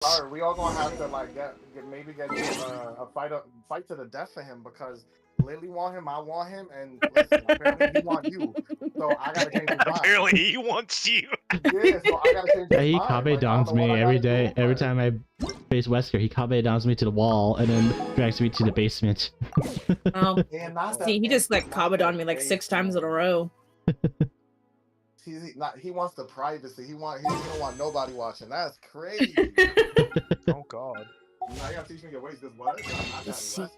Sorry, we all gonna have to like get a fight to the death for him because Lily want him, I want him, and listen, apparently he want you, so I gotta change his mind. Apparently he wants you. Yeah, so I gotta change Yeah, his he mind. Kabe Like, I don't downs know what me I every gotta do. day. Every Like, time I face Wesker, he Kabe downs me to the wall and then drags me to the basement. and not that, See, he just like not commented that on me like they 6 times in a row. he wants the privacy. He don't want nobody watching. That's crazy. Oh God. Now you gotta teach me your ways. Cause what? I got See. less.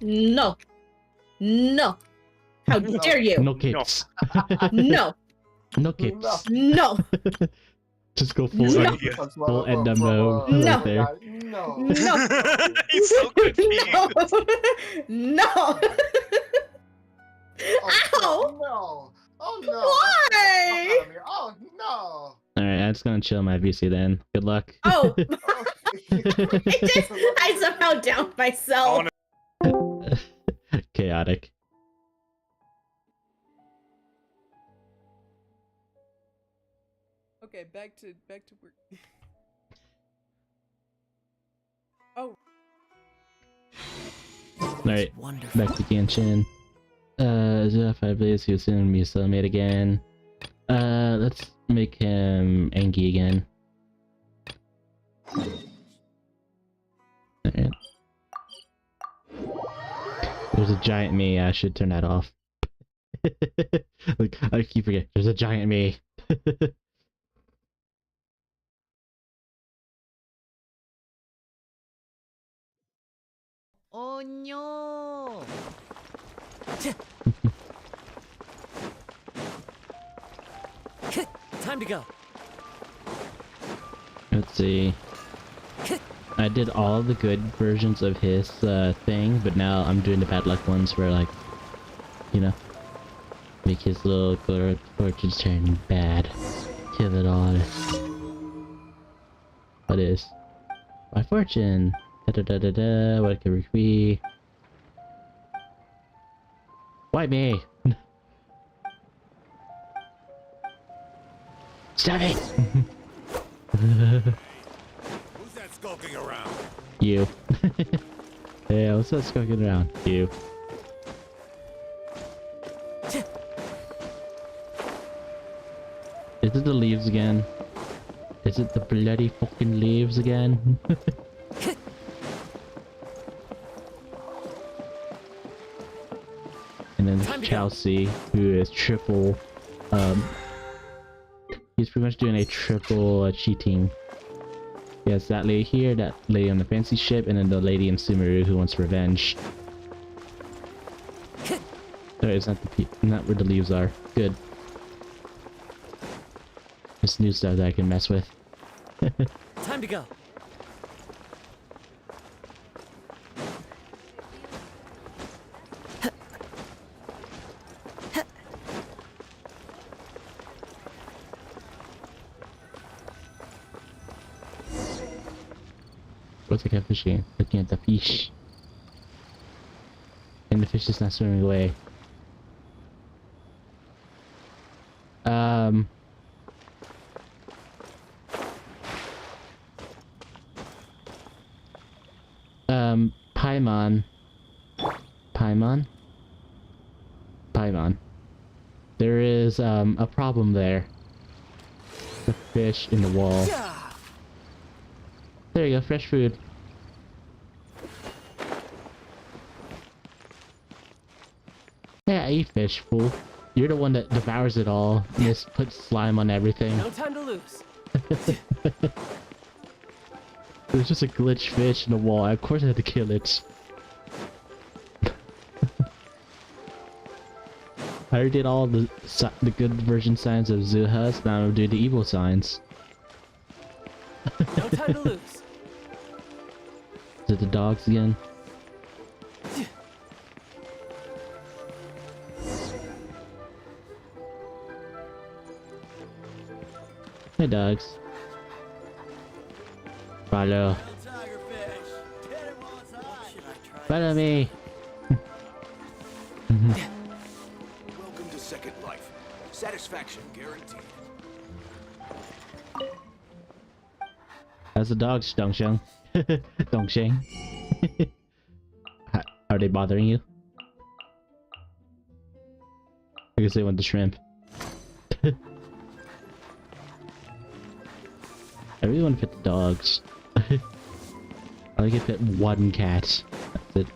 No. No. How dare you? No capes. No. No capes. No. Just go full No. full Edna mode No. right there. No. No. He's so confused. No. No. Oh, Ow! no. Oh no. Why? Oh no. Alright, I'm just gonna chill my VC then. Good luck. Oh. I somehow downed myself. Oh, no. Chaotic. Okay, back to work. Oh. Alright, back to Genshin. If I believe he was soon be cellmate again. Let's make him Angie again. Alright. There's a giant me, I should turn that off. Like, I keep forgetting, there's a giant me. Oh no! Time to go. Let's see. I did all the good versions of his thing, but now I'm doing the bad luck ones where, like, you know, make his little good fortunes turn bad. Kill it all. What is? My fortune! Da da da da da, what could it be? Why me? Stop it! Who's that skulking around? You. Yeah, what's that skulking around? You. Is it the leaves again? Is it the bloody fucking leaves again? And then Chelsea, who is triple, he's pretty much doing a triple cheating. Yes, that lady here, that lady on the fancy ship, and then the lady in Sumeru who wants revenge. Sorry, it's not where the leaves are. Good. This new stuff that I can mess with. Time to go. What's like a fishing? Looking at the fish. And the fish is not swimming away. Paimon. Paimon? Paimon. There is, a problem there. The fish in the wall. There you go, fresh food. Yeah, I eat fish, fool. You're the one that devours it all and just puts slime on everything. No time to lose. There's just a glitch fish in the wall. Of course I had to kill it. I already did all the good version signs of Zuhas, now I'll do the evil signs. No time to lose. Is it the dogs again? Hey dogs. Follow. Follow me. Welcome to Second Life. Satisfaction guaranteed. How's the dogs, Dongsheng? Dongsheng? Are they bothering you? I guess they want the shrimp. I really want to pet the dogs. I like to pet one cat. That's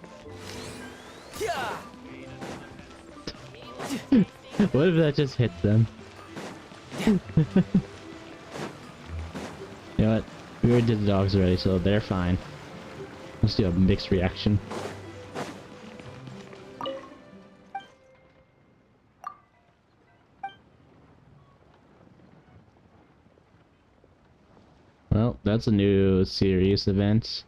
it. What if that just hits them? You know what? We already did the dogs already, so they're fine. Let's do a mixed reaction. Well, that's a new series event.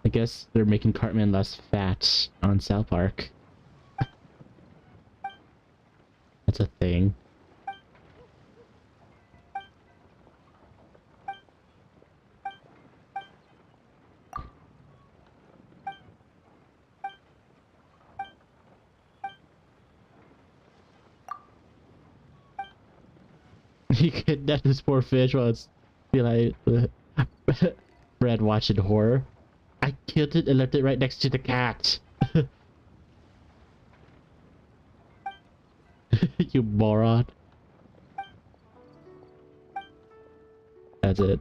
I guess they're making Cartman less fat on South Park. That's a thing. You kidnapped this poor fish while it's like Brad watching horror. I killed it and left it right next to the cat. You moron. That's it.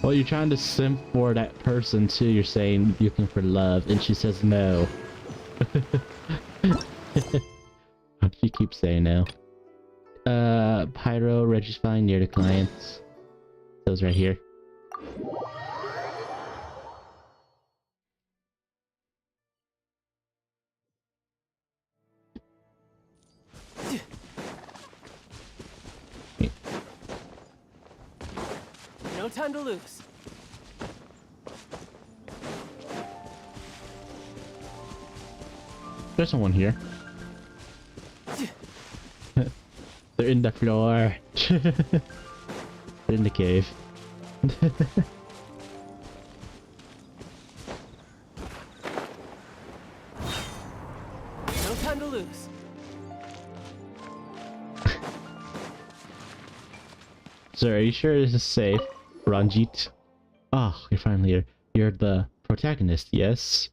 Well, you're trying to simp for that person too. You're saying you're looking for love, and she says no. She keeps saying no. Pyro registering near the clients. Those right here. No time to lose. There's someone here. They're in the floor. They're in the cave. No time to lose. So are you sure this is safe, Ranjit? Oh, you're finally here. You're the protagonist, yes?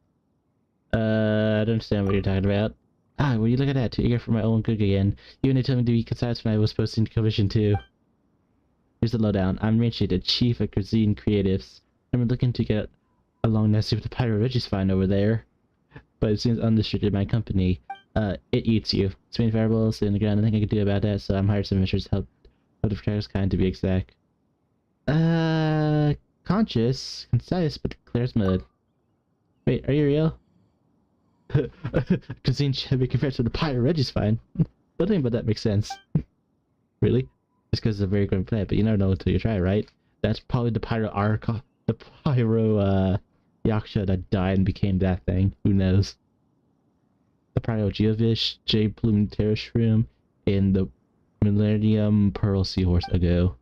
I don't understand what you're talking about. Ah, will you look at that? Too eager for my own good again. Even they told me to be concise when I was posting commission too. Here's the lowdown. I'm Richie, the chief of Cuisine Creatives. I'm looking to get along nicely with the Pyro Reggie's fine over there. But it seems unrestricted my company. It eats you. It's many fireballs in the ground. Nothing I can do about that, so I'm hired some measures to help the protector's kind to be exact. Conscious, concise, but clear as mud. Wait, are you real? Cuisine should be compared to the Pyro Reggie's fine. Nothing about that makes sense. Really? Just because it's a very good plant, but you never know until you try, right? That's probably the Pyro Yaksha that died and became that thing. Who knows? The Pyro Geovish, Jade Plume Terra Shroom, and the Millennium Pearl Seahorse ago.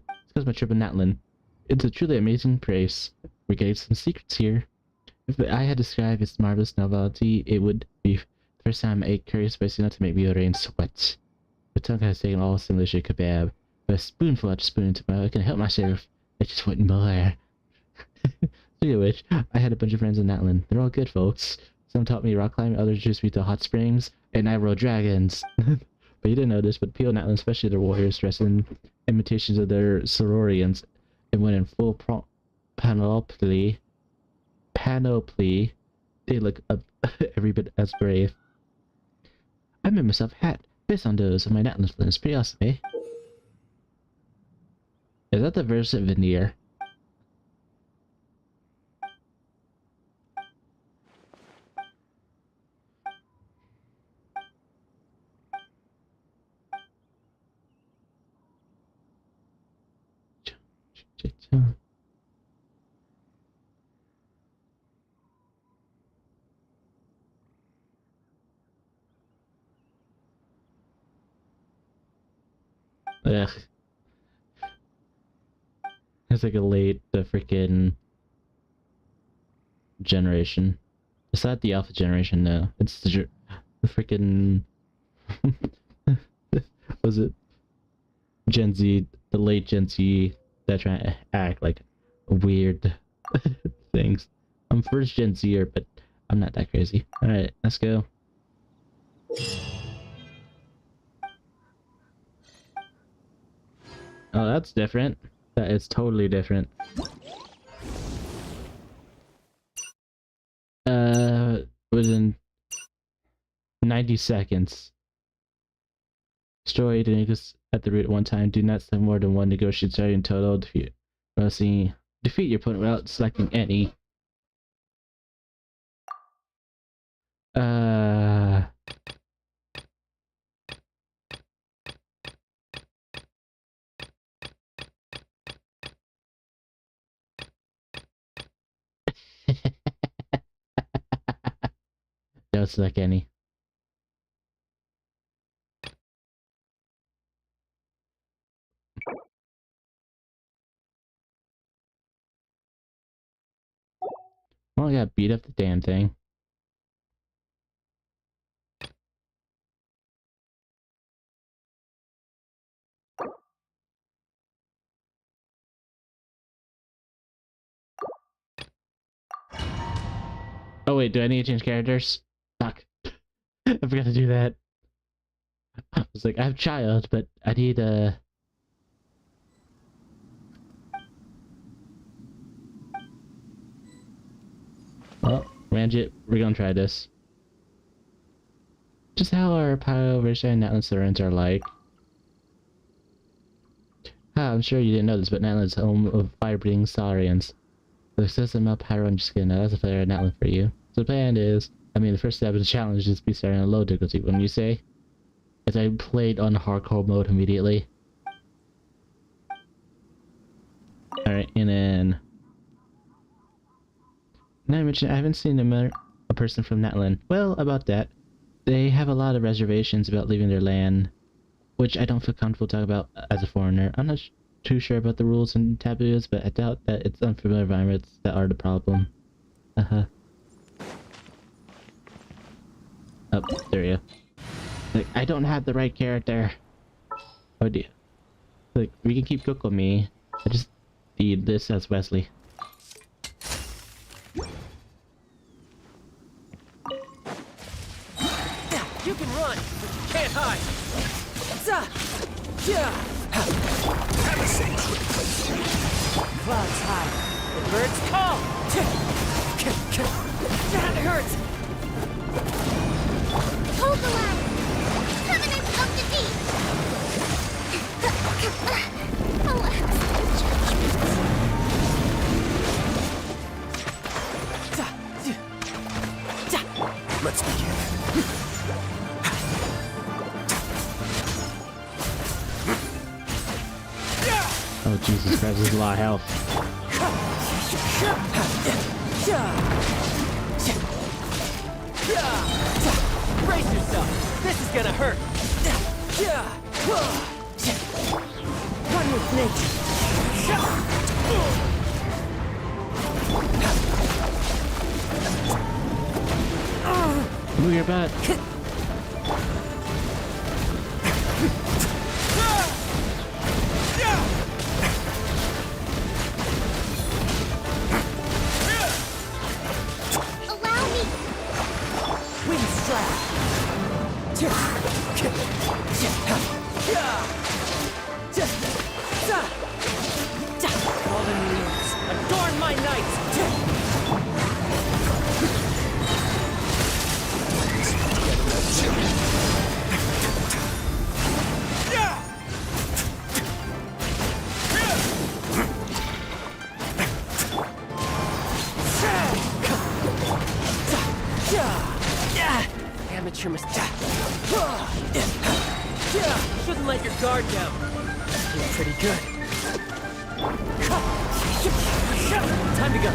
It's because my trip in Natlan. It's a truly amazing place. We're getting some secrets here. If I had described its marvelous novelty, it would be the first time I ate curry spicy enough to make me rain sweat. My tongue has taken all simulation kebab, but a spoonful I just spoon into my mouth. I can help myself. I just want more. Speaking of which, I had a bunch of friends in Natlan. They're all good folks. Some taught me rock climbing, others introduced me to hot springs, and I rode dragons. But you didn't know this, but people in Natlan, especially their warriors, dress in imitations of their sororians, and went in full panoply, they look every bit as brave. I made myself a hat based on those of my Natlan friends. Pretty awesome, eh? Is that the Versant veneer? Ugh. It's like a late freaking generation. It's not the alpha generation, no. It's the freaking Was it Gen Z, the late Gen Z that try to act like weird things? I'm first Gen Zer, but I'm not that crazy. Alright, let's go. Oh, that's different. That is totally different. Within 90 seconds. Destroy the niggas at the root at one time. Do not send more than one negotiate in total. Defeat your opponent without selecting any. Don't select any. Well, I got beat up the damn thing. Oh wait, do I need to change characters? Fuck. I forgot to do that. I was like, I have child, but I need Well, Ranjit, we're gonna try this. Just how our Pyro, Risha, and Natlan Serens are like. I'm sure you didn't know this, but Natlan's home of fire-breathing Saurians. The success of Mount Pyro and Skin, now that's a player at Natlan for you. So the plan is, the first step of the challenge is to be starting on low difficulty. When you say, as I played on hardcore mode immediately. Alright, and then... Now I mentioned I haven't seen a person from Natlan. Well, about that. They have a lot of reservations about leaving their land, which I don't feel comfortable talking about as a foreigner. I'm not too sure about the rules and taboos, but I doubt that it's unfamiliar environments that are the problem. Oh, there you go. Like, I don't have the right character. Oh dear. Like, we can keep Cook on me. I just need this as Wesley. You can run, but you can't hide. Have a seat. Clouds high, the birds call. That hurts. Hold the line! Covenant of the deep! Alas, judgment. Let's begin. Oh Jesus Christ, this is a lot of health. Brace yourself. This is gonna hurt. Run with nature. Move your butt. Allow me! Wind strike. Fallen leaves, adorn my night. Amateur mistake. Shouldn't let your guard down. You're pretty good. Time to go.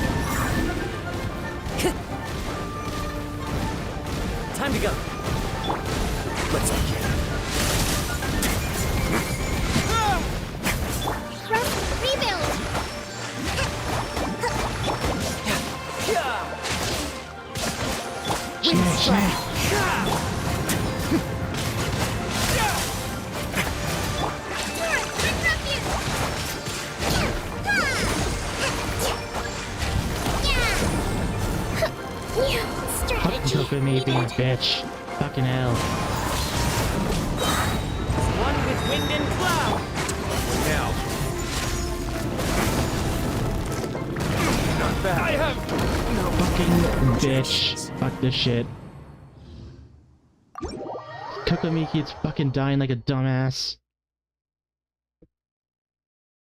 Time to go. Let's begin. Rest, rebuild! Shit. Look at me being a bitch. Fucking hell. One with wind and cloud. Now. Not bad. I have Fucking bitch. Fuck this shit. Kokomi keeps fucking dying like a dumbass.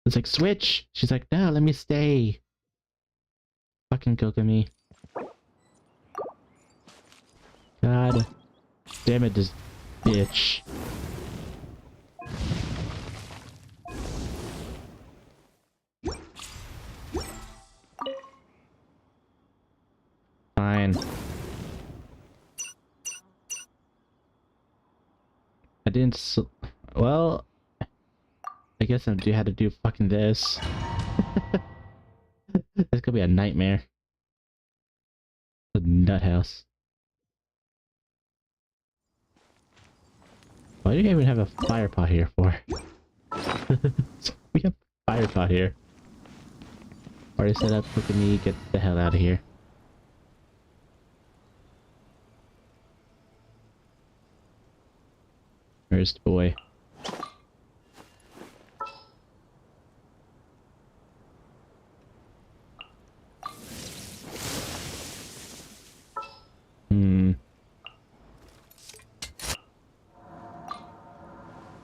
It's like, switch! She's like, no, let me stay. Fucking Kokomi. God damn it, this bitch. Fine. I didn't well, I guess I do have to do fucking this. This could be a nightmare. A nut house. Why do you even have a fire pot here for? We have a fire pot here. Already set up, look at me, get the hell out of here. Where's the boy?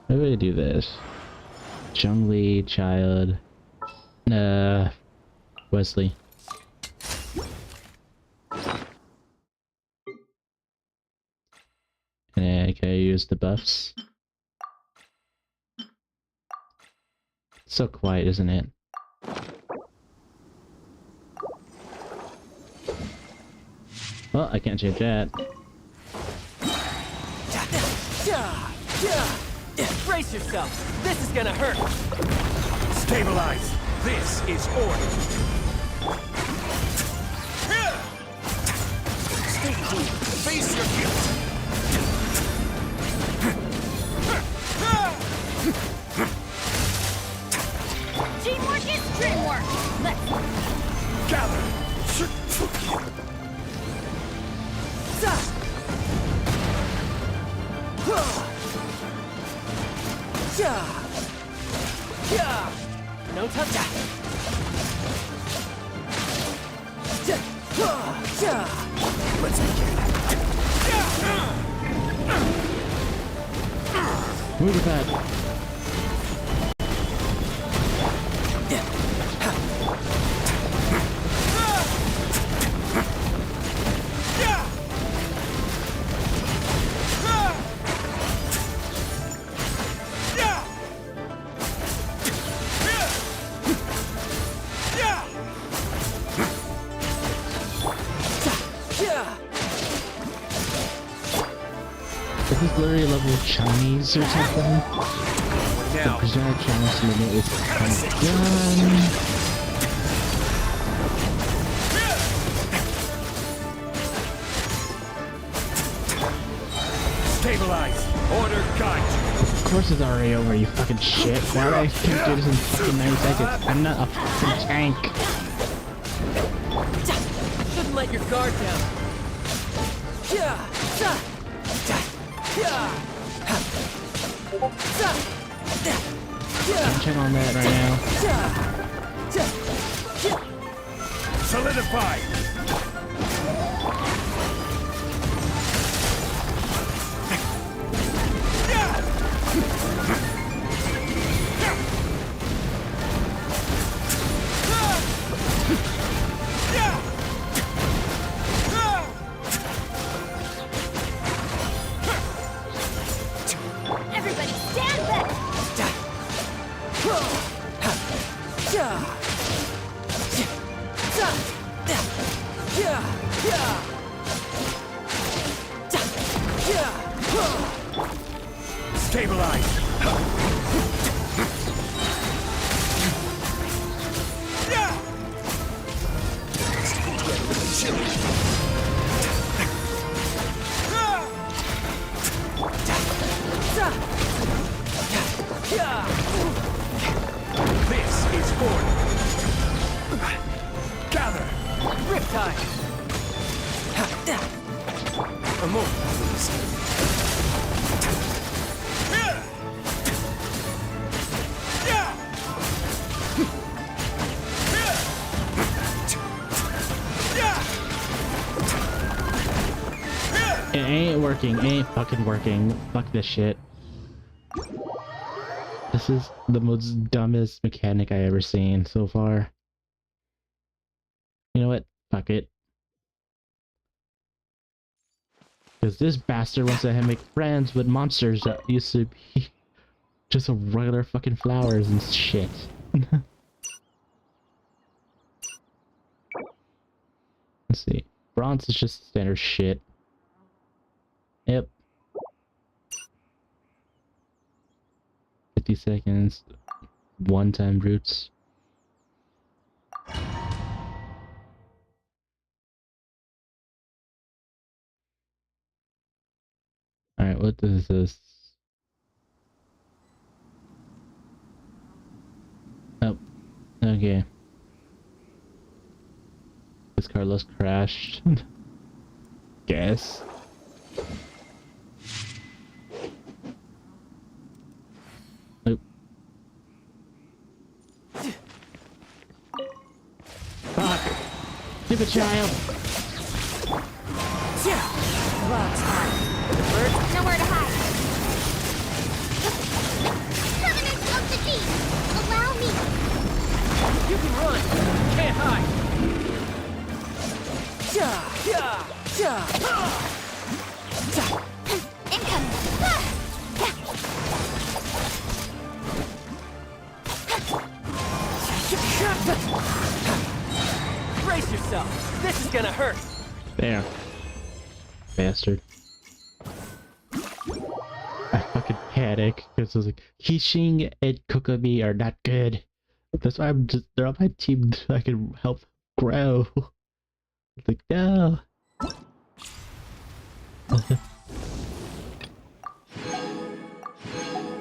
How do I do this? Zhongli, child. Wesley. And can I use the buffs? It's so quiet, isn't it? Well, I can't change that. Brace yourself. This is gonna hurt. Stabilize. This is order. Stay cool. Face your guilt. Teamwork is dreamwork. Let's Gather. No touch that. Let's begin. Move it back. Is this literally level Chinese or something? The now. presenter Chinese limit is done. Stabilize. Order guide. Of course it's already over, you fucking shit. Why would I can't do this in fucking 90 seconds? I'm not a fucking tank. Shouldn't let your guard down. I'm checking on that right now. Solidify. everybody stand back. Stabilize. This is order. Gather. Riptide. A moment, please. It ain't working. It ain't fucking working. Fuck this shit. This is the most dumbest mechanic I ever seen so far. You know what? Fuck it. Because this bastard wants to make friends with monsters that used to be just regular fucking flowers and shit. Let's see. Bronze is just standard shit. Yep. 50 seconds. One-time roots. Alright, what is this? Oh, okay. This Carlos crashed. Guess. Nope. Fuck! Stupid child! Nowhere to hide. Covenant of the Deep. Allow me. You can run. You can't hide. Incoming. Brace yourself. This is gonna hurt. There. Bastard. I fucking panic because I was like, Kishin and Kokomi are not good. That's why they're on my team so I can help grow. It's like, no.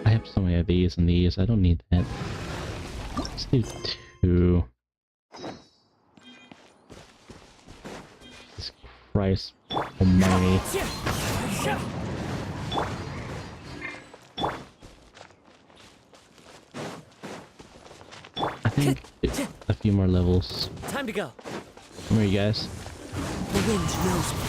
I have so many of these and these, I don't need that. Let's do 2. Jesus Christ almighty. I think a few more levels. Time to go. Come here, you guys. The wind knows me.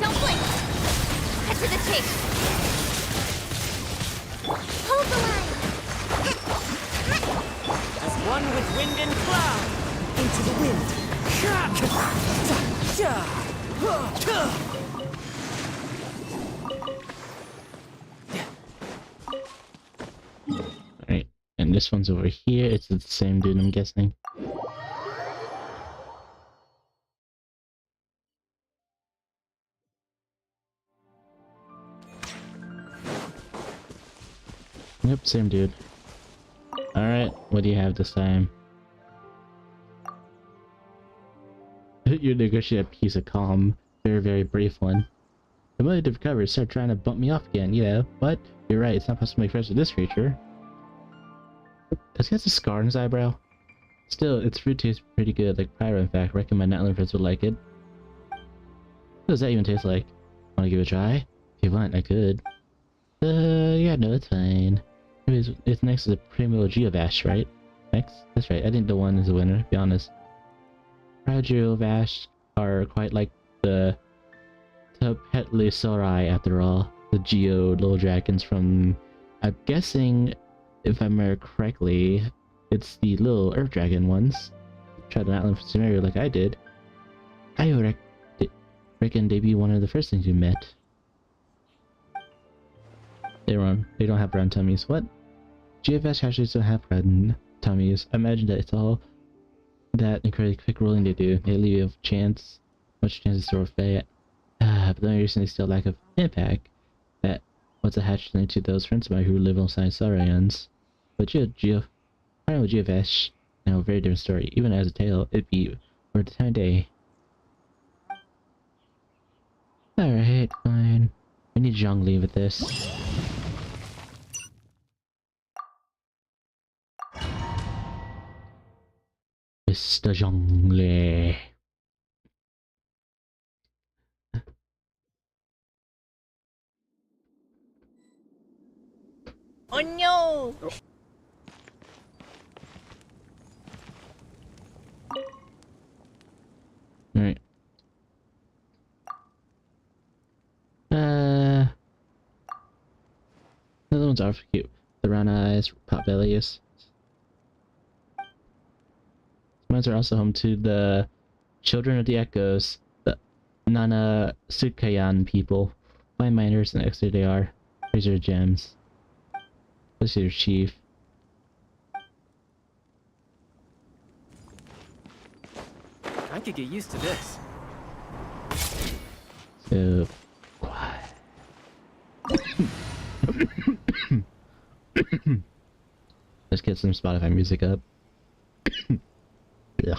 Don't blink. Head to the chase. Hold the line. As one with wind and cloud. Into the wind. Alright, and this one's over here. It's the same dude, I'm guessing. Yep, same dude. Alright, what do you have this time? You negotiate a piece of calm. Very, very brief one. The moment to recover, start trying to bump me off again, you know. But you're right, it's not possible to make friends with this creature. This guy's a scar on his eyebrow. Still, its fruit tastes pretty good, like Pyro in fact. Reckon my Natlan friends would like it. What does that even taste like? Wanna give it a try? If you want, I could. Yeah, no, it's fine. Anyways, it's next to the Primo Geovash, right? Next? That's right, I think the one is the winner, to be honest. Geovash are quite like the Petlisauri after all. The Geo little dragons from, I'm guessing, if I remember correctly, it's the little Earth Dragon ones. Tried an Outland scenario like I did. I reckon they'd be one of the first things you met. They don't have round tummies. What? Geovash actually don't have round tummies. I imagine that it's all that incredibly quick rolling they do. They leave you a chance. Much chances to fat. But the only reason they still lack of impact that was attached into those friends of mine who live alongside Saurians. But Geovash, you know, a very different story. Even as a tale, it'd be worth the time of day. Alright, fine. We need Zhongli with this. Mr. Jungle. Oh no! Alright. Other ones are cute. The round eyes, pot bellies. Mines are also home to the Children of the Echoes, the Nana Sukayan people. Fine miners and extra they are. Treasure gems. This is your chief. I could get used to this. So quiet. Let's get some Spotify music up. Ugh.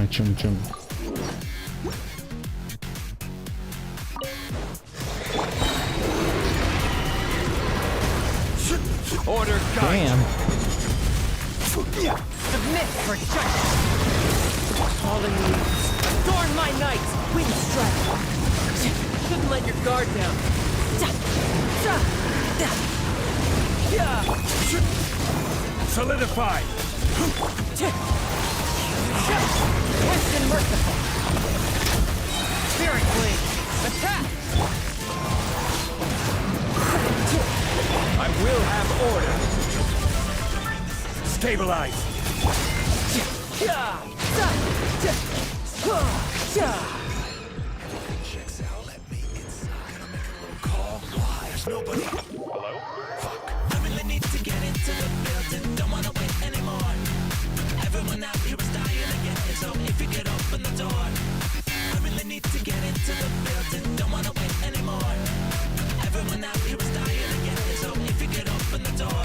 Chum chum. Order cut. Damn. Submit for justice! Fallen leaves, adorn my nights! Wind strike! Couldn't let your guard down. Solidify. Swift and merciful! Spirit blade! Attack! I will have order. Stabilize. Checks out. Let me inside. Gonna make a little call. There's nobody. Hello? Fuck. I really need to get into the building. Don't wanna wait anymore. Everyone out here is dying again. So if you could open the door. I really need to get into the building. Don't wanna wait anymore. Everyone out here is dying again. So if you could open the door.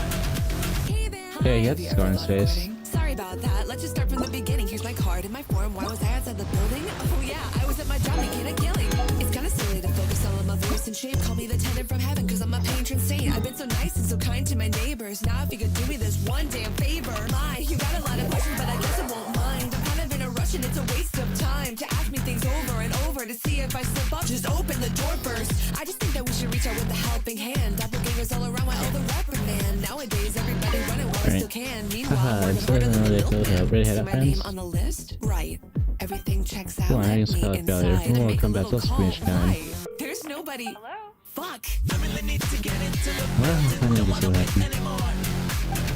Yeah, he had the scar on his face. Sorry about that. Let's just start from the beginning. Here's my card and my form. Why was I outside the building? Oh yeah, I was at my job making a killing. It's kind of silly to focus all of my voice and shape. Call me the tenant from heaven because I'm a patron saint. I've been so nice and so kind to my neighbors. Now if you could do me this one damn favor. My, you got a lot of questions, but I guess I won't mind. I'm kind of in a rush and it's a waste of time to ask me things over and over to see if I slip up. Just open the door first. I just think that we should reach out with a helping hand. Doppelgangers all around while all the reprimand. Nowadays everybody running while they still can. Meanwhile, we're the part of the middleman. See my name on the list? Right. Everything checks out. Come on, I Let can me spell it failure. inside We'll and make a come back little to call. Spanish time. Why? There's nobody. Hello? Fuck. Well, I need to see what happens.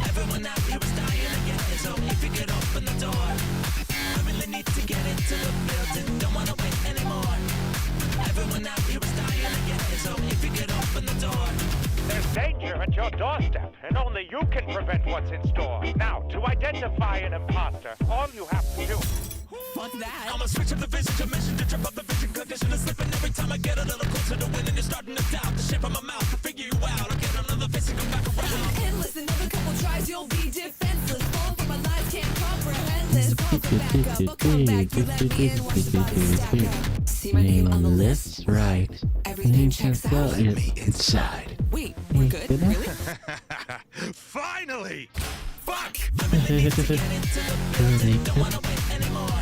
Everyone out here is dying again. So if you could open the door. I really need to get into the building. Don't wanna wait anymore. Everyone out here is dying again. So if you could open the door. There's danger at your doorstep, and only you can prevent what's in store. Now, to identify an imposter, all you have to do. Fuck that. I'm a switch of the vision dimension to trip up the vision condition is slipping every time I get a little closer to winning. You're starting to doubt the shape of my mouth to figure you out. I get another face and come back around. Endless, another couple tries, you'll be defenseless. Falling for my life, can't comprehend this. Call for backup, but come back, you let me in. Watch the bodies stack up. See my name on the list? Right. Everything checks out. Let me inside. Wait, we're good? Really? Finally! Fuck! Don't wanna wait anymore.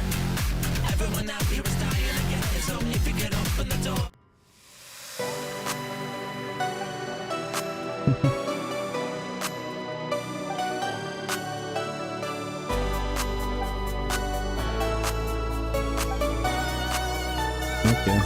Everyone out here is dying again. So if you could open the door. Okay.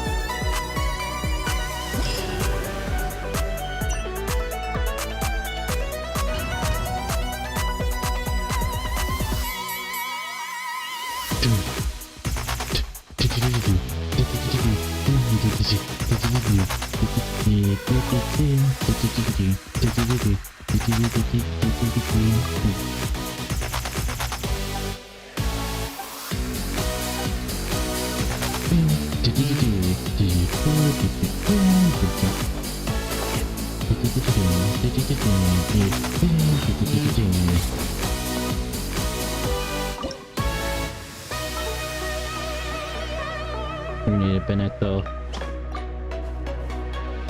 Terminator Benetto.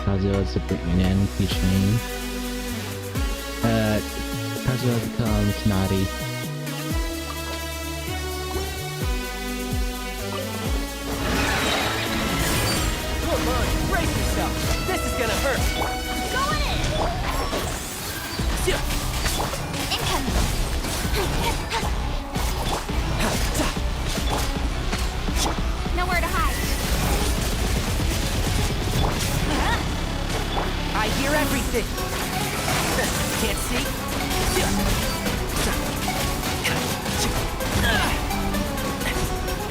Kazuo Super Unan featuring. Kazuo becomes naughty. Come on, brace yourself. This is gonna hurt. Going in! Incoming! Nowhere to hide. I hear everything. Can't see?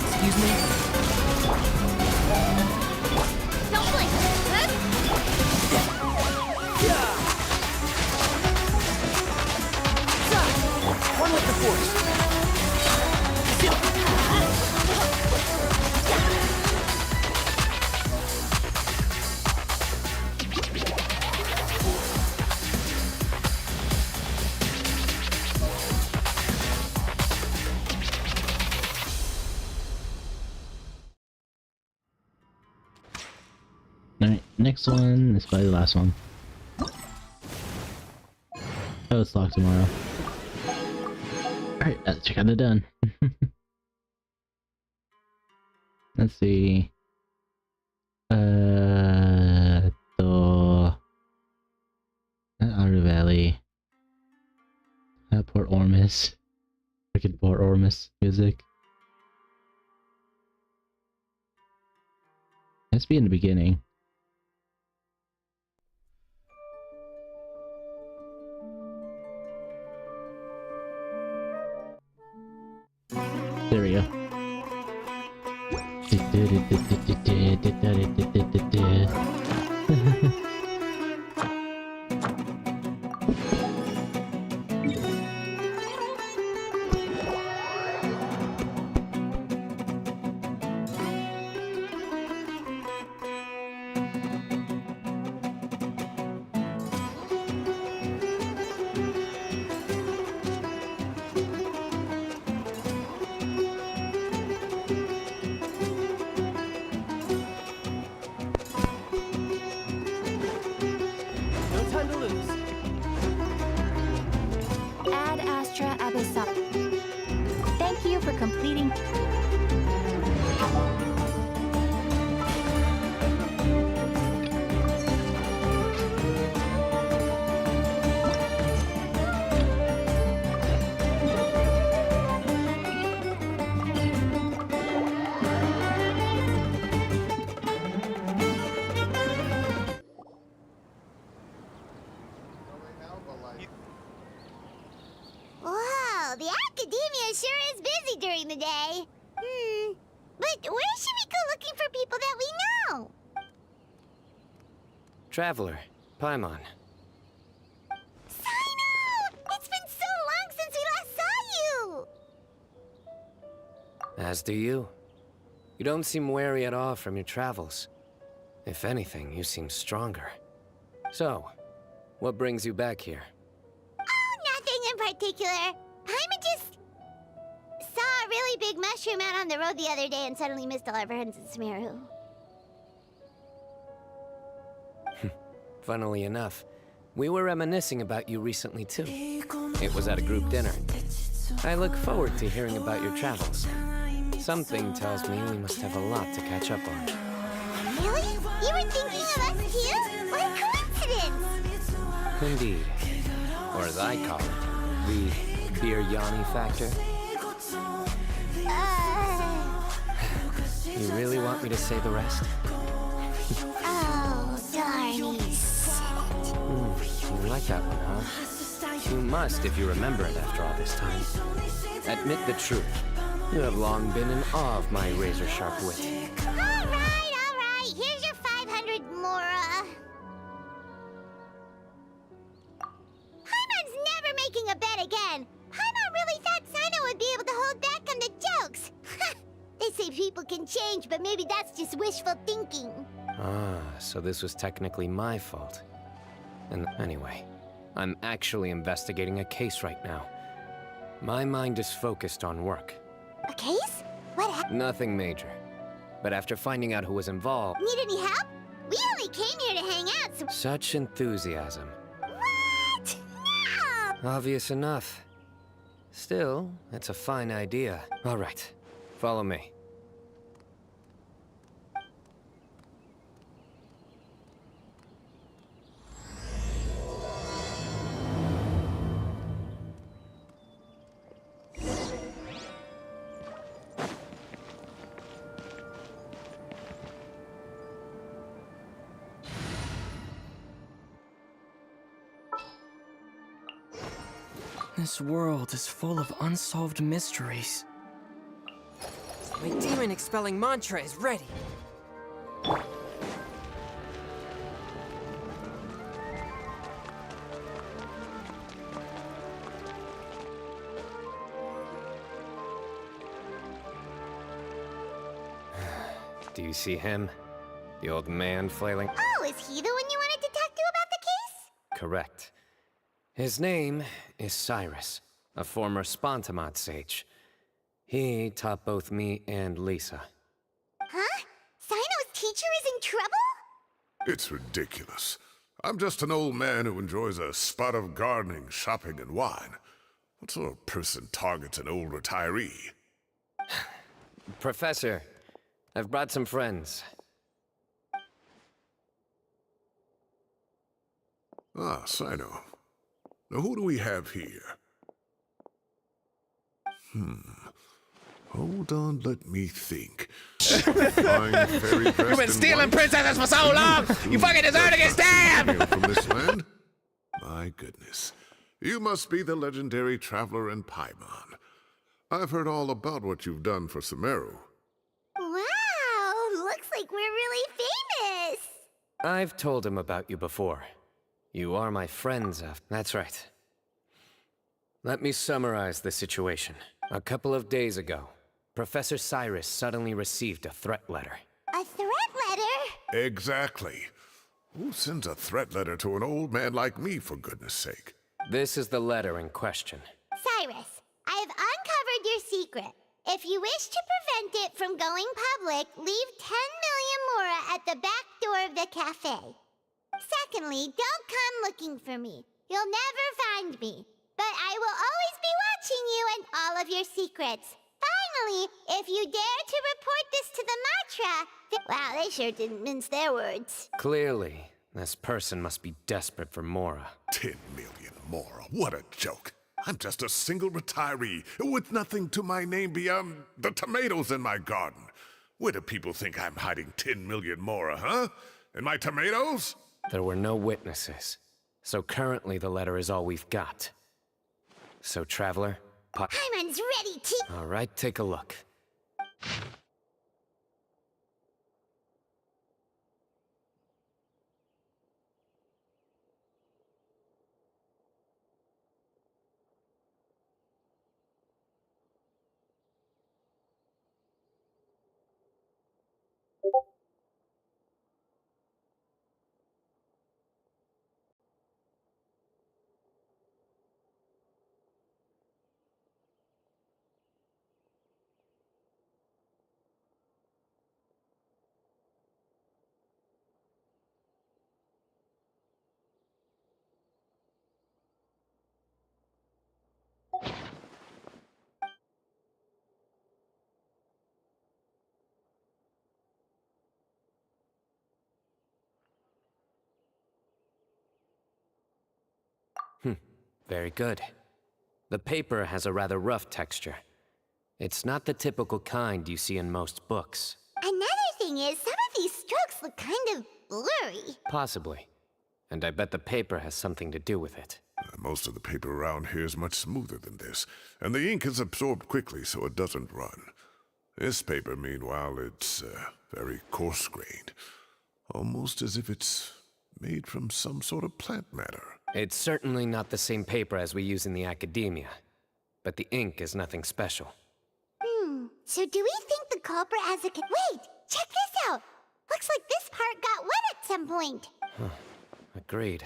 Excuse me? Don't blink. One with the force. Alright, next one is probably the last one. Oh, it's locked tomorrow. Alright, let's check out the done. Let's see. Outer Valley. Port Ormus. Freaking Port Ormus music. Has to be in the beginning. There we go. No time to lose. Ad Astra Abyssal. Thank you for completing. Wow, the academia sure is busy during the day. But where should we go looking for people that we know? Traveler, Paimon. Sino! It's been so long since we last saw you! As do you. You don't seem weary at all from your travels. If anything, you seem stronger. So, what brings you back here? Oh, nothing in particular. Paimon just saw a really big mushroom out on the road the other day and suddenly missed all our friends in Sumeru. Funnily enough, we were reminiscing about you recently too. It was at a group dinner. I look forward to hearing about your travels. Something tells me we must have a lot to catch up on. Really? You were thinking of us too? What a coincidence! Indeed. Or as I call it, the biryani factor. You really want me to say the rest? Oh, darn it. You like that one, huh? You must if you remember it after all this time. Admit the truth. You have long been in awe of my razor-sharp wit. All right. Here's your 500 Mora. Paimon's never making a bet again. Paimon really thought Sino would be able to hold back on the jokes. They say people can change, but maybe that's just wishful thinking. Ah, so this was technically my fault. And anyway, I'm actually investigating a case right now. My mind is focused on work. A case? What happened? Nothing major. But after finding out who was involved... Need any help? We only came here to hang out, so... Such enthusiasm. What? No! Obvious enough. Still, it's a fine idea. All right, follow me. This world is full of unsolved mysteries. My demon expelling mantra is ready. Do you see him? The old man flailing? Oh, is he the one you wanted to talk to about the case? Correct. His name is Cyrus, a former Spontamot sage. He taught both me and Lisa. Huh? Sino's teacher is in trouble? It's ridiculous. I'm just an old man who enjoys a spot of gardening, shopping, and wine. What sort of person targets an old retiree? Professor, I've brought some friends. Ah, Sino. Now who do we have here? Hold on, let me think. Fine, fairy You've been stealing princesses for so long! You fucking deserve to get stabbed! From this land? My goodness. You must be the legendary traveler in Paimon. I've heard all about what you've done for Sumeru. Wow, looks like we're really famous. I've told him about you before. You are my friends, That's right. Let me summarize the situation. A couple of days ago, Professor Cyrus suddenly received a threat letter. A threat letter? Exactly. Who sends a threat letter to an old man like me, for goodness sake? This is the letter in question. Cyrus, I have uncovered your secret. If you wish to prevent it from going public, leave 10 million mora at the back door of the cafe. Secondly, don't come looking for me. You'll never find me. But I will always be watching you and all of your secrets. Finally, if you dare to report this to the mantra, wow, they sure didn't mince their words. Clearly, this person must be desperate for Mora. 10 million mora, what a joke. I'm just a single retiree with nothing to my name beyond the tomatoes in my garden. Where do people think I'm hiding 10 million mora, huh? In my tomatoes? There were no witnesses, so currently the letter is all we've got. So, Traveler, Paimon's ready to... All right, take a look. Very good. The paper has a rather rough texture. It's not the typical kind you see in most books. Another thing is, some of these strokes look kind of blurry. Possibly. And I bet the paper has something to do with it. Most of the paper around here is much smoother than this, and the ink is absorbed quickly so it doesn't run. This paper, meanwhile, it's very coarse-grained. Almost as if it's made from some sort of plant matter. It's certainly not the same paper as we use in the academia, but the ink is nothing special. So do we think the culprit has a... Wait! Check this out! Looks like this part got wet at some point. Agreed.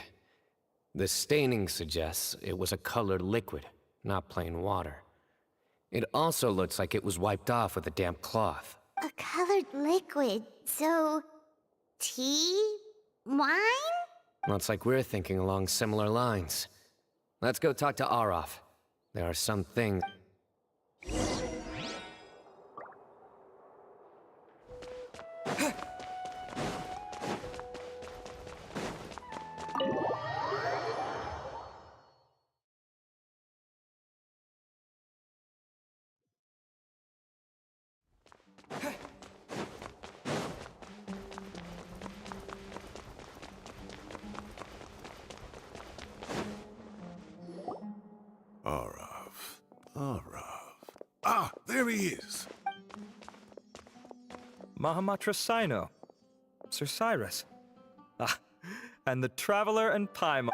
The staining suggests it was a colored liquid, not plain water. It also looks like it was wiped off with a damp cloth. A colored liquid. So, tea? Wine? Looks like we're thinking along similar lines. Let's go talk to Arof. There are some things... Ah, there he is. Mahamatra Sino. Sir Cyrus. Ah, and the Traveler and Paimon.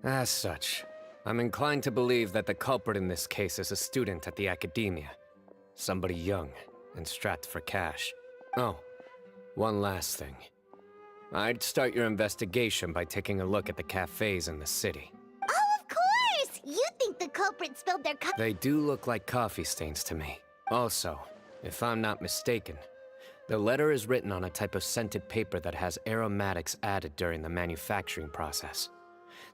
As such, I'm inclined to believe that the culprit in this case is a student at the academia. Somebody young and strapped for cash. Oh, one last thing. I'd start your investigation by taking a look at the cafes in the city. Oh, of course! You think the culprit spilled their They do look like coffee stains to me. Also, if I'm not mistaken, the letter is written on a type of scented paper that has aromatics added during the manufacturing process.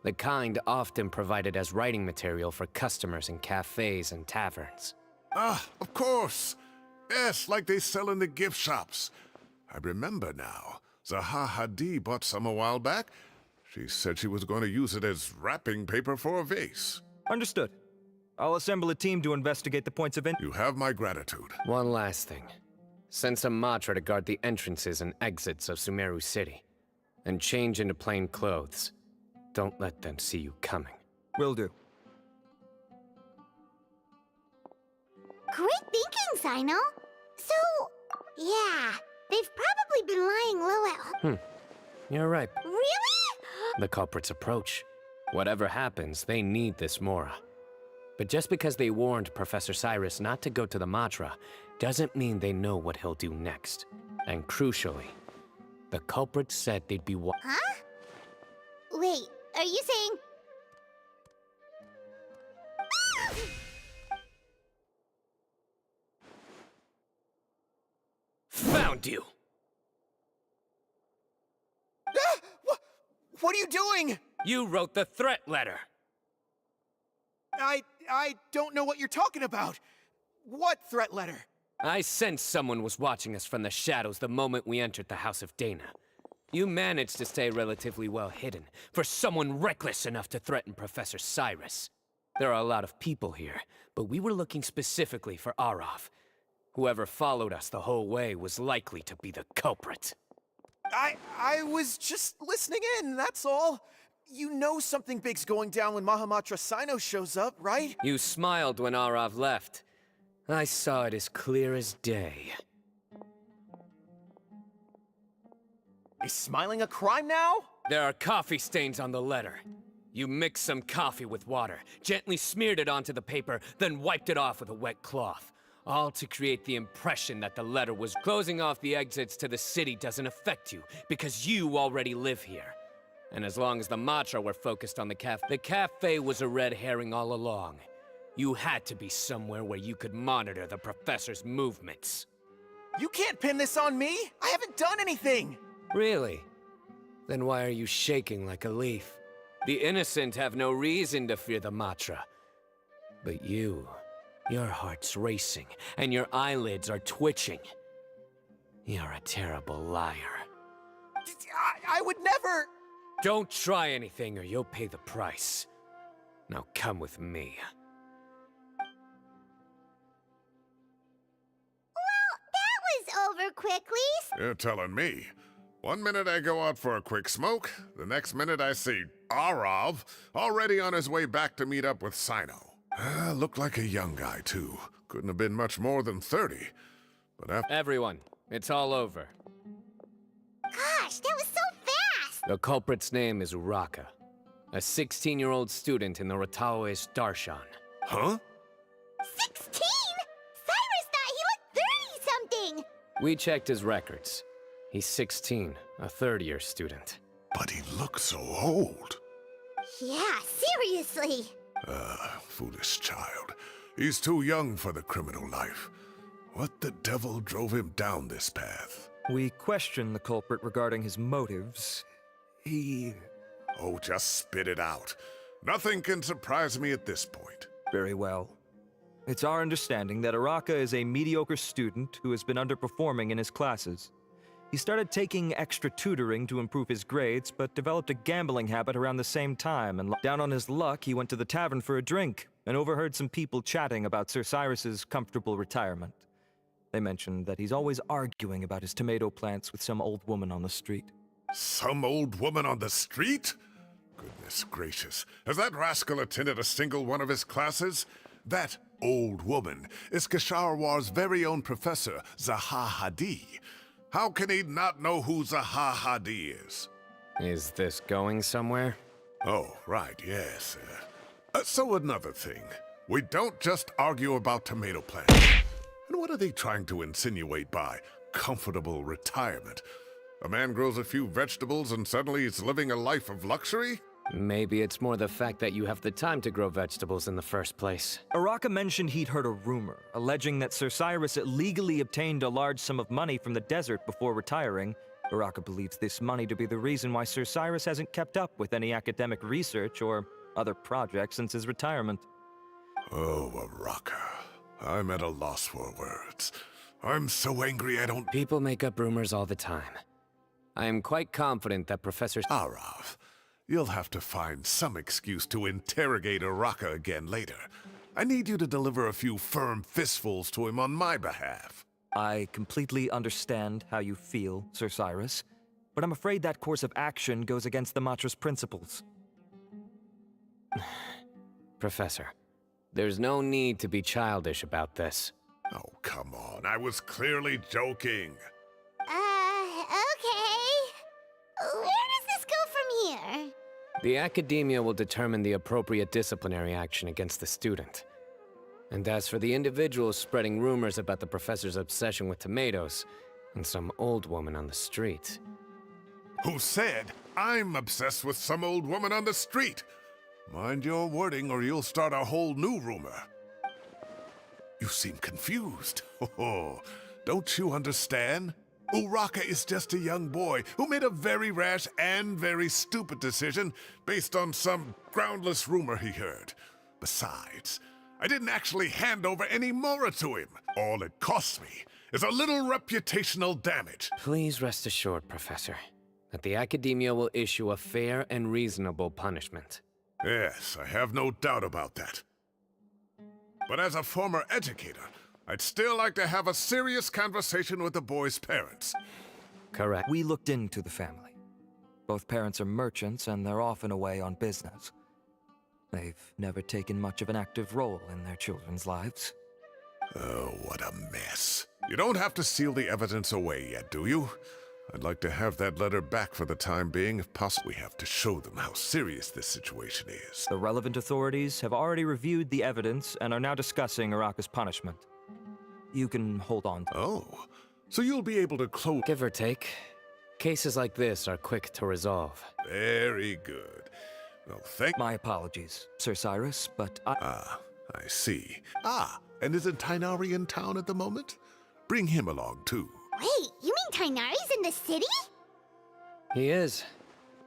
The kind often provided as writing material for customers in cafes and taverns. Ah, of course. Yes, like they sell in the gift shops. I remember now. Zaha Hadid bought some a while back. She said she was going to use it as wrapping paper for a vase. Understood. I'll assemble a team to investigate the points of interest. You have my gratitude. One last thing. Send some Matra to guard the entrances and exits of Sumeru City. And change into plain clothes. Don't let them see you coming. Will do. Great thinking, Sino. So, yeah, they've probably been lying low at home. You're right. Really? The culprits approach. Whatever happens, they need this Mora. But just because they warned Professor Cyrus not to go to the Matra, doesn't mean they know what he'll do next. And crucially, the culprits said they'd be Huh? Wait, are you saying... Found you! What are you doing? You wrote the threat letter! I don't know what you're talking about. What threat letter? I sensed someone was watching us from the shadows the moment we entered the House of Dana. You managed to stay relatively well hidden for someone reckless enough to threaten Professor Cyrus. There are a lot of people here, but we were looking specifically for Arof. Whoever followed us the whole way was likely to be the culprit. I was just listening in, that's all. You know something big's going down when Mahamatra Sino shows up, right? You smiled when Arof left. I saw it as clear as day. Is smiling a crime now? There are coffee stains on the letter. You mixed some coffee with water, gently smeared it onto the paper, then wiped it off with a wet cloth. All to create the impression that the letter was closing off the exits to the city doesn't affect you, because you already live here. And as long as the Matra were focused on the cafe was a red herring all along. You had to be somewhere where you could monitor the professor's movements. You can't pin this on me! I haven't done anything! Really? Then why are you shaking like a leaf? The innocent have no reason to fear the Matra. But you, your heart's racing, and your eyelids are twitching. You're a terrible liar. I would never... Don't try anything or you'll pay the price. Now come with me. Well, that was over quickly. You're telling me. 1 minute I go out for a quick smoke, the next minute I see Arof already on his way back to meet up with Sino. Looked like a young guy, too. Couldn't have been much more than 30. But after... Everyone, it's all over. Gosh, that was so fast! The culprit's name is Uraka, a 16-year-old student in the Ratao's Darshan. Huh? 16? Cyrus thought he looked 30-something! We checked his records. He's 16, a third-year student. But he looks so old. Yeah, seriously. Foolish child. He's too young for the criminal life. What the devil drove him down this path? We questioned the culprit regarding his motives. He... Oh, just spit it out. Nothing can surprise me at this point. Very well. It's our understanding that Araka is a mediocre student who has been underperforming in his classes. He started taking extra tutoring to improve his grades, but developed a gambling habit around the same time, and down on his luck, he went to the tavern for a drink, and overheard some people chatting about Sir Cyrus's comfortable retirement. They mentioned that he's always arguing about his tomato plants with some old woman on the street. Some old woman on the street? Goodness gracious. Has that rascal attended a single one of his classes? That old woman is Kasharwar's very own professor, Zaha Hadid. How can he not know who Zaha Hadid is? Is this going somewhere? Oh, right, yes. So another thing. We don't just argue about tomato plants. And what are they trying to insinuate by comfortable retirement? A man grows a few vegetables and suddenly he's living a life of luxury? Maybe it's more the fact that you have the time to grow vegetables in the first place. Araka mentioned he'd heard a rumor, alleging that Sir Cyrus illegally obtained a large sum of money from the desert before retiring. Araka believes this money to be the reason why Sir Cyrus hasn't kept up with any academic research or other projects since his retirement. Oh, Araka. I'm at a loss for words. I'm so angry I don't... People make up rumors all the time. I am quite confident that Professor... Arav, you'll have to find some excuse to interrogate Araka again later. I need you to deliver a few firm fistfuls to him on my behalf. I completely understand how you feel, Sir Cyrus, but I'm afraid that course of action goes against the Matra's principles. Professor, there's no need to be childish about this. Oh, come on. I was clearly joking. Okay. Where does this go from here? The academia will determine the appropriate disciplinary action against the student. And as for the individuals spreading rumors about the professor's obsession with tomatoes and some old woman on the street... Who said I'm obsessed with some old woman on the street? Mind your wording or you'll start a whole new rumor. You seem confused. Oh, don't you understand? Uraka is just a young boy who made a very rash and very stupid decision based on some groundless rumor he heard. Besides, I didn't actually hand over any Mora to him. All it cost me is a little reputational damage. Please rest assured, Professor, that the academia will issue a fair and reasonable punishment. Yes, I have no doubt about that. But as a former educator, I'd still like to have a serious conversation with the boy's parents. Correct. We looked into the family. Both parents are merchants and they're often away on business. They've never taken much of an active role in their children's lives. Oh, what a mess. You don't have to seal the evidence away yet, do you? I'd like to have that letter back for the time being if possible. We have to show them how serious this situation is. The relevant authorities have already reviewed the evidence and are now discussing Araka's punishment. You can hold on. Oh, so you'll be able to close... Give or take. Cases like this are quick to resolve. Very good. Well, My apologies, Sir Cyrus, but I see. And isn't Tainari in town at the moment? Bring him along, too. Wait, you mean Tainari's in the city? He is.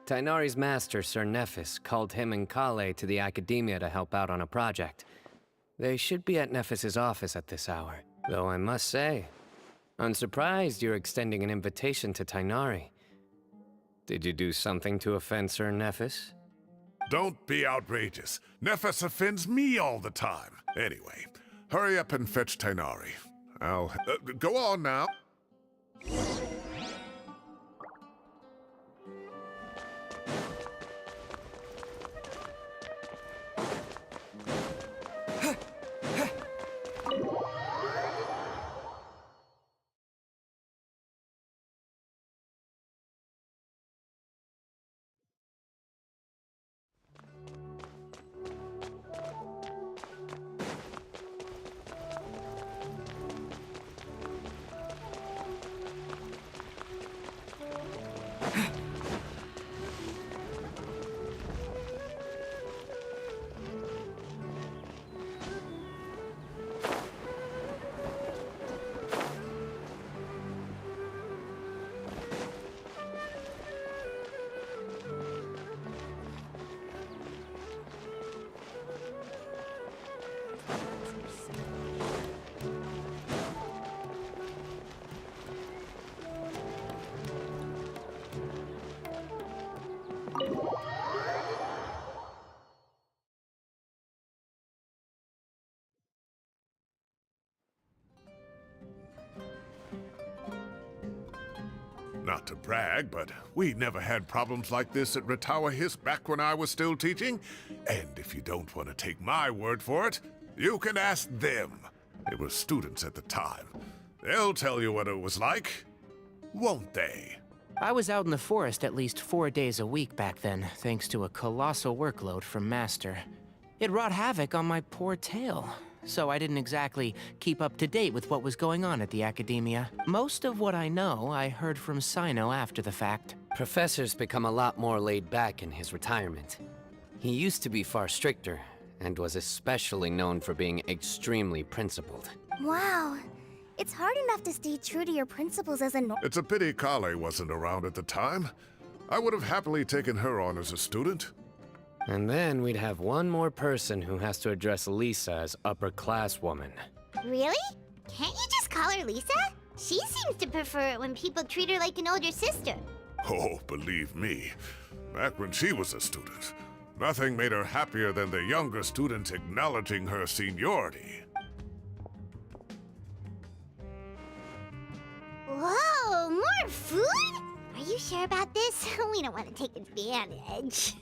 Tainari's master, Sir Nephis, called him and Kale to the academia to help out on a project. They should be at Nephis's office at this hour. Though I must say, I'm surprised you're extending an invitation to Tainari. Did you do something to offend Sir Nephis? Don't be outrageous. Nephis offends me all the time. Anyway, hurry up and fetch Tainari. I'll... go on now. Not to brag, but we never had problems like this at Ratawa Hiss back when I was still teaching. And if you don't want to take my word for it, you can ask them. They were students at the time. They'll tell you what it was like, won't they? I was out in the forest at least 4 days a week back then, thanks to a colossal workload from Master. It wrought havoc on my poor tail, so I didn't exactly keep up to date with what was going on at the Academia. Most of what I know, I heard from Sino after the fact. Professor's become a lot more laid back in his retirement. He used to be far stricter, and was especially known for being extremely principled. Wow. It's hard enough to stay true to your principles as a It's a pity Kale wasn't around at the time. I would have happily taken her on as a student. And then we'd have one more person who has to address Lisa as upper-class woman. Really? Can't you just call her Lisa? She seems to prefer it when people treat her like an older sister. Oh, believe me, back when she was a student, nothing made her happier than the younger students acknowledging her seniority. Whoa, more food? Are you sure about this? We don't want to take advantage.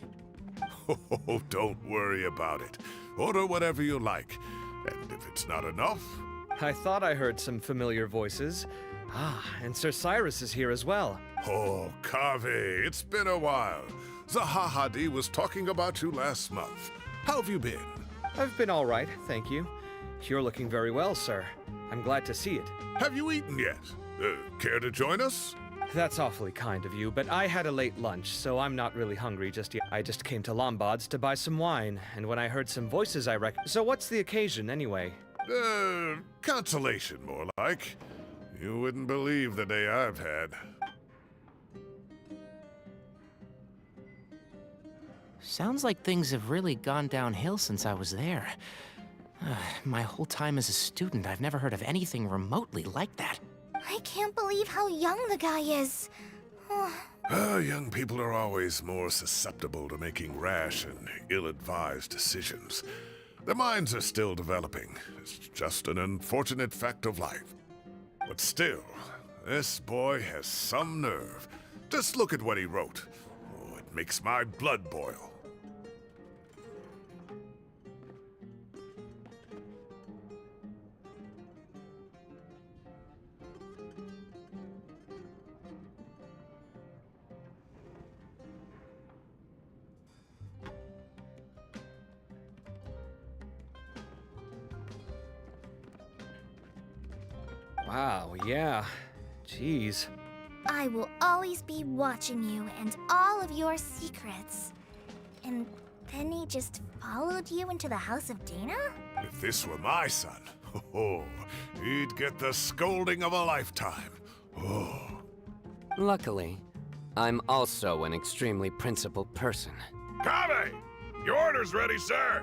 Oh, don't worry about it. Order whatever you like. And if it's not enough... I thought I heard some familiar voices. Ah, and Sir Cyrus is here as well. Oh, Kave, it's been a while. Zahahadi was talking about you last month. How have you been? I've been all right, thank you. You're looking very well, sir. I'm glad to see it. Have you eaten yet? Care to join us? That's awfully kind of you, but I had a late lunch, so I'm not really hungry just yet. I just came to Lombard's to buy some wine, and when I heard some voices I So what's the occasion, anyway? Consolation, more like. You wouldn't believe the day I've had. Sounds like things have really gone downhill since I was there. My whole time as a student, I've never heard of anything remotely like that. I can't believe how young the guy is. Young people are always more susceptible to making rash and ill-advised decisions. Their minds are still developing. It's just an unfortunate fact of life. But still, this boy has some nerve. Just look at what he wrote. Oh, it makes my blood boil. Wow, yeah. Jeez. I will always be watching you and all of your secrets. And then he just followed you into the house of Dana? If this were my son, he'd get the scolding of a lifetime. Oh. Luckily, I'm also an extremely principled person. Kave! Your order's ready, sir!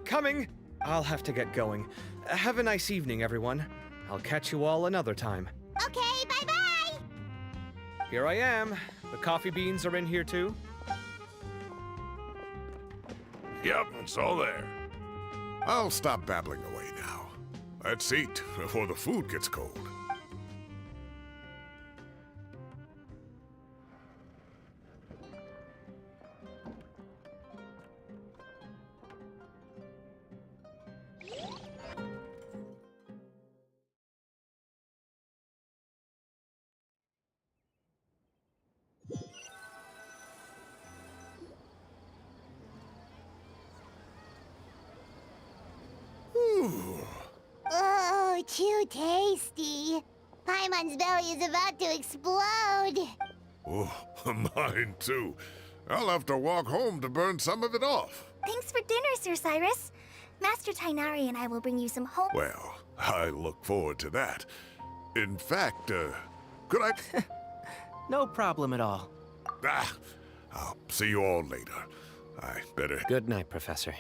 Coming. I'll have to get going. Have a nice evening, everyone. I'll catch you all another time. Okay, bye-bye! Here I am. The coffee beans are in here too? Yep, it's all there. I'll stop babbling away now. Let's eat before the food gets cold. Oh, too tasty. Paimon's belly is about to explode. Oh, mine too. I'll have to walk home to burn some of it off. Thanks for dinner, Sir Cyrus. Master Tainari and I will bring you some home. Well, I look forward to that. In fact, could I... No problem at all. I'll see you all later. I better... Good night, Professor.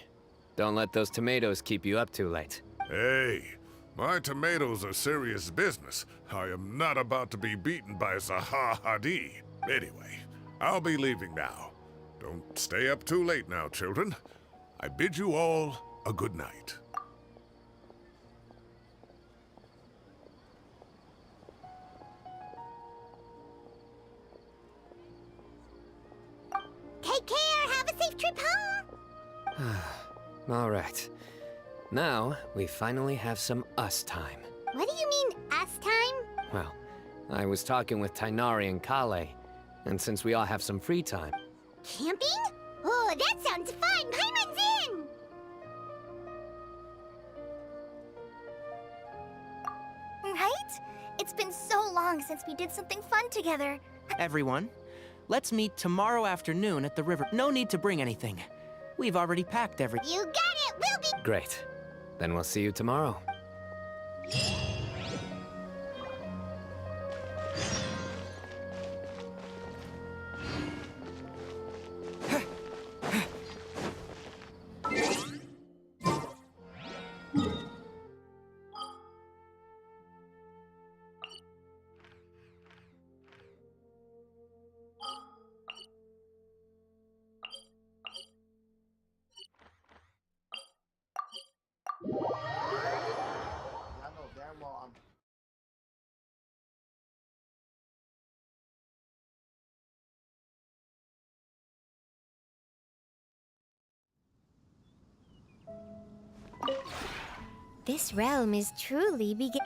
Don't let those tomatoes keep you up too late. Hey, my tomatoes are serious business. I am not about to be beaten by Zahahadi. Anyway, I'll be leaving now. Don't stay up too late now, children. I bid you all a good night. Safe trip home. All right. Now, we finally have some us time. What do you mean, us time? Well, I was talking with Tainari and Kale, and since we all have some free time... Camping? Oh, that sounds fun! Paimon's in! Right? It's been so long since we did something fun together. Everyone, let's meet tomorrow afternoon at the river. No need to bring anything. We've already packed everything. You got it! We'll be... Great. Then we'll see you tomorrow. I know damn well I'm. This realm is truly begin.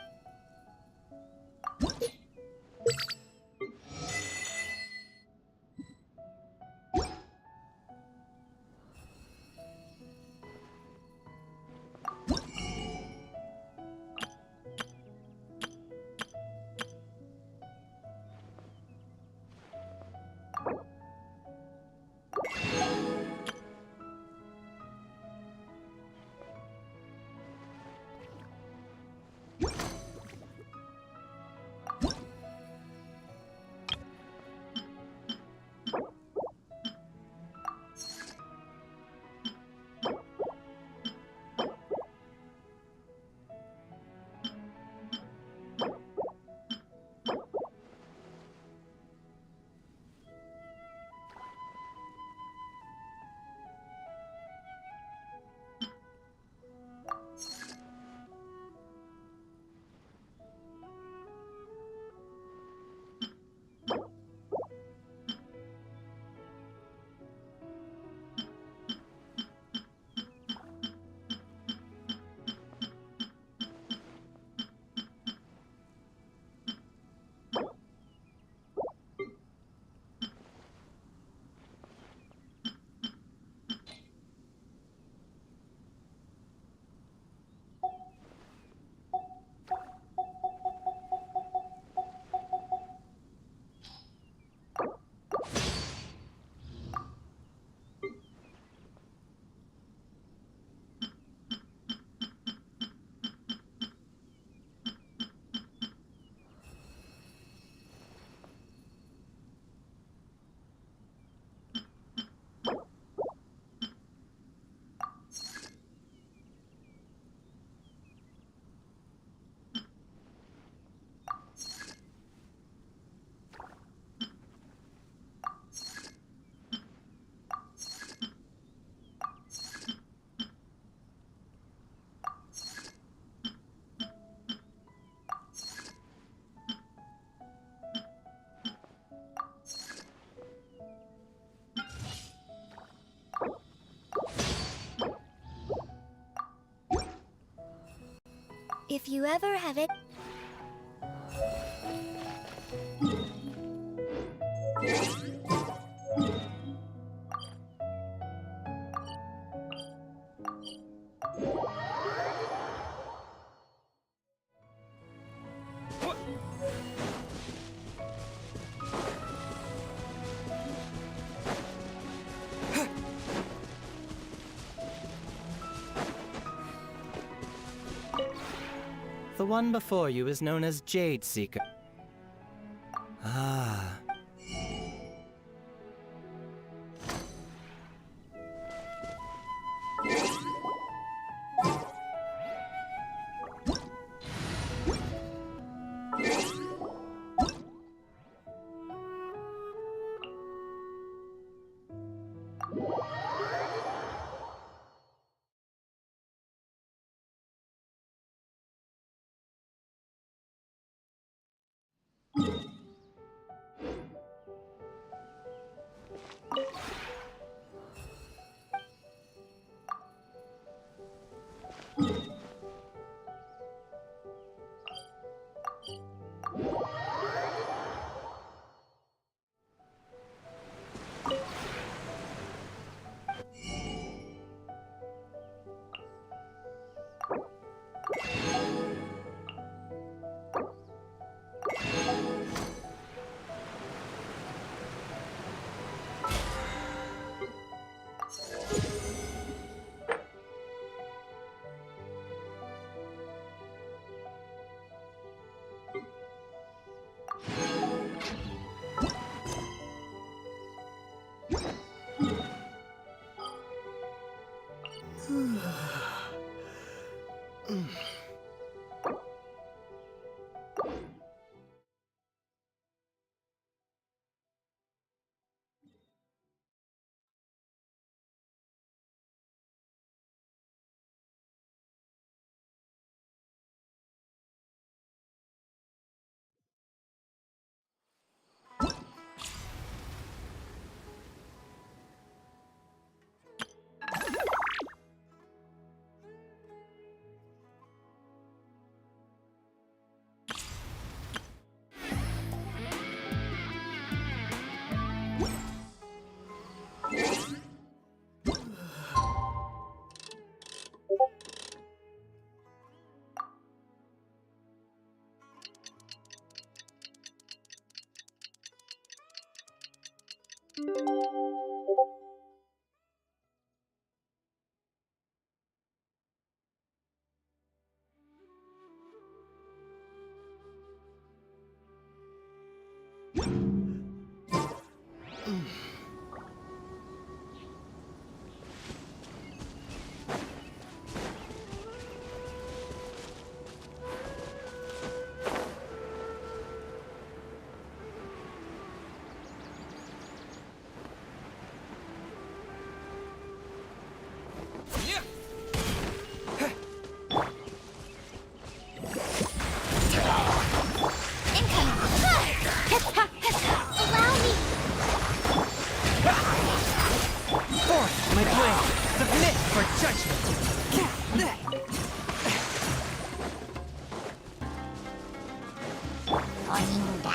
If you ever have it. The one before you is known as Jade Seeker. Ah.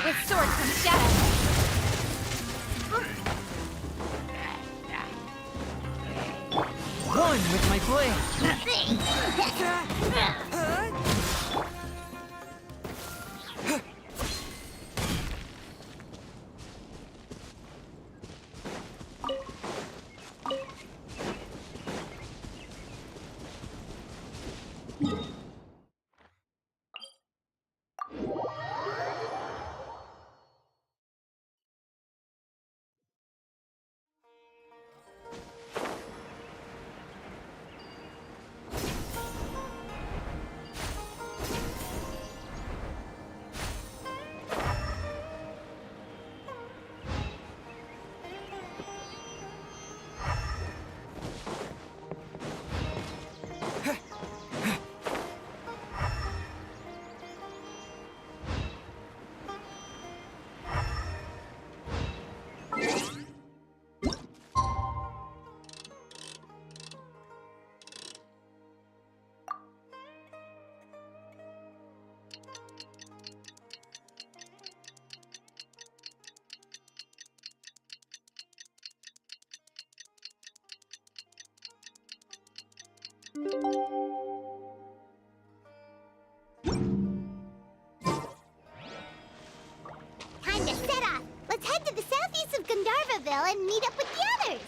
With sword comes shadow. One with my blade. Time to set off. Let's head to the southeast of Gandharvaville and meet up with the others.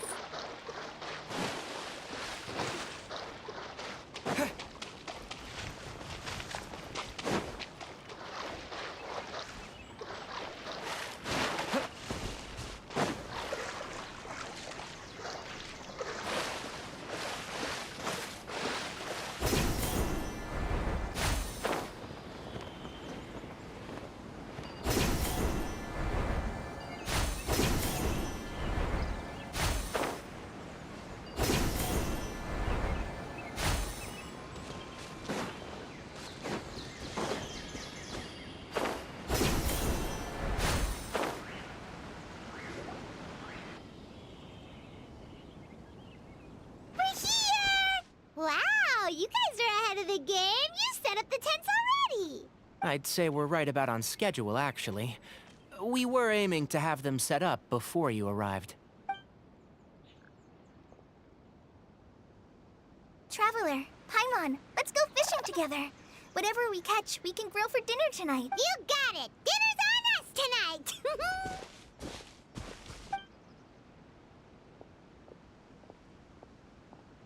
Wow, you guys are ahead of the game. You set up the tents already. I'd say we're right about on schedule, actually. We were aiming to have them set up before you arrived. Traveler, Paimon, let's go fishing together. Whatever we catch, we can grill for dinner tonight. You got it. Dinner's on us tonight.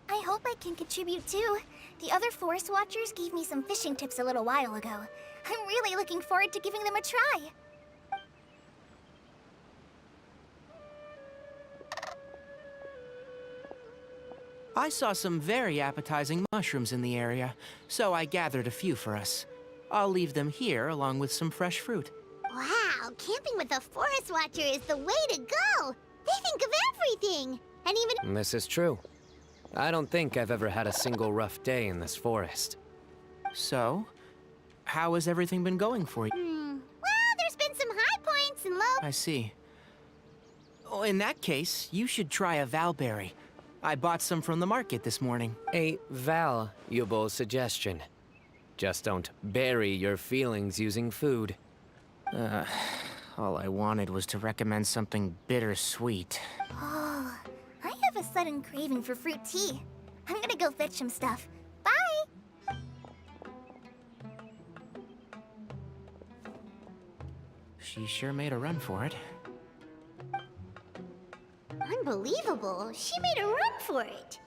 I hope I can contribute too. The other forest watchers gave me some fishing tips a little while ago. I'm really looking forward to giving them a try. I saw some very appetizing mushrooms in the area, so I gathered a few for us. I'll leave them here along with some fresh fruit. Wow, camping with a forest watcher is the way to go. They think of everything. And even... This is true. I don't think I've ever had a single rough day in this forest. So, how has everything been going for you? Well, there's been some high points and low... I see. Oh, in that case, you should try a valberry. I bought some from the market this morning. A valuable suggestion. Just don't bury your feelings using food. All I wanted was to recommend something bittersweet. Oh, I have a sudden craving for fruit tea. I'm gonna go fetch some stuff. Bye! She sure made a run for it. Unbelievable. She made a run for it.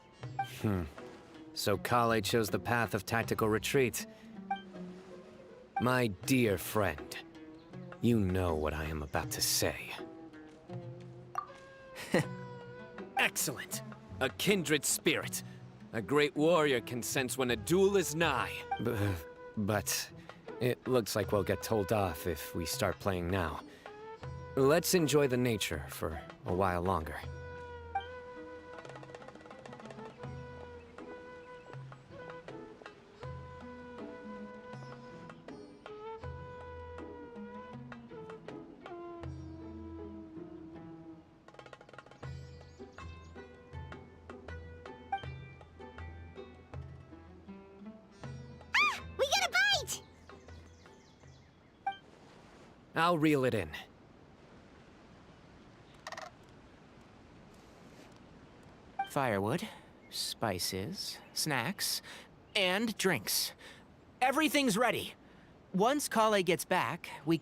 So Kale chose the path of tactical retreat. My dear friend, you know what I am about to say. Excellent. A kindred spirit. A great warrior can sense when a duel is nigh. But it looks like we'll get told off if we start playing now. Let's enjoy the nature for a while longer. I'll reel it in. Firewood, spices, snacks, and drinks. Everything's ready. Once Kale gets back, we...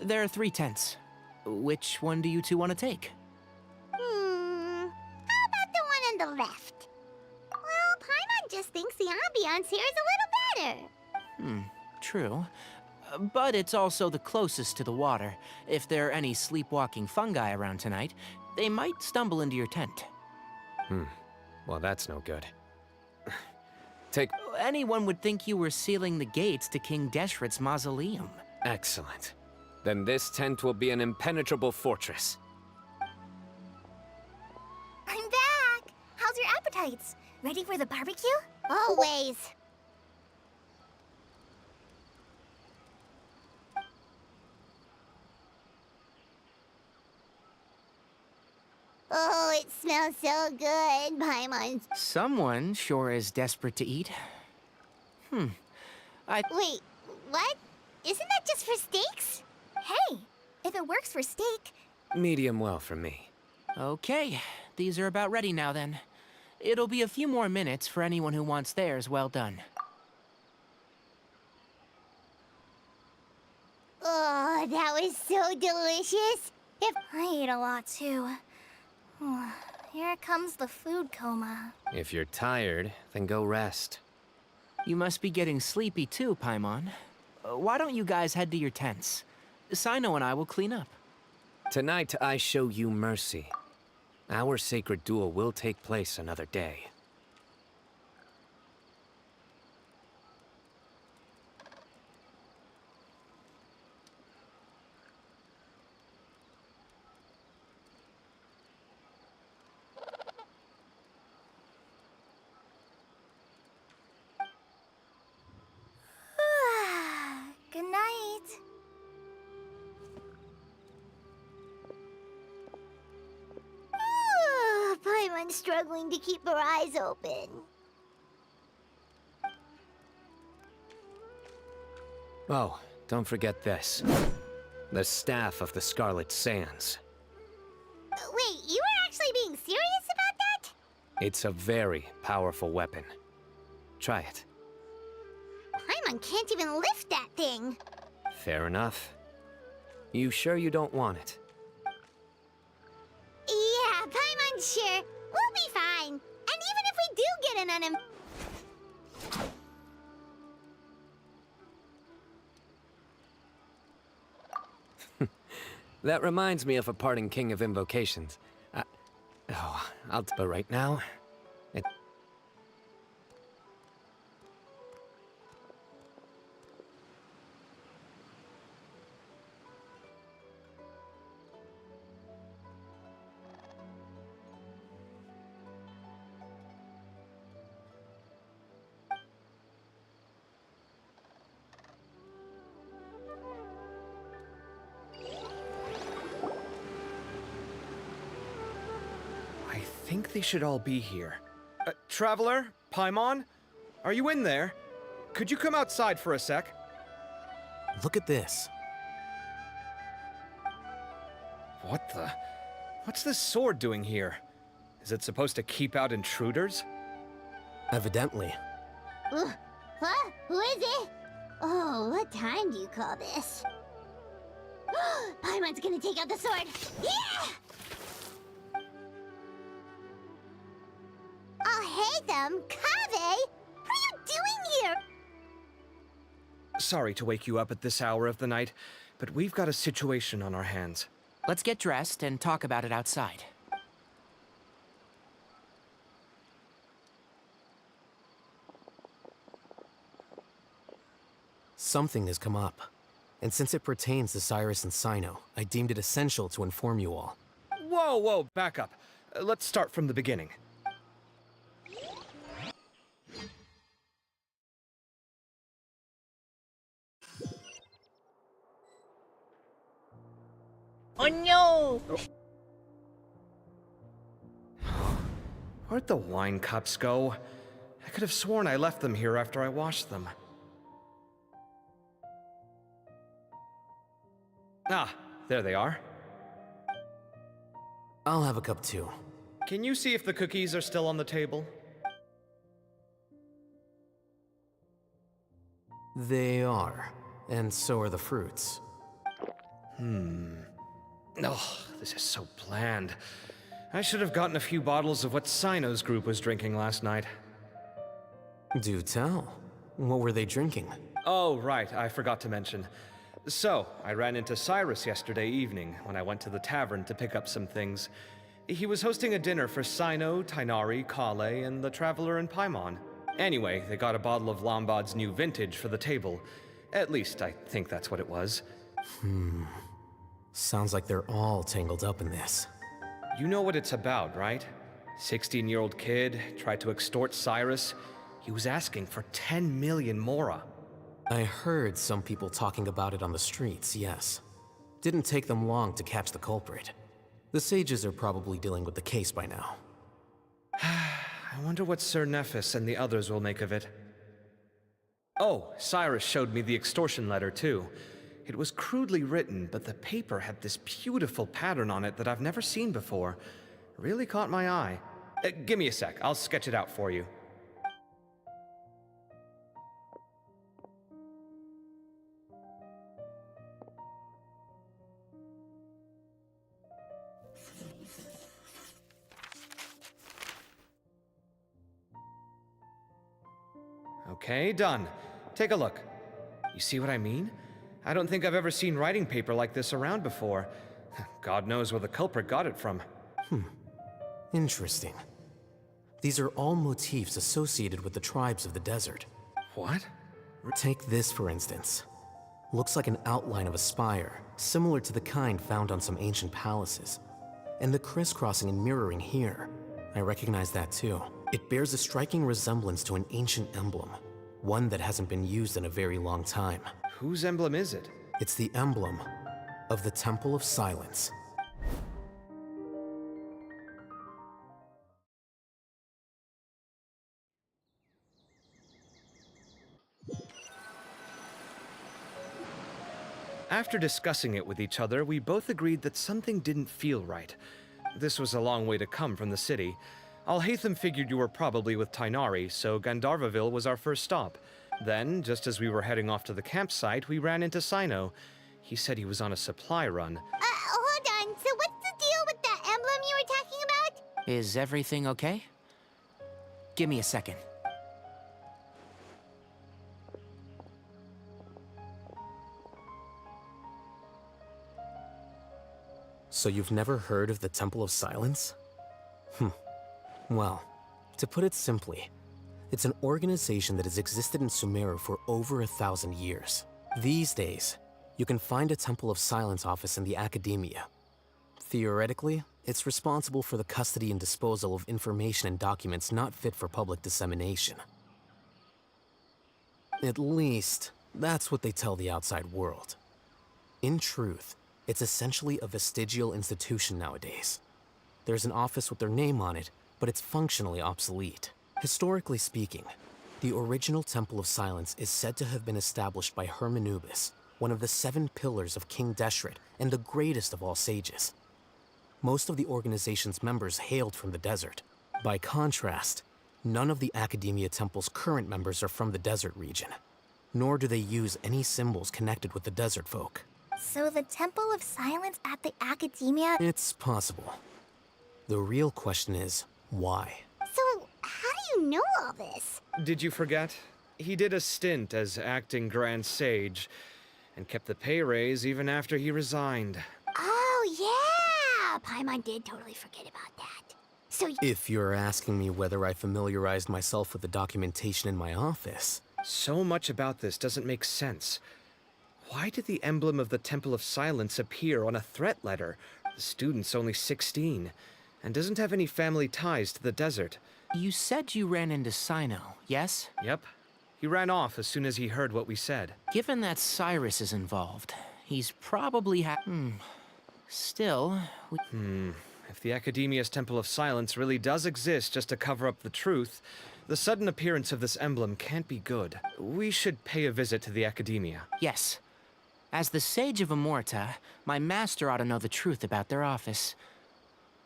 There are 3 tents. Which one do you two want to take? How about the one on the left? Well, Paimon just thinks the ambiance here is a little better. True. But it's also the closest to the water. If there are any sleepwalking fungi around tonight, they might stumble into your tent. Well, that's no good. Anyone would think you were sealing the gates to King Deshret's mausoleum. Excellent. Then this tent will be an impenetrable fortress. I'm back! How's your appetites? Ready for the barbecue? Always. Oh, it smells so good, Paimon. Someone sure is desperate to eat. Wait, what? Isn't that just for steaks? Hey, if it works for steak. Medium well for me. Okay, these are about ready now then. It'll be a few more minutes for anyone who wants theirs well done. Oh, that was so delicious. I ate a lot too. Here comes the food coma. If you're tired, then go rest. You must be getting sleepy too, Paimon. Why don't you guys head to your tents? Sino and I will clean up. Tonight, I show you mercy. Our sacred duel will take place another day. Good night. Paimon's struggling to keep her eyes open. Oh, don't forget this. The Staff of the Scarlet Sands. Wait, you were actually being serious about that? It's a very powerful weapon. Try it. Paimon can't even lift that thing. Fair enough. You sure you don't want it? Yeah, Paimon's sure. We'll be fine. And even if we do get an That reminds me of a parting king of invocations. But right now, I think they should all be here. Traveler? Paimon? Are you in there? Could you come outside for a sec? Look at this. What the? What's this sword doing here? Is it supposed to keep out intruders? Evidently. What? Who is it? Oh, what time do you call this? Paimon's gonna take out the sword. Yeah! Oh, hey them, Kaveh! What are you doing here? Sorry to wake you up at this hour of the night, but we've got a situation on our hands. Let's get dressed and talk about it outside. Something has come up. And since it pertains to Cyrus and Sino, I deemed it essential to inform you all. Whoa, back up. Let's start from the beginning. Oh no! Where'd the wine cups go? I could have sworn I left them here after I washed them. Ah, there they are. I'll have a cup too. Can you see if the cookies are still on the table? They are. And so are the fruits. Oh, this is so bland. I should have gotten a few bottles of what Sino's group was drinking last night. Do tell. What were they drinking? Oh, right, I forgot to mention. So, I ran into Cyrus yesterday evening when I went to the tavern to pick up some things. He was hosting a dinner for Sino, Tainari, Kale, and the Traveler and Paimon. Anyway, they got a bottle of Lombard's new vintage for the table. At least, I think that's what it was. Sounds like they're all tangled up in this. You know what it's about, right? 16-year-old kid tried to extort Cyrus. He was asking for 10 million mora. I heard some people talking about it on the streets, yes. Didn't take them long to catch the culprit. The sages are probably dealing with the case by now. I wonder what Sir Nephis and the others will make of it. Oh, Cyrus showed me the extortion letter, too. It was crudely written, but the paper had this beautiful pattern on it that I've never seen before. Really caught my eye. Give me a sec, I'll sketch it out for you. Okay, done. Take a look. You see what I mean? I don't think I've ever seen writing paper like this around before. God knows where the culprit got it from. Interesting. These are all motifs associated with the tribes of the desert. What? Take this, for instance. Looks like an outline of a spire, similar to the kind found on some ancient palaces. And the crisscrossing and mirroring here. I recognize that too. It bears a striking resemblance to an ancient emblem, one that hasn't been used in a very long time. Whose emblem is it? It's the emblem of the Temple of Silence. After discussing it with each other, we both agreed that something didn't feel right. This was a long way to come from the city. Alhaitham figured you were probably with Tainari, so Gandharvaville was our first stop. Then, just as we were heading off to the campsite, we ran into Sino. He said he was on a supply run. Hold on. So what's the deal with that emblem you were talking about? Is everything okay? Give me a second. So you've never heard of the Temple of Silence? Well, to put it simply, it's an organization that has existed in Sumeru for over 1,000 years. These days, you can find a Temple of Silence office in the academia. Theoretically, it's responsible for the custody and disposal of information and documents not fit for public dissemination. At least, that's what they tell the outside world. In truth, it's essentially a vestigial institution nowadays. There's an office with their name on it, but it's functionally obsolete. Historically speaking, the original Temple of Silence is said to have been established by Hermanubis, one of the 7 pillars of King Deshret and the greatest of all sages. Most of the organization's members hailed from the desert. By contrast, none of the Academia Temple's current members are from the desert region, nor do they use any symbols connected with the desert folk. So the Temple of Silence at the Academia... It's possible. The real question is, why? So, how do you know all this? Did you forget? He did a stint as acting Grand Sage, and kept the pay raise even after he resigned. Oh, yeah! Paimon did totally forget about that. So If you're asking me whether I familiarized myself with the documentation in my office, So much about this doesn't make sense. Why did the emblem of the Temple of Silence appear on a threat letter? The student's only 16, and doesn't have any family ties to the desert. You said you ran into Sino, yes? Yep. He ran off as soon as he heard what we said. Given that Cyrus is involved, he's probably Still, If the Academia's Temple of Silence really does exist just to cover up the truth, the sudden appearance of this emblem can't be good. We should pay a visit to the Academia. Yes. As the Sage of Amorta, my master ought to know the truth about their office.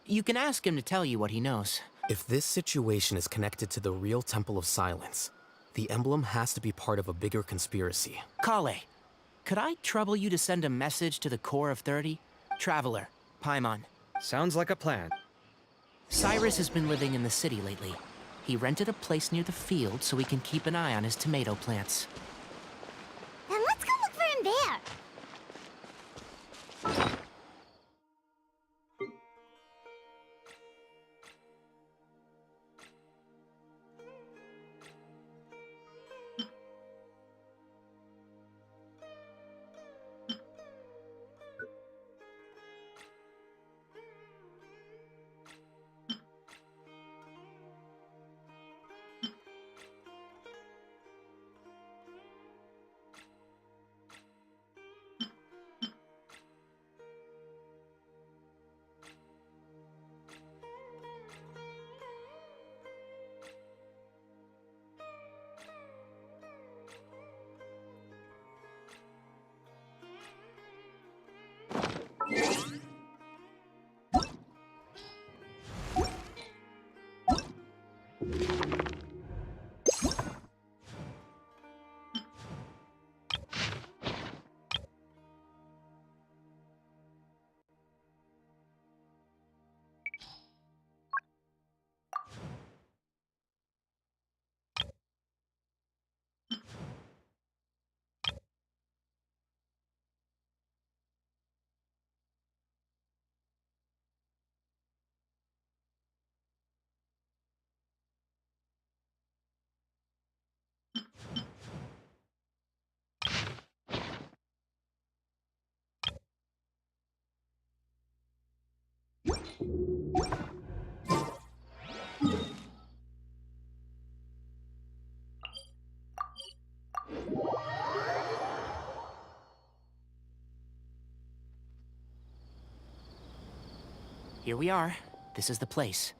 You can ask him to tell you what he knows. If this situation is connected to the real Temple of Silence, the emblem has to be part of a bigger conspiracy. Kale, could I trouble you to send a message to the Core of 30? Traveler, Paimon. Sounds like a plan. Cyrus has been living in the city lately. He rented a place near the field so he can keep an eye on his tomato plants. Then let's go look for him there. Here we are. This is the place.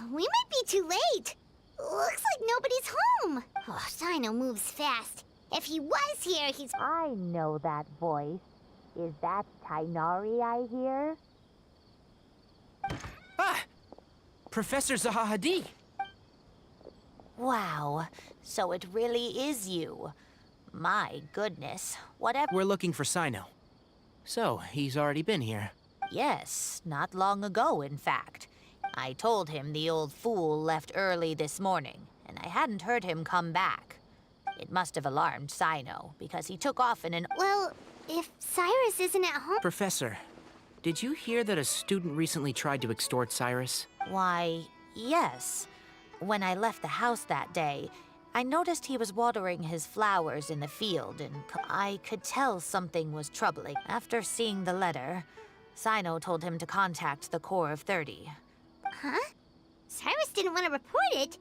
We might be too late. Looks like nobody's home. Oh, Sino moves fast. If he was here, he's... I know that voice. Is that Tainari I hear? Ah! Professor Zaha Hadid! Wow, so it really is you. My goodness, whatever... We're looking for Sino. So, he's already been here. Yes, not long ago, in fact. I told him the old fool left early this morning, and I hadn't heard him come back. It must have alarmed Sino, because he took off in an... Well, if Cyrus isn't at home... Professor, did you hear that a student recently tried to extort Cyrus? Why, yes. When I left the house that day, I noticed he was watering his flowers in the field, and I could tell something was troubling. After seeing the letter, Sino told him to contact the Core of 30. Huh? Cyrus didn't want to report it?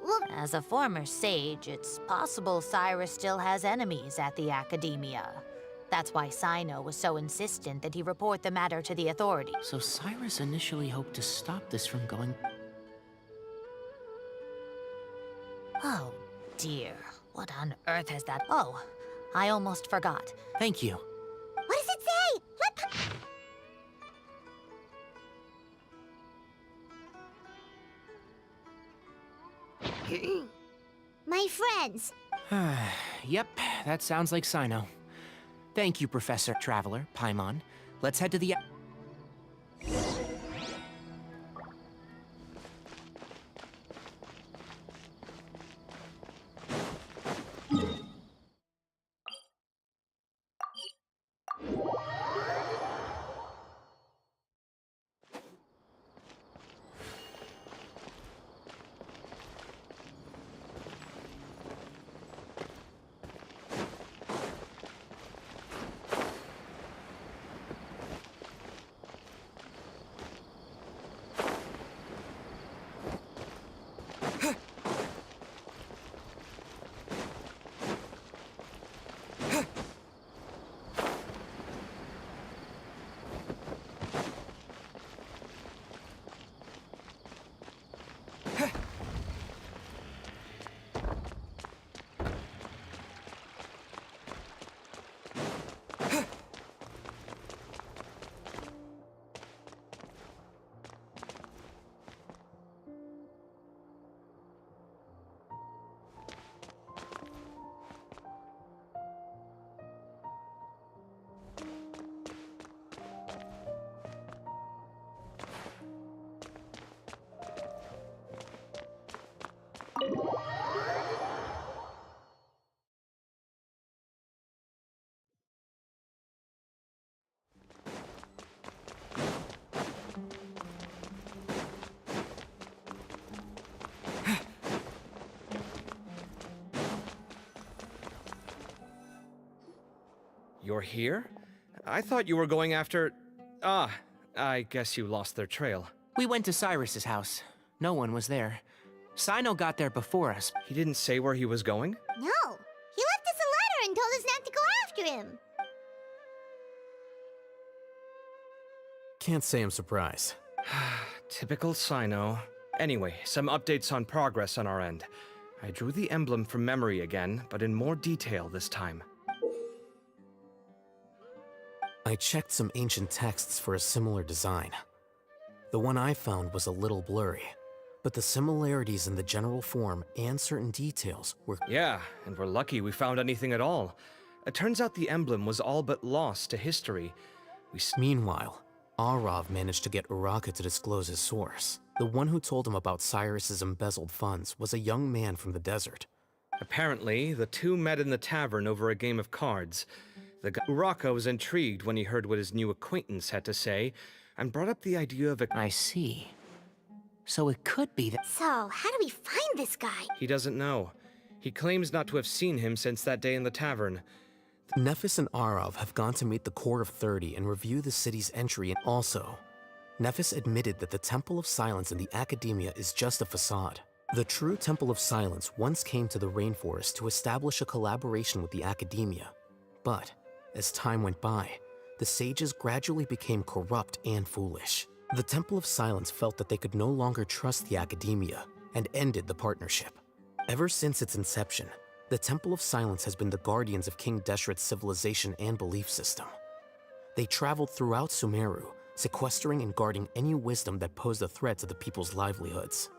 Well... As a former sage, it's possible Cyrus still has enemies at the Academia. That's why Sino was so insistent that he report the matter to the authorities. So Cyrus initially hoped to stop this from going... Oh, dear. What on earth has that... Oh, I almost forgot. Thank you. What does it say? My friends. Yep, that sounds like Sino. Thank you, Professor Traveler, Paimon. Let's head to the... You're here? I thought you were going after... Ah, I guess you lost their trail. We went to Cyrus's house. No one was there. Sino got there before us. He didn't say where he was going? No, he left us a letter and told us not to go after him. Can't say I'm surprised. Typical Sino. Anyway, some updates on progress on our end. I drew the emblem from memory again, but in more detail this time. I checked some ancient texts for a similar design. The one I found was a little blurry, but the similarities in the general form and certain details were... Yeah, and we're lucky we found anything at all. It turns out the emblem was all but lost to history. Meanwhile, Arav managed to get Uraka to disclose his source. The one who told him about Cyrus's embezzled funds was a young man from the desert. Apparently, the two met in the tavern over a game of cards. Uraka was intrigued when he heard what his new acquaintance had to say, and brought up the idea of a... I see. So it could be that... So, how do we find this guy? He doesn't know. He claims not to have seen him since that day in the tavern. Nephis and Arav have gone to meet the Core of 30 and review the city's entry. And also, Nephis admitted that the Temple of Silence in the Academia is just a facade. The true Temple of Silence once came to the rainforest to establish a collaboration with the Academia. But, as time went by, the sages gradually became corrupt and foolish. The Temple of Silence felt that they could no longer trust the Academia and ended the partnership. Ever since its inception, the Temple of Silence has been the guardians of King Deshret's civilization and belief system. They traveled throughout Sumeru, sequestering and guarding any wisdom that posed a threat to the people's livelihoods.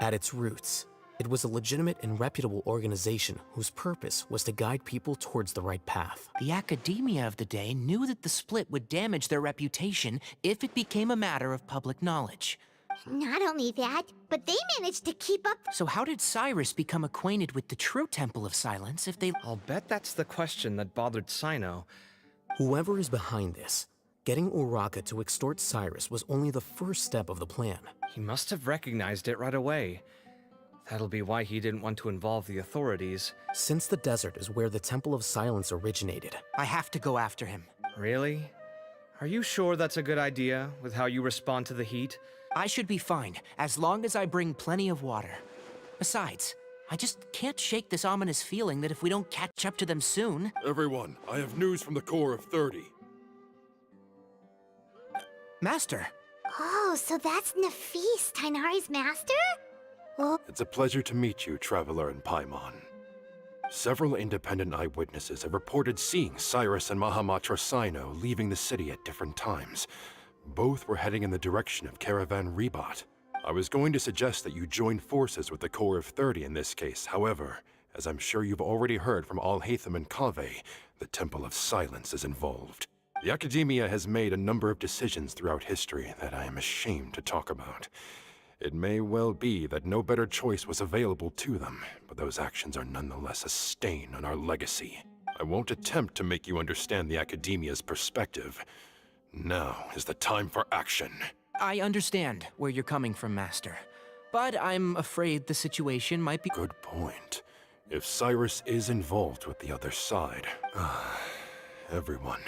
At its roots, it was a legitimate and reputable organization whose purpose was to guide people towards the right path. The academia of the day knew that the split would damage their reputation if it became a matter of public knowledge. Not only that, but they managed to keep up. So how did Cyrus become acquainted with the true Temple of Silence if they... I'll bet that's the question that bothered Sino. Whoever is behind this, getting Uraka to extort Cyrus was only the first step of the plan. He must have recognized it right away. That'll be why he didn't want to involve the authorities. Since the desert is where the Temple of Silence originated, I have to go after him. Really? Are you sure that's a good idea, with how you respond to the heat? I should be fine, as long as I bring plenty of water. Besides, I just can't shake this ominous feeling that if we don't catch up to them soon... Everyone, I have news from the Core of 30. Master! Oh, so that's Nephis, Tainari's master? Oh. It's a pleasure to meet you, Traveler in Paimon. Several independent eyewitnesses have reported seeing Cyrus and Mahamatra Sino leaving the city at different times. Both were heading in the direction of Caravan Rebat. I was going to suggest that you join forces with the Core of 30 in this case. However, as I'm sure you've already heard from Alhaitham and Kaveh, the Temple of Silence is involved. The Academia has made a number of decisions throughout history that I am ashamed to talk about. It may well be that no better choice was available to them, but those actions are nonetheless a stain on our legacy. I won't attempt to make you understand the Academia's perspective. Now is the time for action. I understand where you're coming from, Master. But I'm afraid the situation might be... Good point. If Cyrus is involved with the other side... everyone,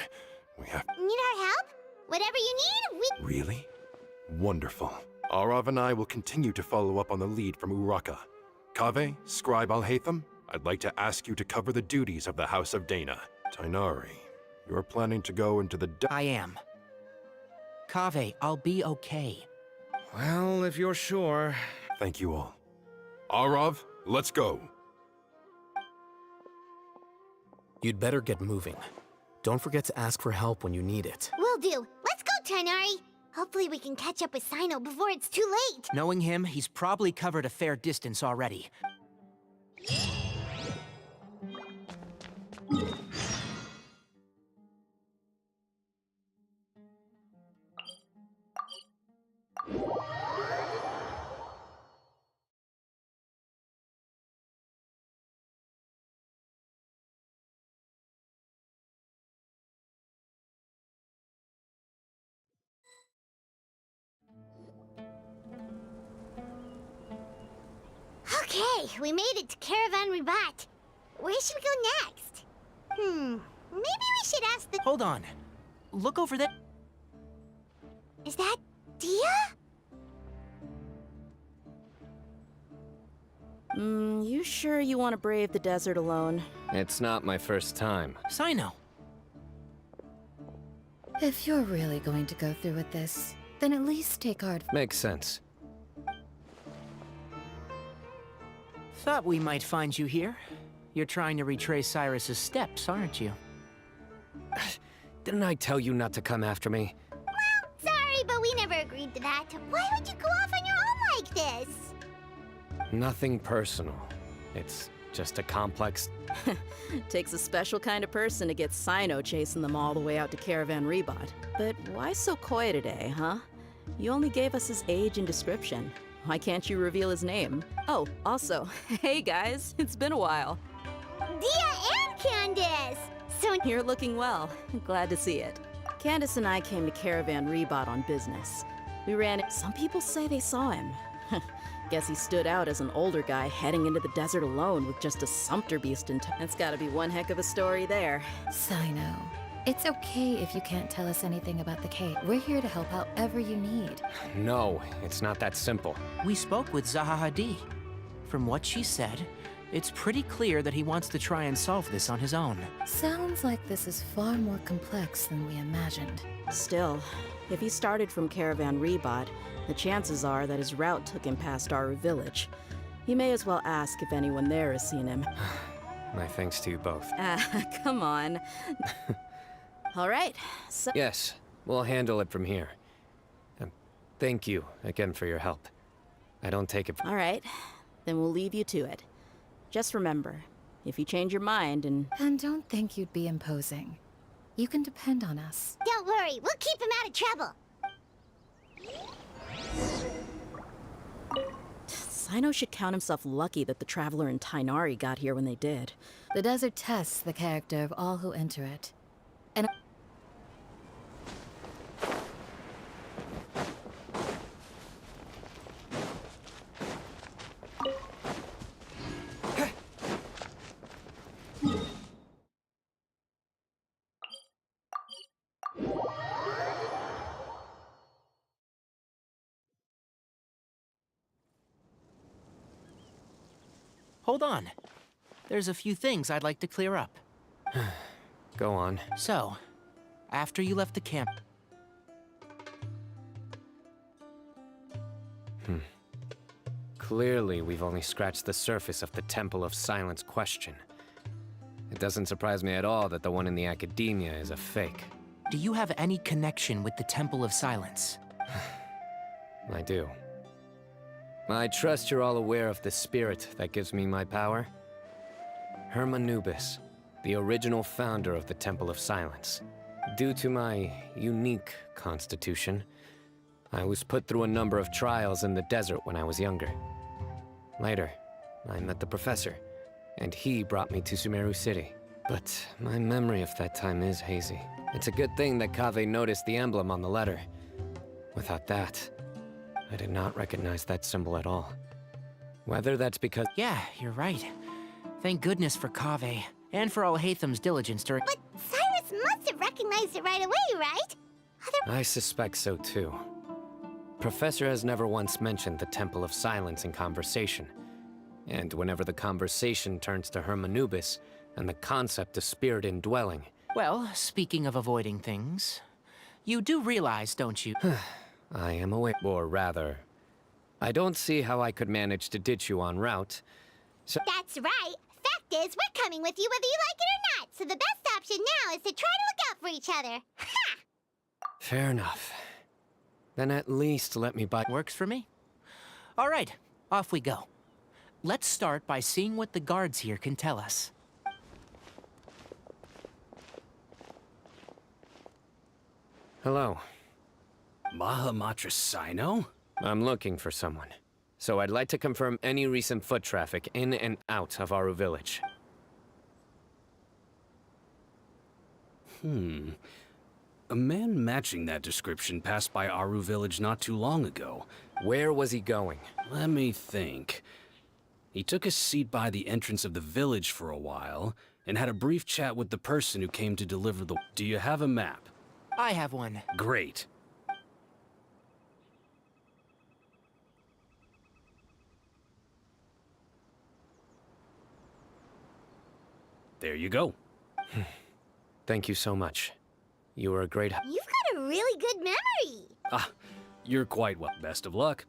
we have... Need our help? Whatever you need, we... Really? Wonderful. Arav and I will continue to follow up on the lead from Uraka. Kaveh, Scribe Alhaitham, I'd like to ask you to cover the duties of the House of Dana. Tainari, you're planning to go into the... I am. Kaveh, I'll be okay. Well, if you're sure... Thank you all. Arav, let's go. You'd better get moving. Don't forget to ask for help when you need it. Will do. Let's go, Tainari. Hopefully we can catch up with Sino before it's too late. Knowing him, he's probably covered a fair distance already. Okay, we made it to Caravan Rebat. Where should we go next? Maybe we should ask the— Hold on. Look over there. Is that Dia? You sure you want to brave the desert alone? It's not my first time. Sino. If you're really going to go through with this, then at least take our advice. Makes sense. Thought we might find you here. You're trying to retrace Cyrus's steps, aren't you? Didn't I tell you not to come after me? Sorry, but we never agreed to that. Why would you go off on your own like this? Nothing personal. It's just a complex... Takes a special kind of person to get Sino chasing them all the way out to Caravan Rebot. But why so coy today, huh? You only gave us his age and description. Why can't you reveal his name? Oh, also, hey guys, it's been a while. Dia and Candace! So you're looking well. Glad to see it. Candace and I came to Caravan Rebot on business. We ran it. Some people say they saw him. Guess he stood out as an older guy heading into the desert alone with just a sumpter beast in tow. That's gotta be one heck of a story there. Sino, it's okay if you can't tell us anything about the cave. We're here to help however you need. No, it's not that simple. We spoke with Zaha Hadid. From what she said, it's pretty clear that he wants to try and solve this on his own. Sounds like this is far more complex than we imagined. Still, if he started from Caravan Rebot, the chances are that his route took him past Aru village. You may as well ask if anyone there has seen him. My thanks to you both. Come on. All right, so... Yes, we'll handle it from here. Thank you again for your help. I don't take it... All right, then we'll leave you to it. Just remember, if you change your mind and... And don't think you'd be imposing. You can depend on us. Don't worry, we'll keep him out of trouble. Sino should count himself lucky that the Traveler and Tainari got here when they did. The desert tests the character of all who enter it. And... Hold on. There's a few things I'd like to clear up. Go on. So, after you left the camp... Clearly, we've only scratched the surface of the Temple of Silence question. It doesn't surprise me at all that the one in the academia is a fake. Do you have any connection with the Temple of Silence? I do. I trust you're all aware of the spirit that gives me my power. Hermanubis, the original founder of the Temple of Silence. Due to my unique constitution, I was put through a number of trials in the desert when I was younger. Later, I met the professor, and he brought me to Sumeru City. But my memory of that time is hazy. It's a good thing that Kaveh noticed the emblem on the letter. Without that, I did not recognize that symbol at all. Whether that's because... Yeah, you're right. Thank goodness for Kaveh, and for all Hatham's diligence during... But Cyrus must have recognized it right away, right? I suspect so too. Professor has never once mentioned the Temple of Silence in conversation. And whenever the conversation turns to Hermanubis and the concept of spirit indwelling... Well, speaking of avoiding things, you do realize, don't you? I am aware, or rather, I don't see how I could manage to ditch you en route, so... That's right. Fact is, we're coming with you whether you like it or not, so the best option now is to try to look out for each other. Ha! Fair enough. Then at least let me buy... Works for me. All right, off we go. Let's start by seeing what the guards here can tell us. Hello. Mahamatra Sino? I'm looking for someone. So I'd like to confirm any recent foot traffic in and out of Aru village. A man matching that description passed by Aru village not too long ago. Where was he going? Let me think. He took a seat by the entrance of the village for a while and had a brief chat with the person who came to deliver the... Do you have a map? I have one. Great. There you go. Thank you so much. You were a great... You've got a really good memory. Ah, you're quite well. Best of luck.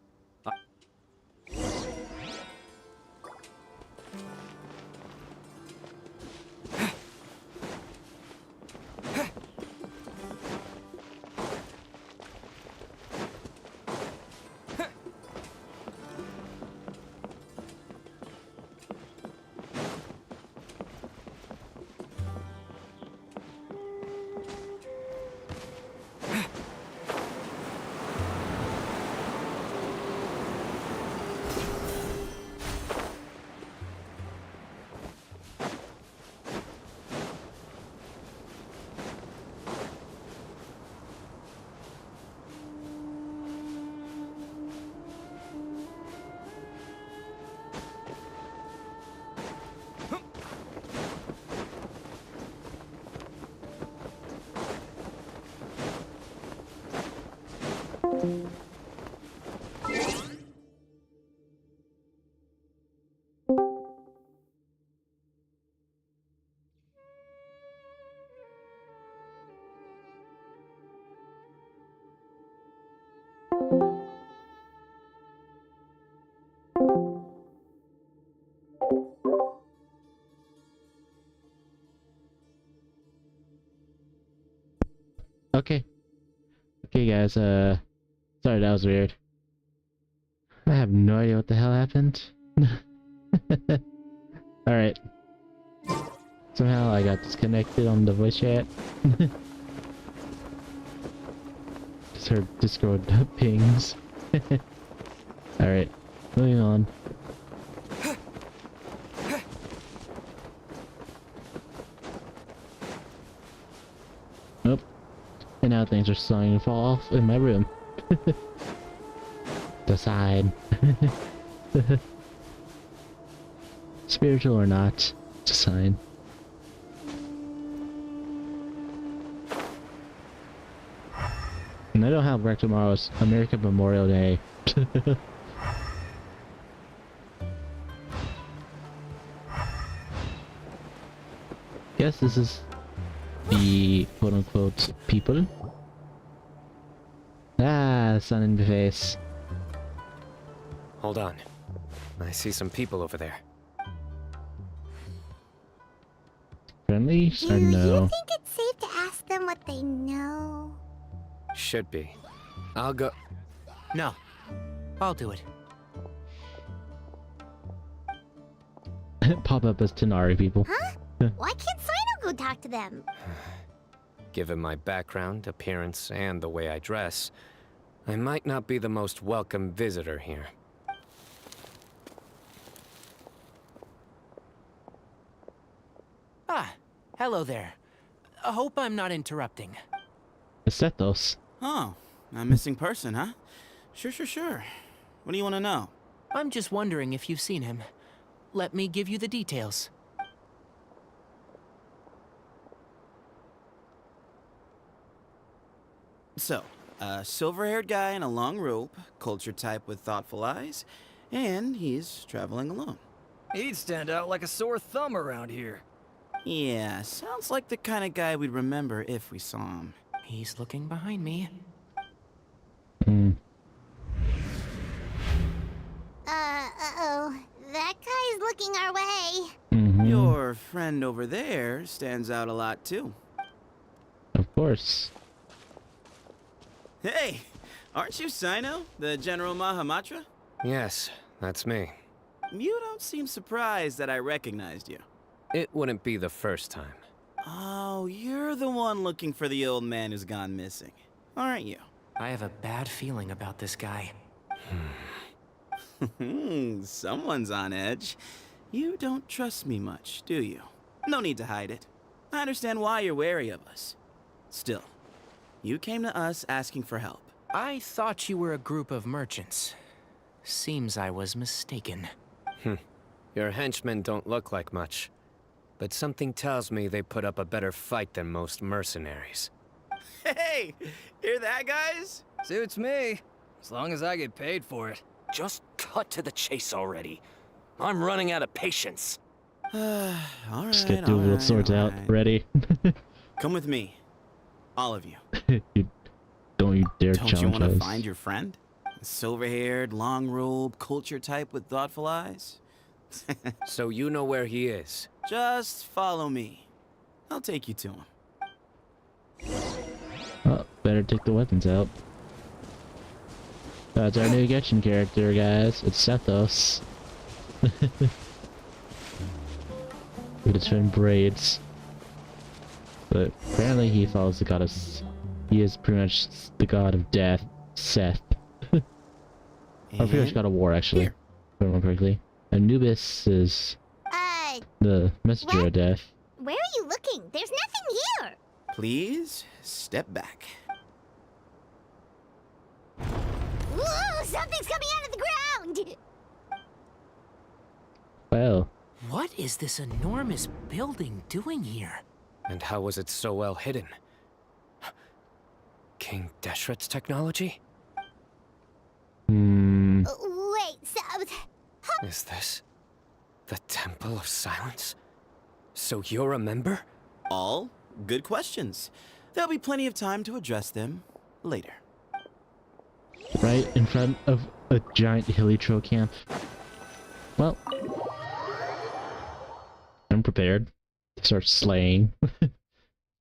Okay. Okay, guys, sorry, that was weird. I have no idea what the hell happened. Alright. Somehow I got disconnected on the voice chat. Just heard Discord pings. Alright, moving on. Nope. And now things are starting to fall off in my room. The side. Spiritual or not, it's a sign. And I don't have work tomorrow, it's American Memorial Day. Guess this is the quote-unquote people. Ah, sun in the face. Hold on. I see some people over there. Friendly Do or you no? think it's safe to ask them what they know? Should be. I'll go... No. I'll do it. Pop up as Tenari people. Huh? Why can't Sino go talk to them? Given my background, appearance, and the way I dress, I might not be the most welcome visitor here. Ah, hello there. I hope I'm not interrupting. Setos. Oh, a missing person, huh? Sure. What do you want to know? I'm just wondering if you've seen him. Let me give you the details. So, a silver-haired guy in a long robe, culture type with thoughtful eyes, and he's traveling alone. He'd stand out like a sore thumb around here. Yeah, sounds like the kind of guy we'd remember if we saw him. He's looking behind me. Uh-oh. That guy's looking our way. Your friend over there stands out a lot, too. Of course. Hey, aren't you Sino, the General Mahamatra? Yes, that's me. You don't seem surprised that I recognized you. It wouldn't be the first time. Oh, you're the one looking for the old man who's gone missing, aren't you? I have a bad feeling about this guy. Someone's on edge. You don't trust me much, do you? No need to hide it. I understand why you're wary of us. Still, you came to us asking for help. I thought you were a group of merchants. Seems I was mistaken. Your henchmen don't look like much, but something tells me they put up a better fight than most mercenaries. Hey, hear that, guys? Suits me, as long as I get paid for it. Just cut to the chase already. I'm running out of patience. All right, Just get dual swords out. Ready? Come with me. All of you. Don't you dare Don't you challenge want to us. find your friend? Silver-haired, long-robed, culture type with thoughtful eyes? So you know where he is? Just follow me. I'll take you to him. Oh, better take the weapons out. That's our new Genshin character, guys. It's Sethos. With his friend Braids. But apparently he follows the goddess. He is pretty much the god of death, Seth. Or pretty much god of war, actually. If I remember correctly. Anubis is the messenger of death. Where are you looking? There's nothing here. Please, step back. Whoa, something's coming out of the ground! Well. What is this enormous building doing here? And how was it so well hidden? King Deshret's technology? Wait, so... Is this the Temple of Silence? So you're a member? All good questions. There'll be plenty of time to address them later. Right in front of a giant Hilichurl camp. Well, I'm prepared to start slaying.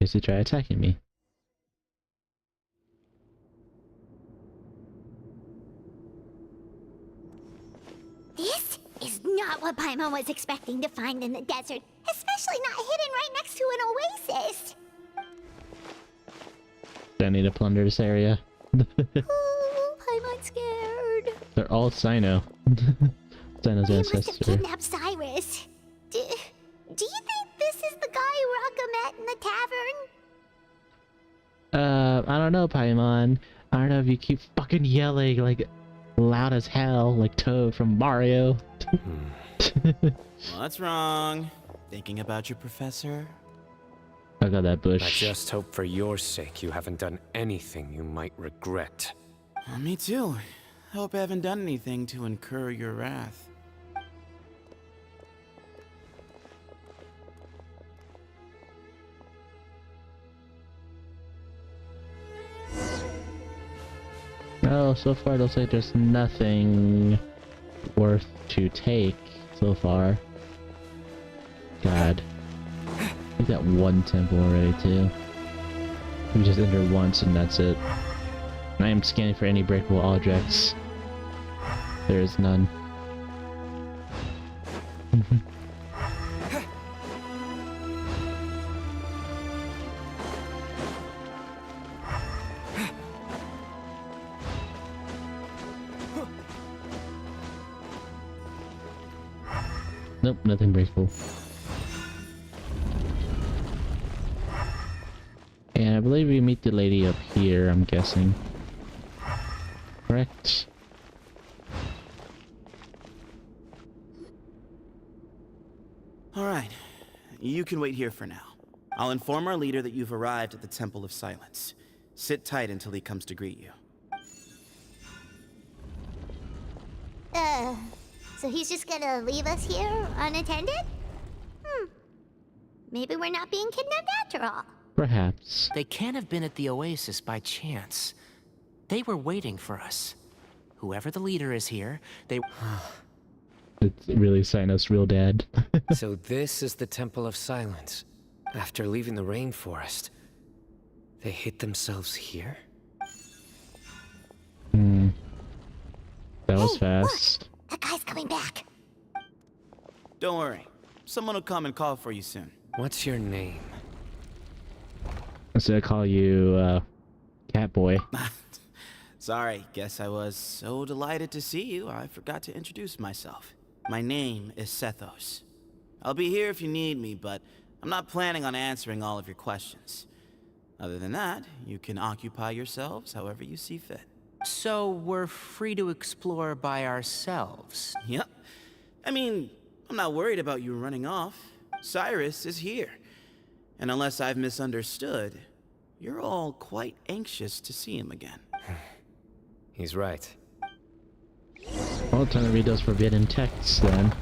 As they try attacking me. This is not what Paimon was expecting to find in the desert, especially not hidden right next to an oasis. I need to plunder this area. Ooh, Paimon's scared. They're all Sino. Sino's He must have ancestor. kidnapped Cyrus. Do you think this is the guy Raka met in the tavern? I don't know, Paimon. I don't know if you keep fucking yelling like loud as hell, like Toad from Mario. What's wrong? Thinking about your professor? I got that I bush. just hope for your sake you haven't done anything you might regret. Me too. Hope I haven't done anything to incur your wrath. No, so far it looks like there's nothing worth to take so far. God. We got one temple already too. We just entered once and that's it. I am scanning for any breakable objects. There is none. Nope, nothing breakable. And I believe we meet the lady up here, I'm guessing. Correct? Alright, you can wait here for now. I'll inform our leader that you've arrived at the Temple of Silence. Sit tight until he comes to greet you. So he's just gonna leave us here unattended? Maybe we're not being kidnapped after all. Perhaps. They can't have been at the oasis by chance. They were waiting for us. Whoever the leader is here, they... It's really Sinus real dad. So this is the Temple of Silence. After leaving the rainforest, they hid themselves here? That was fast. That guy's coming back. Don't worry. Someone will come and call for you soon. What's your name? So I call you, Catboy. Sorry, guess I was so delighted to see you, I forgot to introduce myself. My name is Sethos. I'll be here if you need me, but I'm not planning on answering all of your questions. Other than that, you can occupy yourselves however you see fit. So we're free to explore by ourselves? Yep. I mean, I'm not worried about you running off. Cyrus is here. And unless I've misunderstood, you're all quite anxious to see him again. He's right. Well, time to read those forbidden texts then.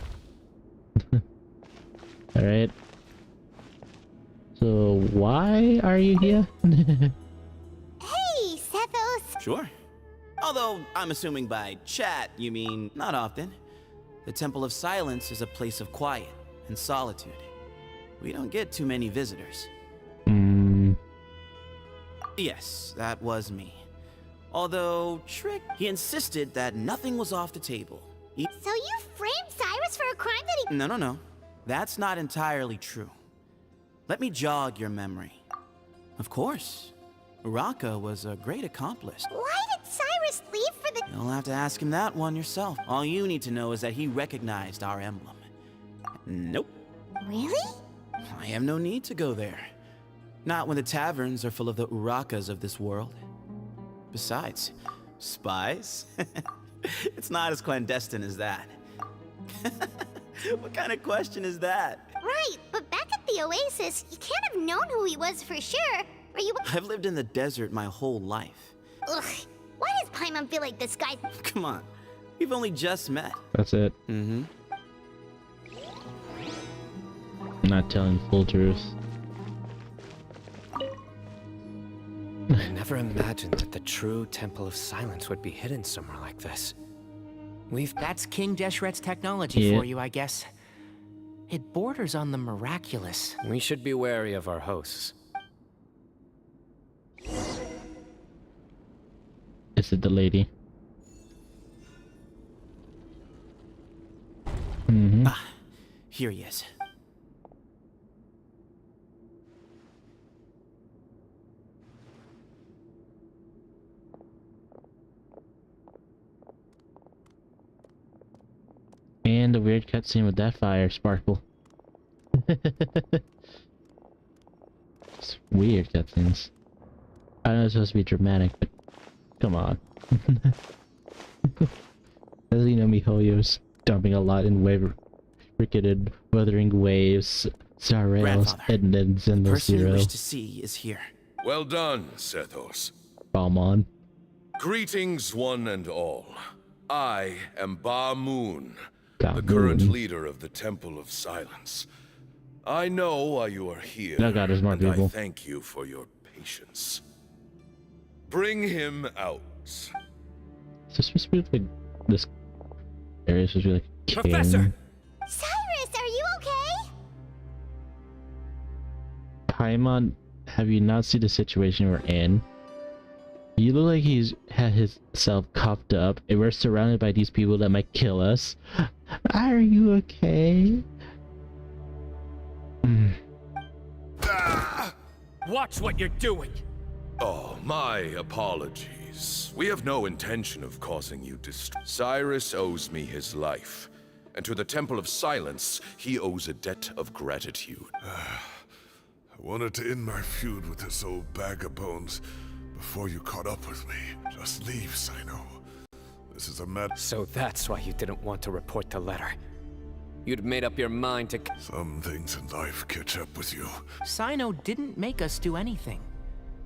Alright. So, why are you here? Hey, Sethos! Sure. Although, I'm assuming by chat, you mean not often. The Temple of Silence is a place of quiet and solitude. We don't get too many visitors. Yes, that was me. Although, Trick, he insisted that nothing was off the table. So you framed Cyrus for a crime that he— No. That's not entirely true. Let me jog your memory. Of course, Uraka was a great accomplice. Why did Cyrus leave for the— You'll have to ask him that one yourself. All you need to know is that he recognized our emblem. Nope. Really? I have no need to go there. Not when the taverns are full of the Urakas of this world. Besides, spies? It's not as clandestine as that. What kind of question is that? Right, but back at the Oasis, you can't have known who he was for sure, or you— I've lived in the desert my whole life. Ugh, why does Paimon feel like this guy— Come on, we've only just met. That's it. Not telling full truth. I never imagined that the true Temple of Silence would be hidden somewhere like this. That's King Deshret's technology for you, I guess. It borders on the miraculous. We should be wary of our hosts. Is it the lady? Here he is. And the weird cutscene with that fire sparkle. It's weird cutscenes. I know it's supposed to be dramatic, but come on. As you know, MiHoYo's dumping a lot in freaking Wuthering Waves, Star Rails, and then The Zenless person you Zero. wish to see is here. Well done, Sethos. Balmon. Greetings, one and all. I am Ba Moon, Ba the current Moon. leader of the Temple of Silence. I know why you are here, Oh God, there's more and people. I thank you for your patience. Bring him out. Is this supposed to be like this area? Supposed to be like king? Professor! Cyrus, are you okay? Paimon, have you not seen the situation we're in? You look like he's had himself cuffed up, and we're surrounded by these people that might kill us. Are you okay? Watch what you're doing! Oh, my apologies. We have no intention of causing you distress. Cyrus owes me his life, and to the Temple of Silence, he owes a debt of gratitude. I wanted to end my feud with this old bag of bones before you caught up with me. Just leave, Sino. This is a matter— So that's why you didn't want to report the letter. You'd made up your mind to— Some things in life catch up with you. Sino didn't make us do anything.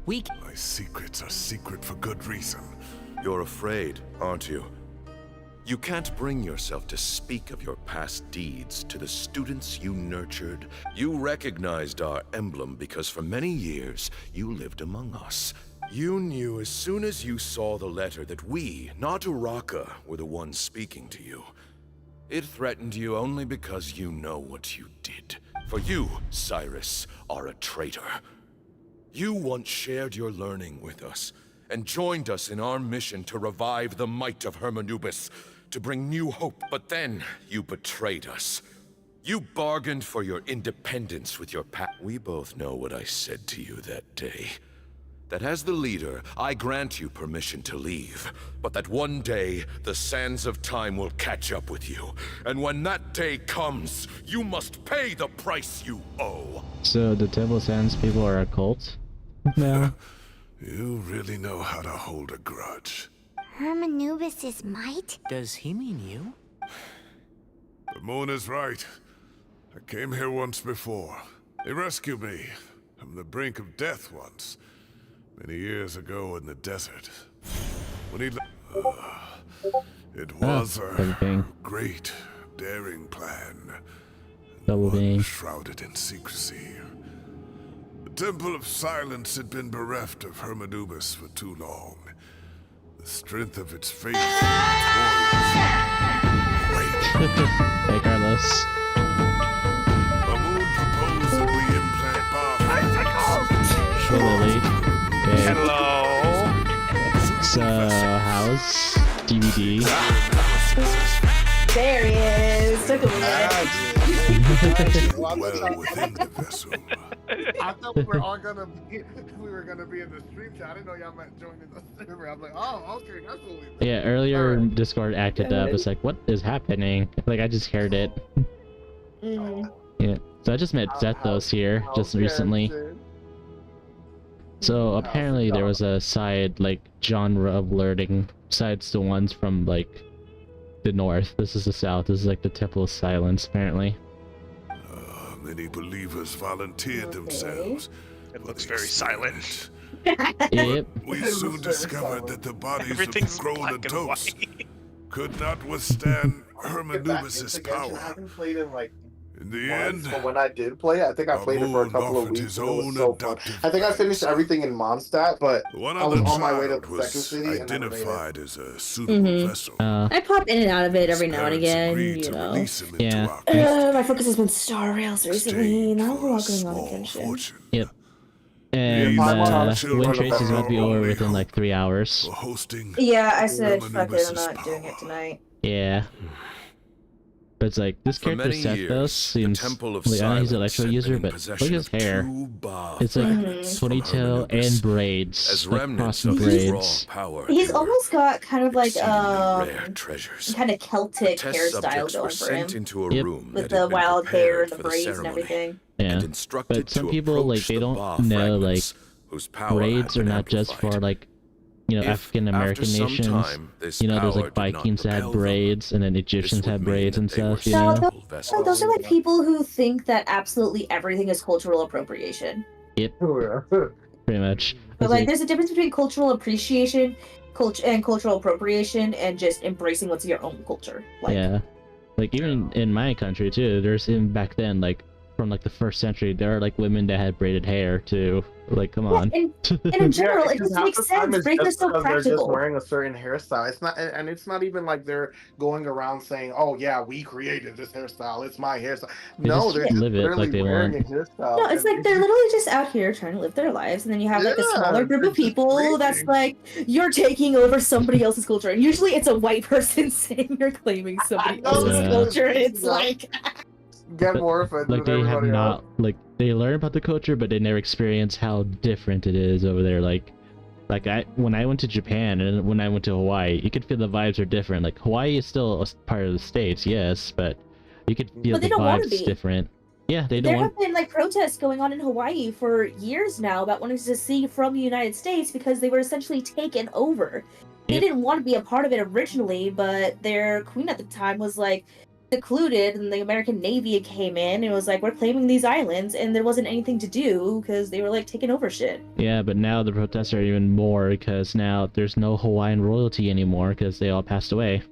My secrets are secret for good reason. You're afraid, aren't you? You can't bring yourself to speak of your past deeds to the students you nurtured. You recognized our emblem because for many years you lived among us. You knew as soon as you saw the letter that we, not Uraka, were the ones speaking to you. It threatened you only because you know what you did. For you, Cyrus, are a traitor. You once shared your learning with us, and joined us in our mission to revive the might of Hermanubis, to bring new hope, but then you betrayed us. You bargained for your independence with your We both know what I said to you that day. That as the leader, I grant you permission to leave, but that one day, the sands of time will catch up with you. And when that day comes, you must pay the price you owe. So the Temple Sands people are a cult? No. You really know how to hold a grudge. Hermanubis' might? Does he mean you? The moon is right. I came here once before. He rescued me from the brink of death once, many years ago in the desert. When he it was a great, daring plan, one shrouded in secrecy. The Temple of Silence had been bereft of Hermanubis for too long. The strength of its faith Hey, Carlos. Mahmoud proposed that we implant Hey, Lily. Hey. Hello. So, how's DVD? There he is. Took a minute. I thought we were all gonna be in the stream chat. I didn't know y'all might join in the server. I'm like, oh, okay, that's what we. Yeah, earlier Discord acted up. It's like, what is happening? Like, I just heard it. Yeah, so I just met Zethos here just recently. So apparently there was a side, like, genre of learning besides the ones from, like, the north. This is the south. This is like the Temple of Silence, apparently. Many believers volunteered themselves. It looks very silent. Yep. We soon discovered that the bodies of the Scroll adults could not withstand Hermanubis' power. I haven't played in like in the end, but when I did play it, I think I played it for a couple of weeks. It was so fun. I think I finished everything in Mondstadt, but I was on my way to the second city. Identified as a suitable vessel. I pop in and out of it every now and again, you know. Yeah. My focus has been Star Rails recently. Not a whole lot going on in Genshin. Yep. And Wind Trace is gonna be over within like 3 hours. Yeah, I said, fuck it, I'm not doing it tonight. Yeah. But it's like, this character Zethos seems, like, I know he's an Electro user, but look at his hair. It's like ponytail and braids, like crossing braids. He's almost got kind of like kind of Celtic hairstyle going for him. With the wild hair and the braids and everything. Yeah, but some people, like, they don't know, like, braids are not just for, like, you know, African American nations. You know, there's like Vikings that had braids, and then Egyptians had braids and stuff. You know. No, those are like people who think that absolutely everything is cultural appropriation. Yep. Pretty much. But like, there's a difference between cultural appreciation, and cultural appropriation, and just embracing what's your own culture. Like, yeah. Like, even in my country too, there's even back then, like, from like the 1st century, there are like women that had braided hair too. Like, come on. And in general, it just makes sense. Braids are so practical. They're just wearing a certain hairstyle. It's not, and it's not even like they're going around saying, "Oh yeah, we created this hairstyle. It's my hairstyle." No, they're just literally wearing a hairstyle. No, it's like they're literally just out here trying to live their lives, and then you have like a smaller group of people that's like, you're taking over somebody else's culture, and usually it's a white person saying you're claiming somebody else's culture. It's like. Get more offended. Like, they have not, like, they learn about the culture, but they never experience how different it is over there. Like when I went to Japan and when I went to Hawaii, you could feel the vibes are different. Like, Hawaii is still a part of the States, yes, but you could feel the vibes different. Yeah, they don't. There have been like protests going on in Hawaii for years now about wanting to see from the United States because they were essentially taken over. They didn't want to be a part of it originally, but their queen at the time was like secluded, and the American Navy came in and was like, we're claiming these islands, and there wasn't anything to do because they were like taking over shit. Yeah, but now the protests are even more because now there's no Hawaiian royalty anymore because they all passed away.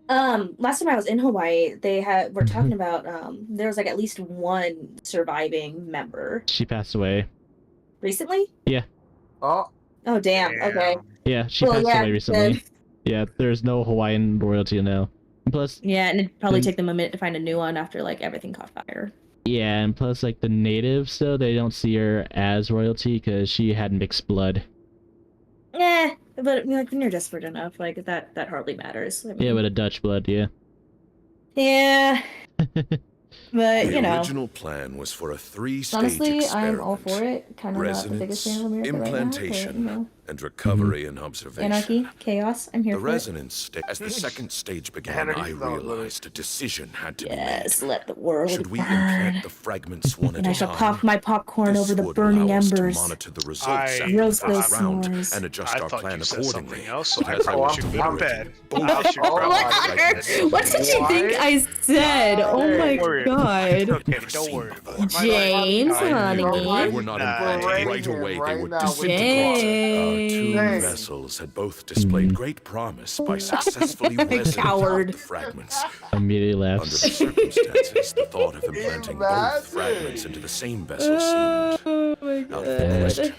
Last time I was in Hawaii, we're talking about there was like at least one surviving member. She passed away Recently? Yeah. Oh damn. Okay. Yeah, she passed away recently. Yeah, there's no Hawaiian royalty now. Plus, yeah, and it'd probably take them a minute to find a new one after like everything caught fire. Yeah, and plus, like, the natives, though, they don't see her as royalty because she had mixed blood. Yeah, but like when you're desperate enough, like that hardly matters. I mean, yeah, with a Dutch blood, yeah. Yeah. But the you know, original plan was for a 3-stage honestly, experiment. I'm all for it. Kind of not the biggest fan of America implantation, right now, but, you know. and recovery and observation. Anarchy, chaos. I'm here The for it. resonance stage. As the second stage began, I realized a decision had to be made. Yes, let the world Should we burn. implant the fragments one And at I a shall time? pop my popcorn over the would burning allow us to embers. monitor the results after Roast the those first round s'mores. and adjust our plan accordingly. else, But as I was deliberating, both Oh my god! What did you think I said? Oh my god. Don't worry. James, honey. They were not implanted right away. They were disintegrated. Our two vessels had both displayed great promise by successfully resonating the fragments. Immediately left. Under the circumstances, the thought of implanting both fragments into the same vessel seemed out of the question.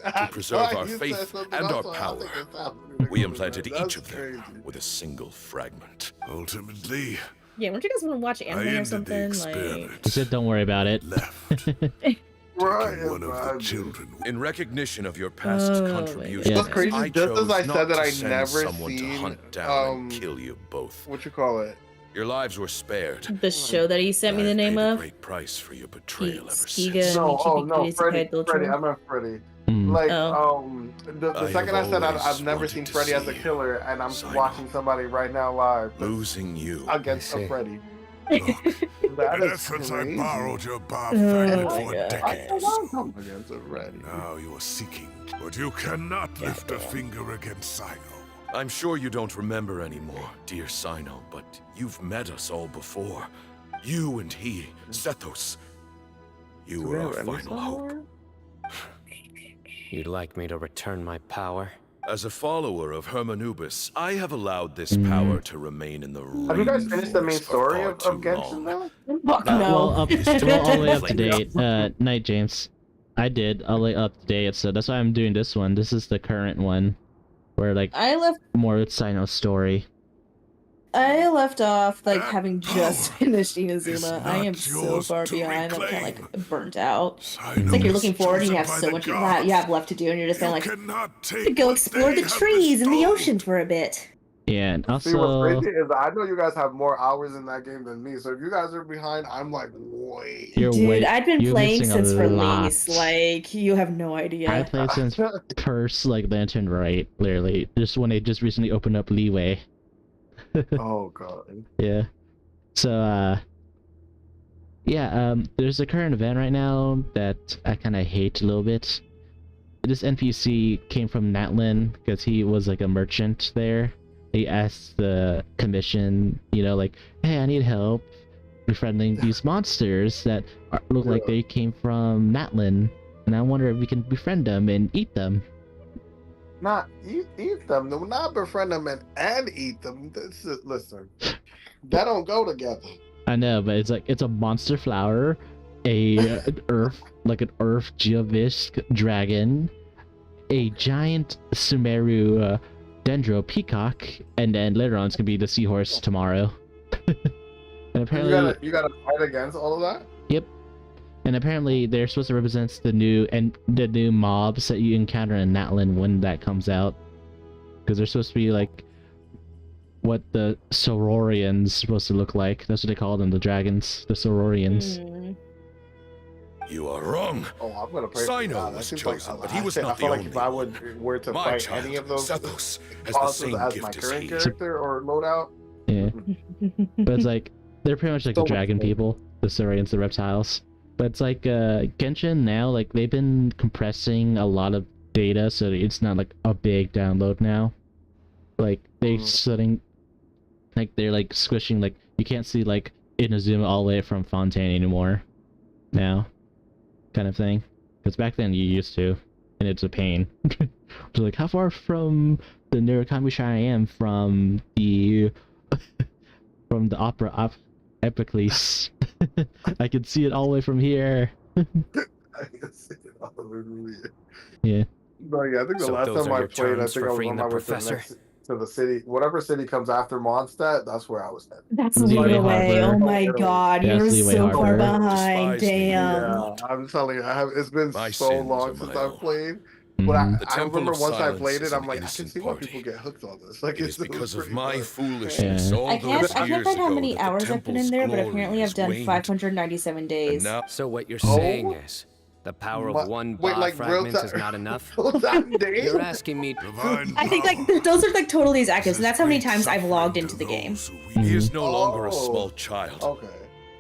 To preserve our faith and our power, we implanted each of them with a single fragment. Ultimately, Yeah, don't you guys want to watch anime or something? He said, "Don't worry about it." one of the children. In recognition of your past contributions, Yeah. That's crazy. I Just chose as I not said that to I send never someone to seen, hunt down and kill you both. What you call it? Your lives were spared. The show that he sent me the name of. Great price for your betrayal ever Kiga since. No, Freddy. I meant Freddy. Like, the I second I have said always I've never wanted seen to Freddy as a see killer, and I'm watching somebody right now live losing you against a Freddy. In essence, I borrowed your bar fragment for decades. Against a Freddy. Now you are seeking, but you cannot lift a finger against Sino. I'm sure you don't remember anymore, dear Sino, but you've met us all before. You and he, Sethos. You were our final hope. You'd like me to return my power? As a follower of Hermanubis, I have allowed this power to remain in the Have you guys finished the main rainforest story for of far too Genshin long. now? Fuck Well, all the way up to Flame. date. Night, James. I did all the way up to date, so that's why I'm doing this one. This is the current one, where like I left more Sino story. off like having just finished Inazuma. I am so far behind. I'm kind of like burnt out. It's like you're looking forward and you have so much you have left to do, and you're just kind of like, go explore the trees and the ocean for a bit. Yeah, and See, what's also crazy is I know you guys have more hours in that game than me. So if you guys are behind, I'm like, wait. Dude, I've been playing missing a since lot. release. Like, you have no idea. I played since Curse, like Lantern Right, literally. Just when they just recently opened up Leeway. Oh god. Yeah. So there's a current event right now that I kind of hate a little bit. This NPC came from Natlin because he was like a merchant there. He asked the commission, like, hey, I need help befriending these monsters that look like they came from Natlin, and I wonder if we can befriend them and eat them. Not eat them. No, not befriend them and eat them. Listen, that don't go together. I know, but it's a monster flower, an earth Geovisk dragon, a giant Sumeru Dendro peacock, and then later on it's gonna be the seahorse tomorrow. And apparently You gotta fight against all of that. Yep. And apparently they're supposed to represent the new mobs that you encounter in Natlin when that comes out, because they're supposed to be like what the Sororians supposed to look like. That's what they call them, the dragons, the Sororians. You are wrong. Oh, I'm gonna pray for Sino God. That was seems chosen, like but he was I not feel the like only if I were to My fight child, any of those Sethos, has the bosses same as gift my as current he. character or loadout. Yeah. But it's like they're pretty much like the dragon people, the Saurians, the reptiles. But it's like Genshin now, like they've been compressing a lot of data, so it's not like a big download now. Like they're like squishing, like you can't see like Inazuma all the way from Fontaine anymore now, kind of thing. Because back then you used to, and it's a pain. So like, how far from the Narukami Shrine I am from the opera Epicles. I can see it all the way from here. I can see it all the way from here. Yeah. No, yeah, I think the So last those time are I your played, I terms think for I was freeing on the my way professor? to the city. Whatever city comes after Mondstadt, that's where I was headed. That's a little way. Oh my god, Yeah, you're Leeway so far Harbor. behind. Damn. Yeah, I'm telling you, it's been My so sins long are since my I've own. played. But The I Temple remember of once I Silence played is it, an I'm like, I can innocent see why party. people get hooked on this. Like, It is was because of pretty my fun. foolishness Yeah. all I can't those years find how ago many that the hours I've put in temple's there, but glory apparently I've has done waned. 597 days. And now, So what you're Oh. saying is, The power of one wait, Ba like, real fragment is time- not enough? real time days? You're asking me... I think like those are like totally his actors, and that's how many times I've logged into the game. He is no longer a small child. Okay.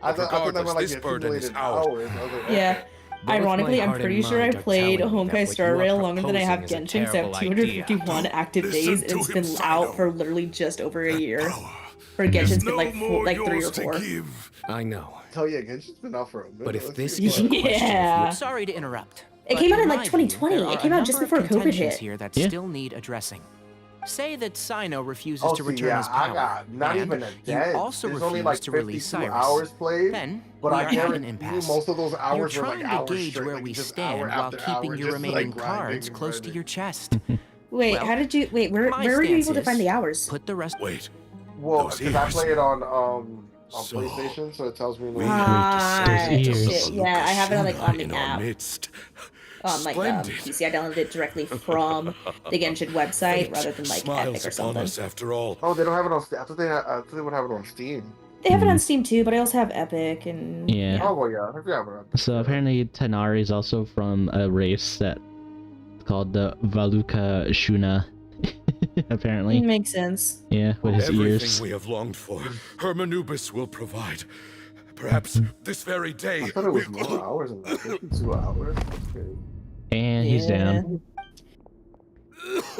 But I thought that regardless, meant like this the burden is accumulated ours. hours. I was like, Yeah. okay. Ironically, I'm pretty sure I played Honkai Star Rail longer than I have proposing is a Genshin, so I have terrible 251 active days, and it's been out for literally just over a year. For Genshin's been like 3 or 4. I know. Oh yeah, Genshin's been out for a bit. But if this is is a question Yeah. of... Sorry to interrupt. It but came out in my like view, 2020. there It are came a out just number of before COVID contentions hit. here that Yeah. still need addressing. Say that Sino refuses Oh, to see, return yeah, his I power, got not and even a you dead. also There's refuse only like to release 52 Cyrus. hours played, Then but we I are at an guarantee you impasse. most of those You're hours were trying like to hours gauge straight, where like we just stand hour while after keeping hour, your just, like, remaining grinding cards and close to grinding. your chest. Wait, Well, how did you wait? Where my were you stance able to is find the hours? Put the rest. Wait. Well, Those because I ears. play it on So, PlayStation, so it tells me. when- Shit, yeah, I have it on like on the in our app. midst. On like PC, I downloaded it directly from the Genshin website rather than like Smiles Epic or upon something. us after all. Oh, they don't have it on Steam. I thought they would have it on Steam. They have it on Steam too, but I also have Epic and Yeah. Oh well, yeah, if you have it on. So apparently Tanari is also from a race that called the Valuka Shuna. Apparently. Makes sense. Yeah, with his Everything ears. we have longed for, Hermanubis will provide. Perhaps this very day. I thought it was more hours than that. 52 hours. Okay. And he's down.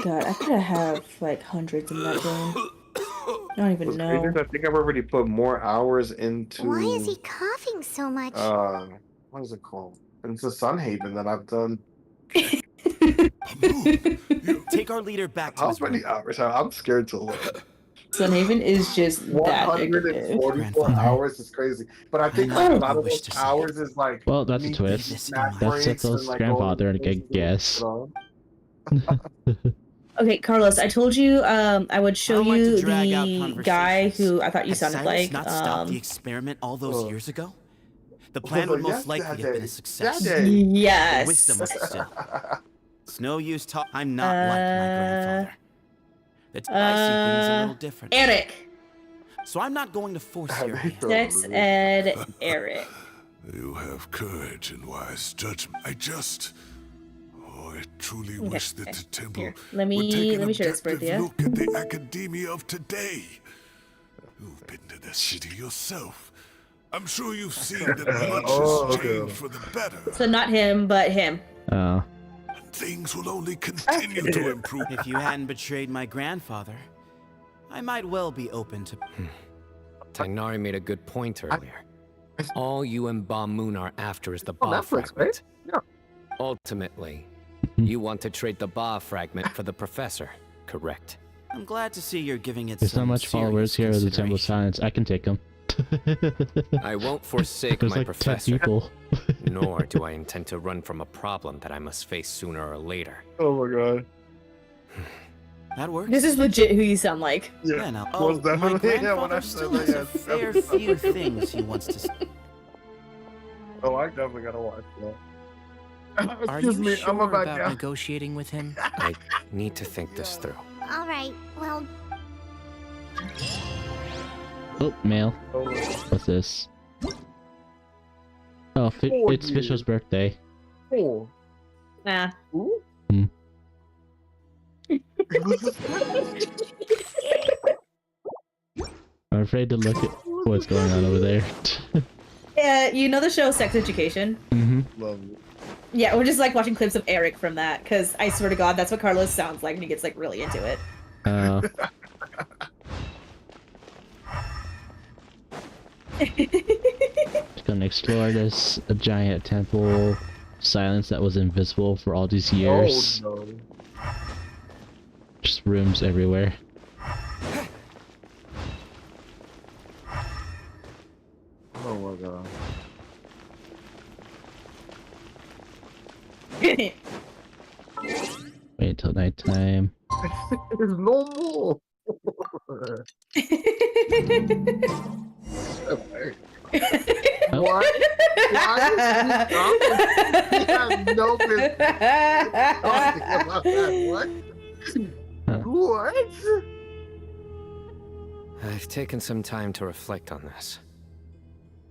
God, I could have like hundreds in that game. I don't even know. I think I've already put more hours into. Why is he coughing so much? What is it called? It's a Sun Haven that I've done. Take our leader back to How his many room. hours? I'm scared to look. Sunhaven is just that 144 hours is crazy. But I think like, a lot of those hours is like. Well, that's a me twist. taking snack That's breaks and, Sethel's like, grandfather, going I to guess. Okay, Carlos, I told you I would show I like to you drag out the guy who I thought you Had sounded Cyrus like. not stopped the experiment all those years ago? The plan would most likely have been a success. Yes. The wisdom was still. It's no use talk. I'm not like my grandfather. I see things a little different. Eric. So I'm not going to force your hand. Sex Ed Eric. You have courage and wise judgment. I truly Okay, wish that okay. the temple Here, let would take an me share this with objective you. look at the academia of today. You've been to the city yourself. I'm sure you've seen that much has changed for the better. So not him, but him. Oh. Things will only continue to improve. If you hadn't betrayed my grandfather, I might well be open to. Tagnari made a good point earlier. All you and Ba Moon are after is the Oh, Ba Netflix, right? fragment. Yeah. Ultimately, you want to trade the Ba fragment for the professor, correct? I'm glad to see you're giving it There's some not much followers here at the Temple of Silence. I can take them. I won't forsake There's my like 10 professor. people. Nor do I intend to run from a problem that I must face sooner or later. Oh my god. That works. This is legit who you sound like. Yeah, now. Was Oh, my definitely- yeah, when grandfather I still said has that, a yes, fair definitely. few things he wants to say. Oh, I definitely gotta watch that. Are Excuse you me, sure I'm about about to. negotiating with him? I need to think this through. All right, well, Oh, mail. What's this? Oh, it's Fisher's birthday. Oh. Nah. Hmm. I'm afraid to look at what's going on over there. Yeah, you know the show Sex Education? Love it. Yeah, we're just like watching clips of Eric from that, because I swear to God, that's what Carlos sounds like when he gets like really into it. Just gonna explore this giant temple silence that was invisible for all these years. Oh no. Just rooms everywhere. Oh my god. Wait until nighttime. There's no more. What? Why is he has no business talking about that. What? What? I've taken some time to reflect on this.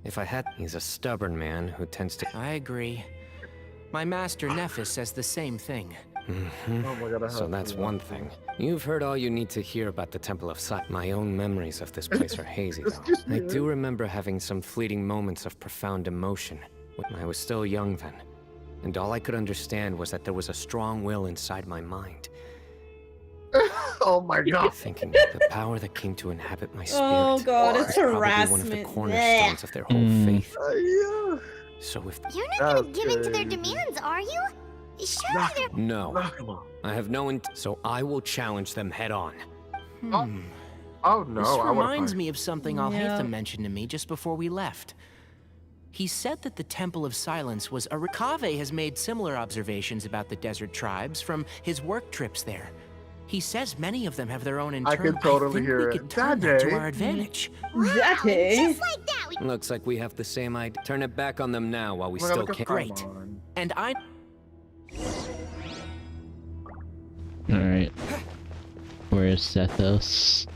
If I had, he's a stubborn man who tends to. I agree. My master Nephis says the same thing. Oh my God, I So have that's to one thing. You've heard all you need to hear about the Temple of Sight. My own memories of this place are hazy, though. I do remember having some fleeting moments of profound emotion. I was still young then, and all I could understand was that there was a strong will inside my mind. Oh my God. Thinking that the power that came to inhabit my spirit Oh God, it's was probably one of the harassment. cornerstones of their whole faith. Yeah. So if You're not gonna give in to their demands, are you? Surely they're... no, I have no so I will challenge them head on. Oh no, This I would've reminds liked- me of something Al Yeah. Haytham mentioned to me just before we left. He said that the Temple of Silence was a... Kaveh has made similar observations about the desert tribes from his work trips there. He says many of them have their own internal... I could totally think hear we it. could turn that to Daddy. our advantage. Daddy. Just like that, we... Looks like we have the same idea. Turn it back on them now while we Oh my God, still look at can. Great. Paimon. And I... Alright. Where's Sethos?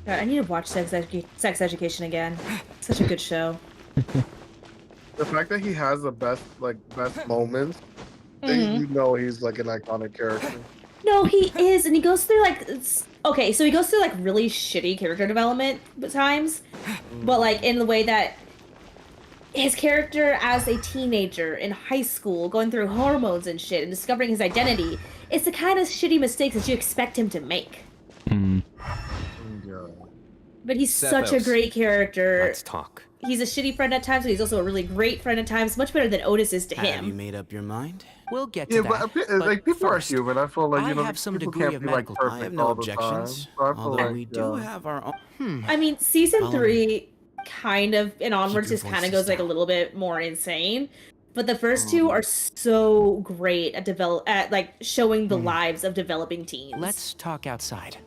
God, I need to watch Sex Education again. Such a good show. The fact that he has the best moments, then you know he's like an iconic character. No, he is, and he goes through like okay, so he goes through like really shitty character development at times, but like in the way that his character as a teenager in high school, going through hormones and shit, and discovering his identity, it's the kind of shitty mistakes that you expect him to make. But he's such a Sethos. great character. Let's talk. He's a shitty friend at times, but he's also a really great friend at times. Much better than Otis is to Have you him. made up your mind? We'll get to Yeah, that. but like people are human. I feel like I you know have some people degree can't of be like medical- perfect I have no all the time. objections. So I feel Although like, we do have our own... I mean, season Follow me. 3 kind of and onwards your just kind of voices goes like a down. little bit more insane. But the first two are so great at like showing the lives of developing teens. Let's talk outside.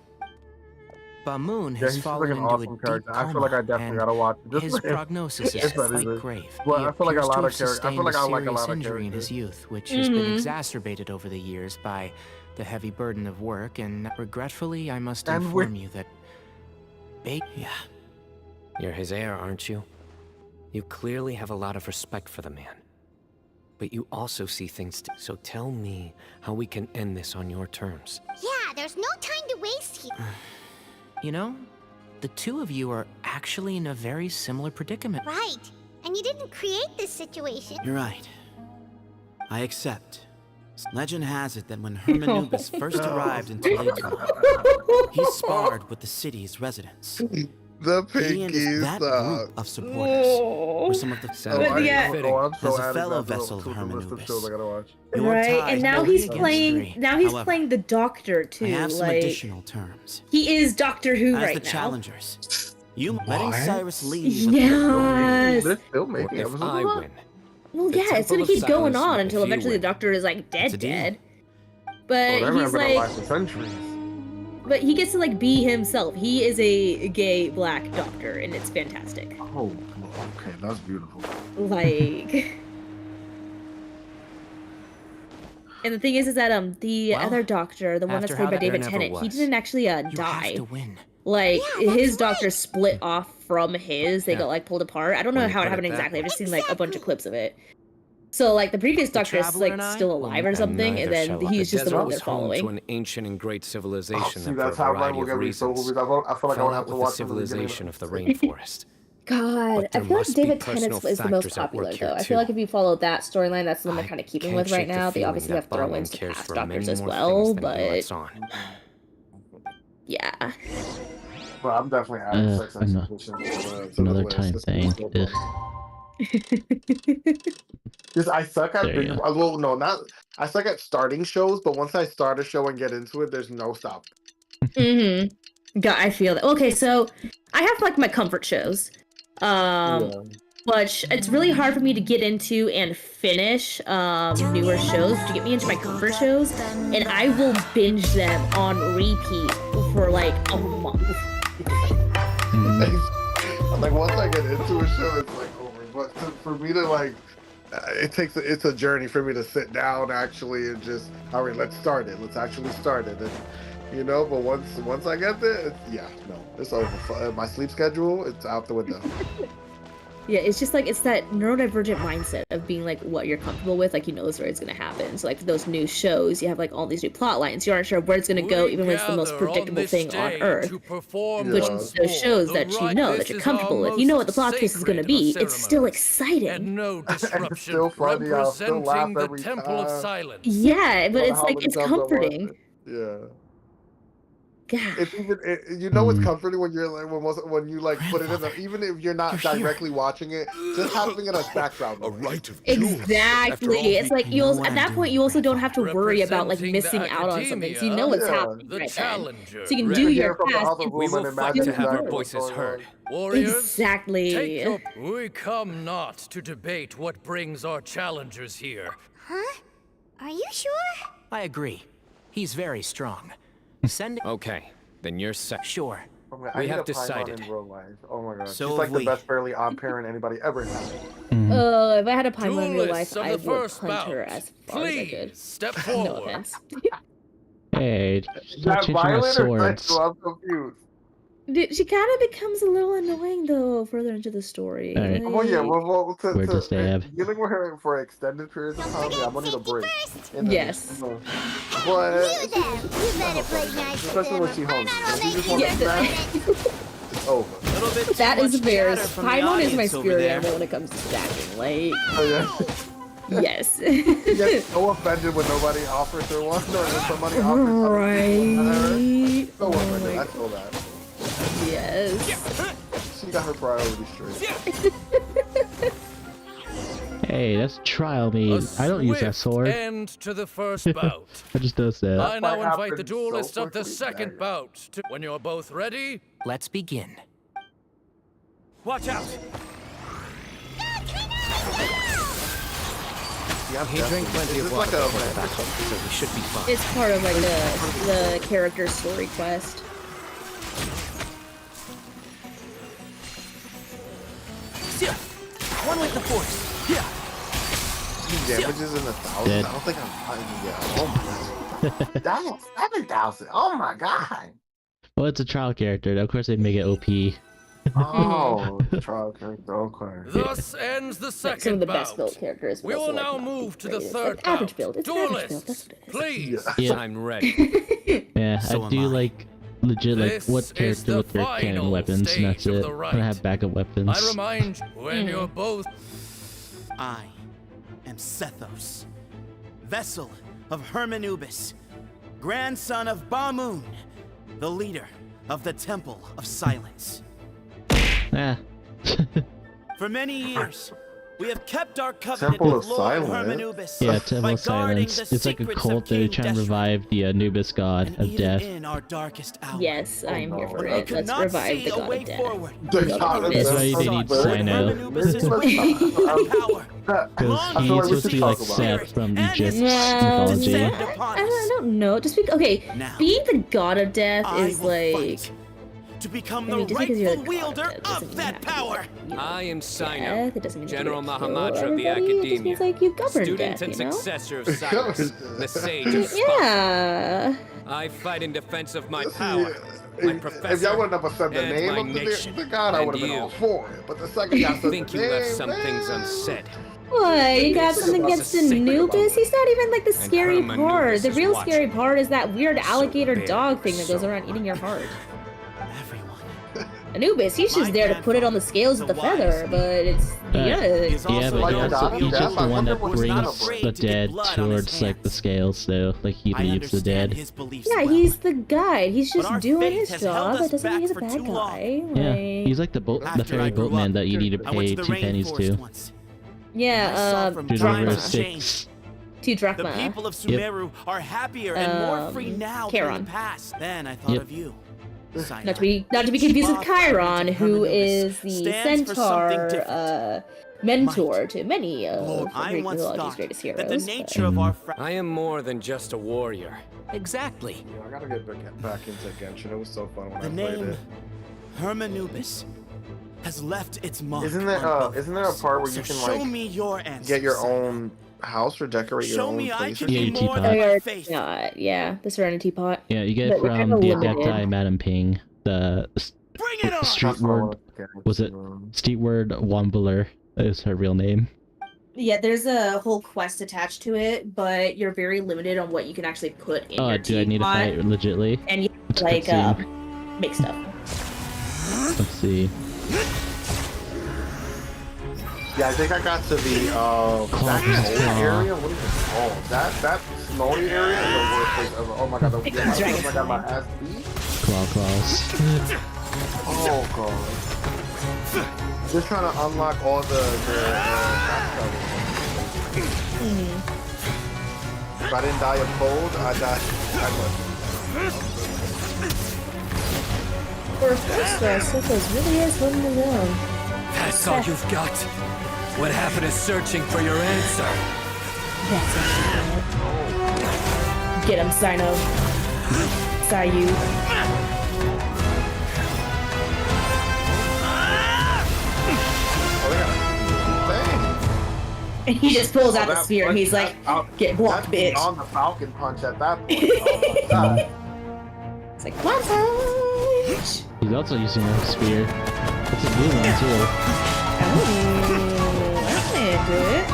Bamoon Yeah, has he's fallen like an into a awesome deep character. I feel coma, like I definitely and gotta watch it. Just his for him. prognosis It's is not quite even- grave. Well, He I feel like a appears lot to of have characters. I sustained feel like I like a serious lot of injury in his characters. youth, which has been exacerbated over the years by the heavy burden of work, and regretfully, I must And inform you that... Yeah. You're his heir, aren't you? You clearly have a lot of respect for the man. But you also see things so tell me how we can end this on your terms. Yeah, there's no time to waste here. You know, the two of you are actually in a very similar predicament. Right. And you didn't create this situation. You're right. I accept. Legend has it that when Hermanubis first arrived in Toledo, he sparred with the city's residents. The He and pinkies. that group of supporters were some of the I'm As a fellow adding that vessel to of the list of shows I Hermanubis. gotta watch. Your Right, ties and now may he's be against playing. three. Now he's However, playing the Doctor too. I have some like additional terms. he is Doctor Who As right the now. challengers, you letting Cyrus leave. Yes. This filmmaking If episode. I win, Well, The yeah, it's Temple gonna of keep going Silence, on if until you eventually win. the Doctor is like It's a dead, deal. dead. Oh, But that he's man been alive like, for centuries. but he gets to like be himself. He is a gay black Doctor, and it's fantastic. Oh, okay, that's beautiful. Like, and the thing is that the Well, other Doctor, the one that's after played how by that David never Tennant, he was. didn't actually You have die. to win. Like Yeah, his that's Doctor split off from his. They Yeah. got like pulled apart. I don't know When you how it put it happened that exactly. I've way. just seen like a bunch of clips of it. So like the previous Doctor is Traveler like and I still will alive or And something, neither and then shall I. he's just the desert one was they're home following. to an ancient and great civilization Oh, see, that, that's for a how mine variety will of get me so reasons, movies. I feel like I fell will have out to with the watch it from the beginning. civilization of the rainforest. God, But I there feel like must be David personal Tennant's is the most factors at work popular here, though. I too. feel like if you follow that storyline, that's the one they're I kind of keeping can't with right shake the now. They feeling obviously that have throw Bondman ins to cares past for Doctors many as more well, things than he but lets on. yeah. But I'm definitely adding Sex ano- Education to the Another list. time This thing. is so fun. Just I suck at There you go. well, no, not I suck at starting shows, but once I start a show and get into it, there's no stop. God, I feel that. Okay, so I have like my comfort shows. But it's really hard for me to get into and finish newer shows to get me into my comfort shows, and I will binge them on repeat for like a month. Like once I get into a show, it's like over. But for me to like, it's a journey for me to sit down actually and just all right, let's start it. Let's actually start it. And, you know, but once I get there, it's over. My sleep schedule, it's out the window. Yeah, it's just like it's that neurodivergent mindset of being like what you're comfortable with, like you know the story's gonna happen. So like those new shows, you have like all these new plot lines. You aren't sure where it's gonna go, even when it's the most predictable thing on Earth. Which those shows that you know that you're comfortable with, you know what the plot twist is gonna be. It's still exciting. And no disruption. It's still funny. I'll still laugh the every Temple of time. Silence. Yeah, but No matter it's how like many it's times I watch comforting. it. Yeah. God. It's even you know it's comforting when you're like when you like put it in the, even if you're not directly watching it, just having it as background. A right of Exactly. It's like you also, at that point you also don't have to worry about like missing out on something. So you know what's happening right then. So you can do your task. We will fight to have our voices heard. Warriors, exactly. Take your... We come not to debate what brings our challengers here. Huh? Are you sure? I agree. He's very strong. Send. Okay, then you're set. Sure. I We need have a Paimon decided. in real life. Oh my god, So she's like have the we. best fairly odd parent anybody ever had. If I had a Paimon in real life, Duelists of I the would first punch her bout. as far as I could. Please step No forward. offense. Hey, Is stop that teaching us violent or swords. sexual? I'm confused. Dude, she kind of becomes a little annoying though further into the story. All right. Well, yeah, well Where to stab? dealing with her for extended periods of time, yeah, I'm gonna need a break. And then, Yes. But You better play nice. especially when she's hungry. If you just want Yeah, to snack, it's over. Little bit too that is much fair. chatter from the Paimon is my audience over spirit there. animal when it comes to stacking. Like, Oh yeah. yes. She gets so offended when nobody offers her one, or when somebody offers something. Right. So offended. I feel that. Yes. She got her priorities straight. Hey, that's trial me. I don't use that sword. End to the first bout. I just does that. I now might invite the happen duelists so of the quickly, second dang. bout to... When you're both ready, Let's begin. Watch out! Yeah, He drank plenty of water like before the battle, so we should be fine. It's part of like the character story quest. Yeah. One with the force. Yeah. damages in the thousands. Dead. I don't think I'm fighting yet. Oh my god. That's 7,000. Oh my god. Well, it's a trial character. Of course, they make it OP. Oh, trial character. Okay. thus ends the second Some of the bout. best built characters. We but will also, now like, not move to the greatest. third Like, average bout. build. It's an average build. That's Duelists, what it is. please. Yeah. I'm ready. Yeah, So I am do I. like legit like This what is character the with their cannon final weapons, and stage that's of it. the I don't rite. have backup weapons. I remind you, when you're both... I am Sethos, vessel of Hermanubis, grandson of Bamoon, the leader of the Temple of Silence. Ah. For many years, we have kept our covenant Temple with of Lord Silence? Hermanubis Yeah, Temple by of guarding Silence. the It's like a secrets cult of that are King trying to Deshret. revive the Anubis god And of even death. in our darkest hour, Yes, I am here for when we it. could Let's not revive see the a god way of death. forward. The God god of of death. That's why they Sought need birth. Sino. Hermanubis' Let's wisdom talk. and power. Because I he's feel like we supposed to should be like talk about Seth from And Egypt his mythology. descend I upon don't, I us. don't know. Just because, okay, Now, being the god of death I is will like. fight to become I mean, the just because you're rightful the god wielder death doesn't of mean that you have to, power. like, you know, I am Sino, death. It doesn't mean General you're gonna kill Mahamatra of the everybody. It just Academia, means like you govern student death, and you know? successor of Cyrus, the sage of Sparta. Yeah. I fight in defense of my power, my If professor, y'all wouldn't have said the and name my of nation. the god, I And would have been you. all for it. But the second y'all I said think the you left name, some things unsaid. What? You got This something was a against sacred Anubis? He's not even like the scary Hermanubis part. The is real watching. scary part is that weird alligator bear dog thing that goes soul. around eating your heart. Everyone. Anubis, he's just My there to put it on the scales with the feather, but it's Yeah, Is yeah, also but like he the also, god of he's death. just the I one wonder that what he's not brings afraid the to get dead blood on his towards like the hands. scales, so like he I leaves the understand dead. his beliefs yeah, well. he's the guide. He's But just our doing faith his has held job. us That doesn't mean back he's a for bad too long. guy. Yeah, Like, he's like the the After I fairy grew boatman up, that you need to I went pay to the 2 pennies rainforest to. once. yeah, I saw from Dude, time over to 6. change. 2 The drachma. people of Sumeru are happier and more free now than in Chiron. the past. Then I thought Yep. of you. Not to be confused with Chiron, who is the stands for something centaur different. mentor to many of Lord, I Greek once mythology's thought greatest that the heroes. nature of our I am more than just a warrior. Exactly. Yeah, I gotta get back into Genshin. It was so fun when The I played name it. Hermanubis has left its mark. Isn't there on both isn't there a of us. part where you So can show like me your answers. get your own house or decorate your Show own me I place? can or be Yeah, something? more teapot. than my Or, faith. yeah, the Serenity Pot. Yeah, you get But it we're from kinda the limited. Adepti Madam Ping. The Bring Streetward was it? Streetward Wombler is her real name. Yeah, there's a whole quest attached to it, but you're very limited on what you can actually put in your Do I need to teapot, fight legitly? and you It's a like cutscene. make stuff. Let's see. Yeah, I think I got to the that snowy area. What is it called? That snowy area is the worst place ever. Oh my god, I got my ass beat. Claws. Oh god. Just trying to unlock all the fast travel. If I didn't die of cold, I died. For a first star, Sokos really is one to know. That's all you've got? What happened to searching for your answer? That's it. Get him, Sino. Sayu. And he just pulls out the spear and he's like, get blocked, bitch. On the Falcon punch at that point. Oh my god. It's like, one punch! He's also using a spear. It's a blue one too. Oh, that's it.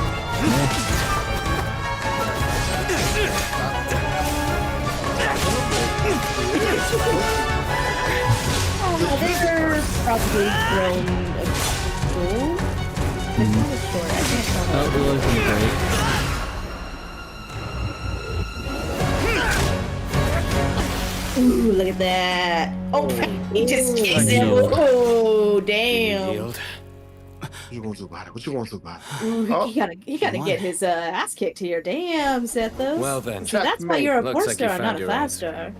Oh, they're probably grown old. I'm not sure. I can't tell. Oh, Willow's gonna break. Ooh, look at that. Oh, he just kicks him. Oh, damn. What you gonna do about it? What you gonna do about it? Ooh, he gotta get his ass kicked here. Damn, Sethos. Well then. So that's why you're a Looks 4-star, like you not found a your 5-star.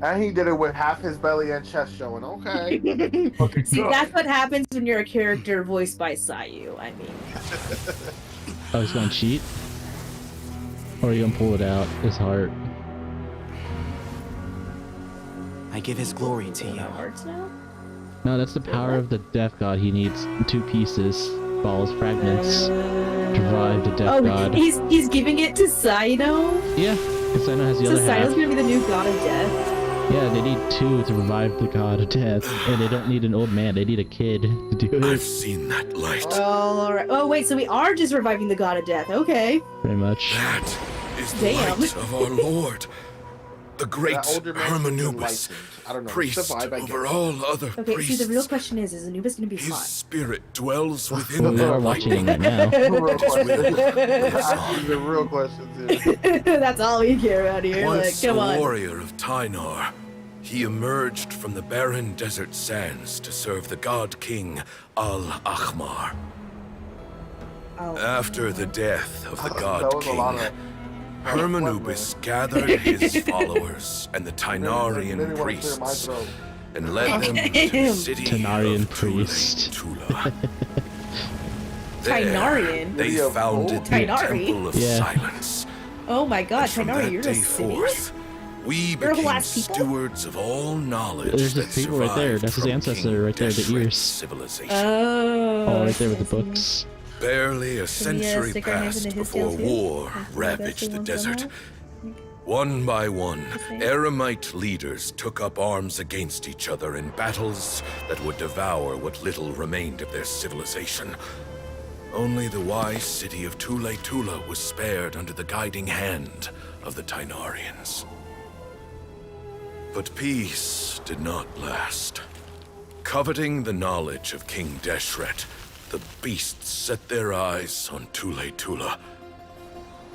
And he did it with half his belly and chest showing. Okay. See, that's what happens when you're a character voiced by Sayu. I mean. Oh, he's gonna cheat? Or are you gonna pull it out? His heart. I give his glory to you. Hearts now? No, that's the power of the Death God. He needs 2 pieces, balls, fragments, to revive the Death God. He's giving it to Sino? Yeah, because Sino has the So other half. Sino's gonna be the new god of death? Yeah, they need 2 to revive the God of Death, and they don't need an old man. They need a kid to do it. I've seen that light. Oh, all right. Oh, wait, so we are just reviving the god of death. Okay. Pretty much. That is the Damn. light of our Lord. The great That older man's Hermanubis, I don't know. priest It's the vibe I get. over all other Okay, priests. see, the real question is Anubis gonna be His hot? spirit dwells within Well, we that are light. watching it now. The real questions here. That's all we care about here. Once Like, come a on. warrior of Tynar, he emerged from the barren desert sands to serve the god king Al-Akhmar. After the death of the god That was a lot king, of- Hermanubis gathered his followers and the Tainarian Then he wanna clear my priests throat. and led them to the city Tainarian of priest. Tula. There, Tainarian? they founded the Tainari? Temple of Yeah. Silence. Oh my god, From Tainari, that you're day a city? forth, we You're a whole became ass people? stewards of all knowledge There's that his people right there. survived That's his from ancestor King right there, the Deshret's ears. civilization. Oh, right there with the books. Barely a Can we, century stick our hands passed into his before tail, too? war Like the ravaged the ones desert. somehow? One by one, same? Eremite leaders took up arms against each other in battles that would devour what little remained of their civilization. Only the wise city of Tule Tula was spared under the guiding hand of the Tainarians. But peace did not last. Coveting the knowledge of King Deshret, the beasts set their eyes on Tule Tula.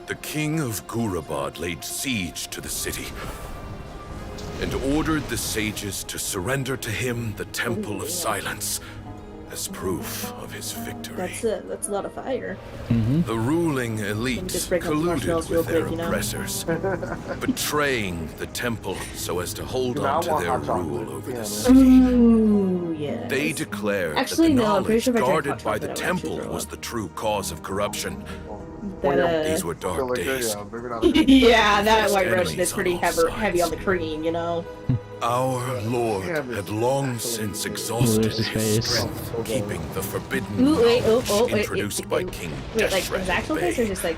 The king of Gurabad laid siege to the city and ordered the sages to surrender to him the Temple of Silence as proof of his victory. That's a lot of fire. The ruling elite just break up colluded marshmallows real with their quick, you know? oppressors, betraying the temple so as to hold You know, I on to want their hot chocolate. rule over Yeah, the man. city. Ooh, yeah. They declared Actually, that the no, I'm pretty knowledge sure if I drank guarded hot by the chocolate, I would actually temple throw was up. the true cause of corruption. That, These were dark days. yeah, that First white Russian enemies is pretty on all heavy on the cream, you know? Our Lord had long since exhausted his strength, keeping the forbidden knowledge introduced by King Wait, like Deshret his at actual bay. face or just like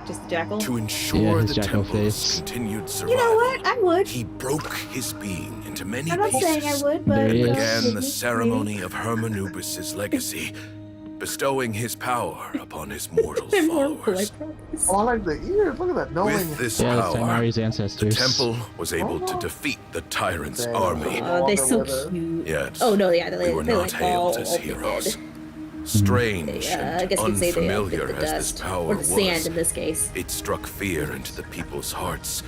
just the jackal? To ensure his the jackal temple's face. continued You survival, know what? I would. he broke his being into many I'm not saying I pieces would, but and There he is. began the maybe. ceremony of Hermanubis' legacy, bestowing his power upon his mortal I'm more followers. Oh, I like the ears. Look at that knowing. With this Yeah, it's power, Tighnari's the ancestors. temple was able to defeat the tyrant's army. They're so cute. Yet, Oh no, yeah, we were they're not like all hailed as heroes. dead. Strange I and guess you could say they all unfamiliar bit the as this dust power or the was, sand in this case. it struck fear into the people's hearts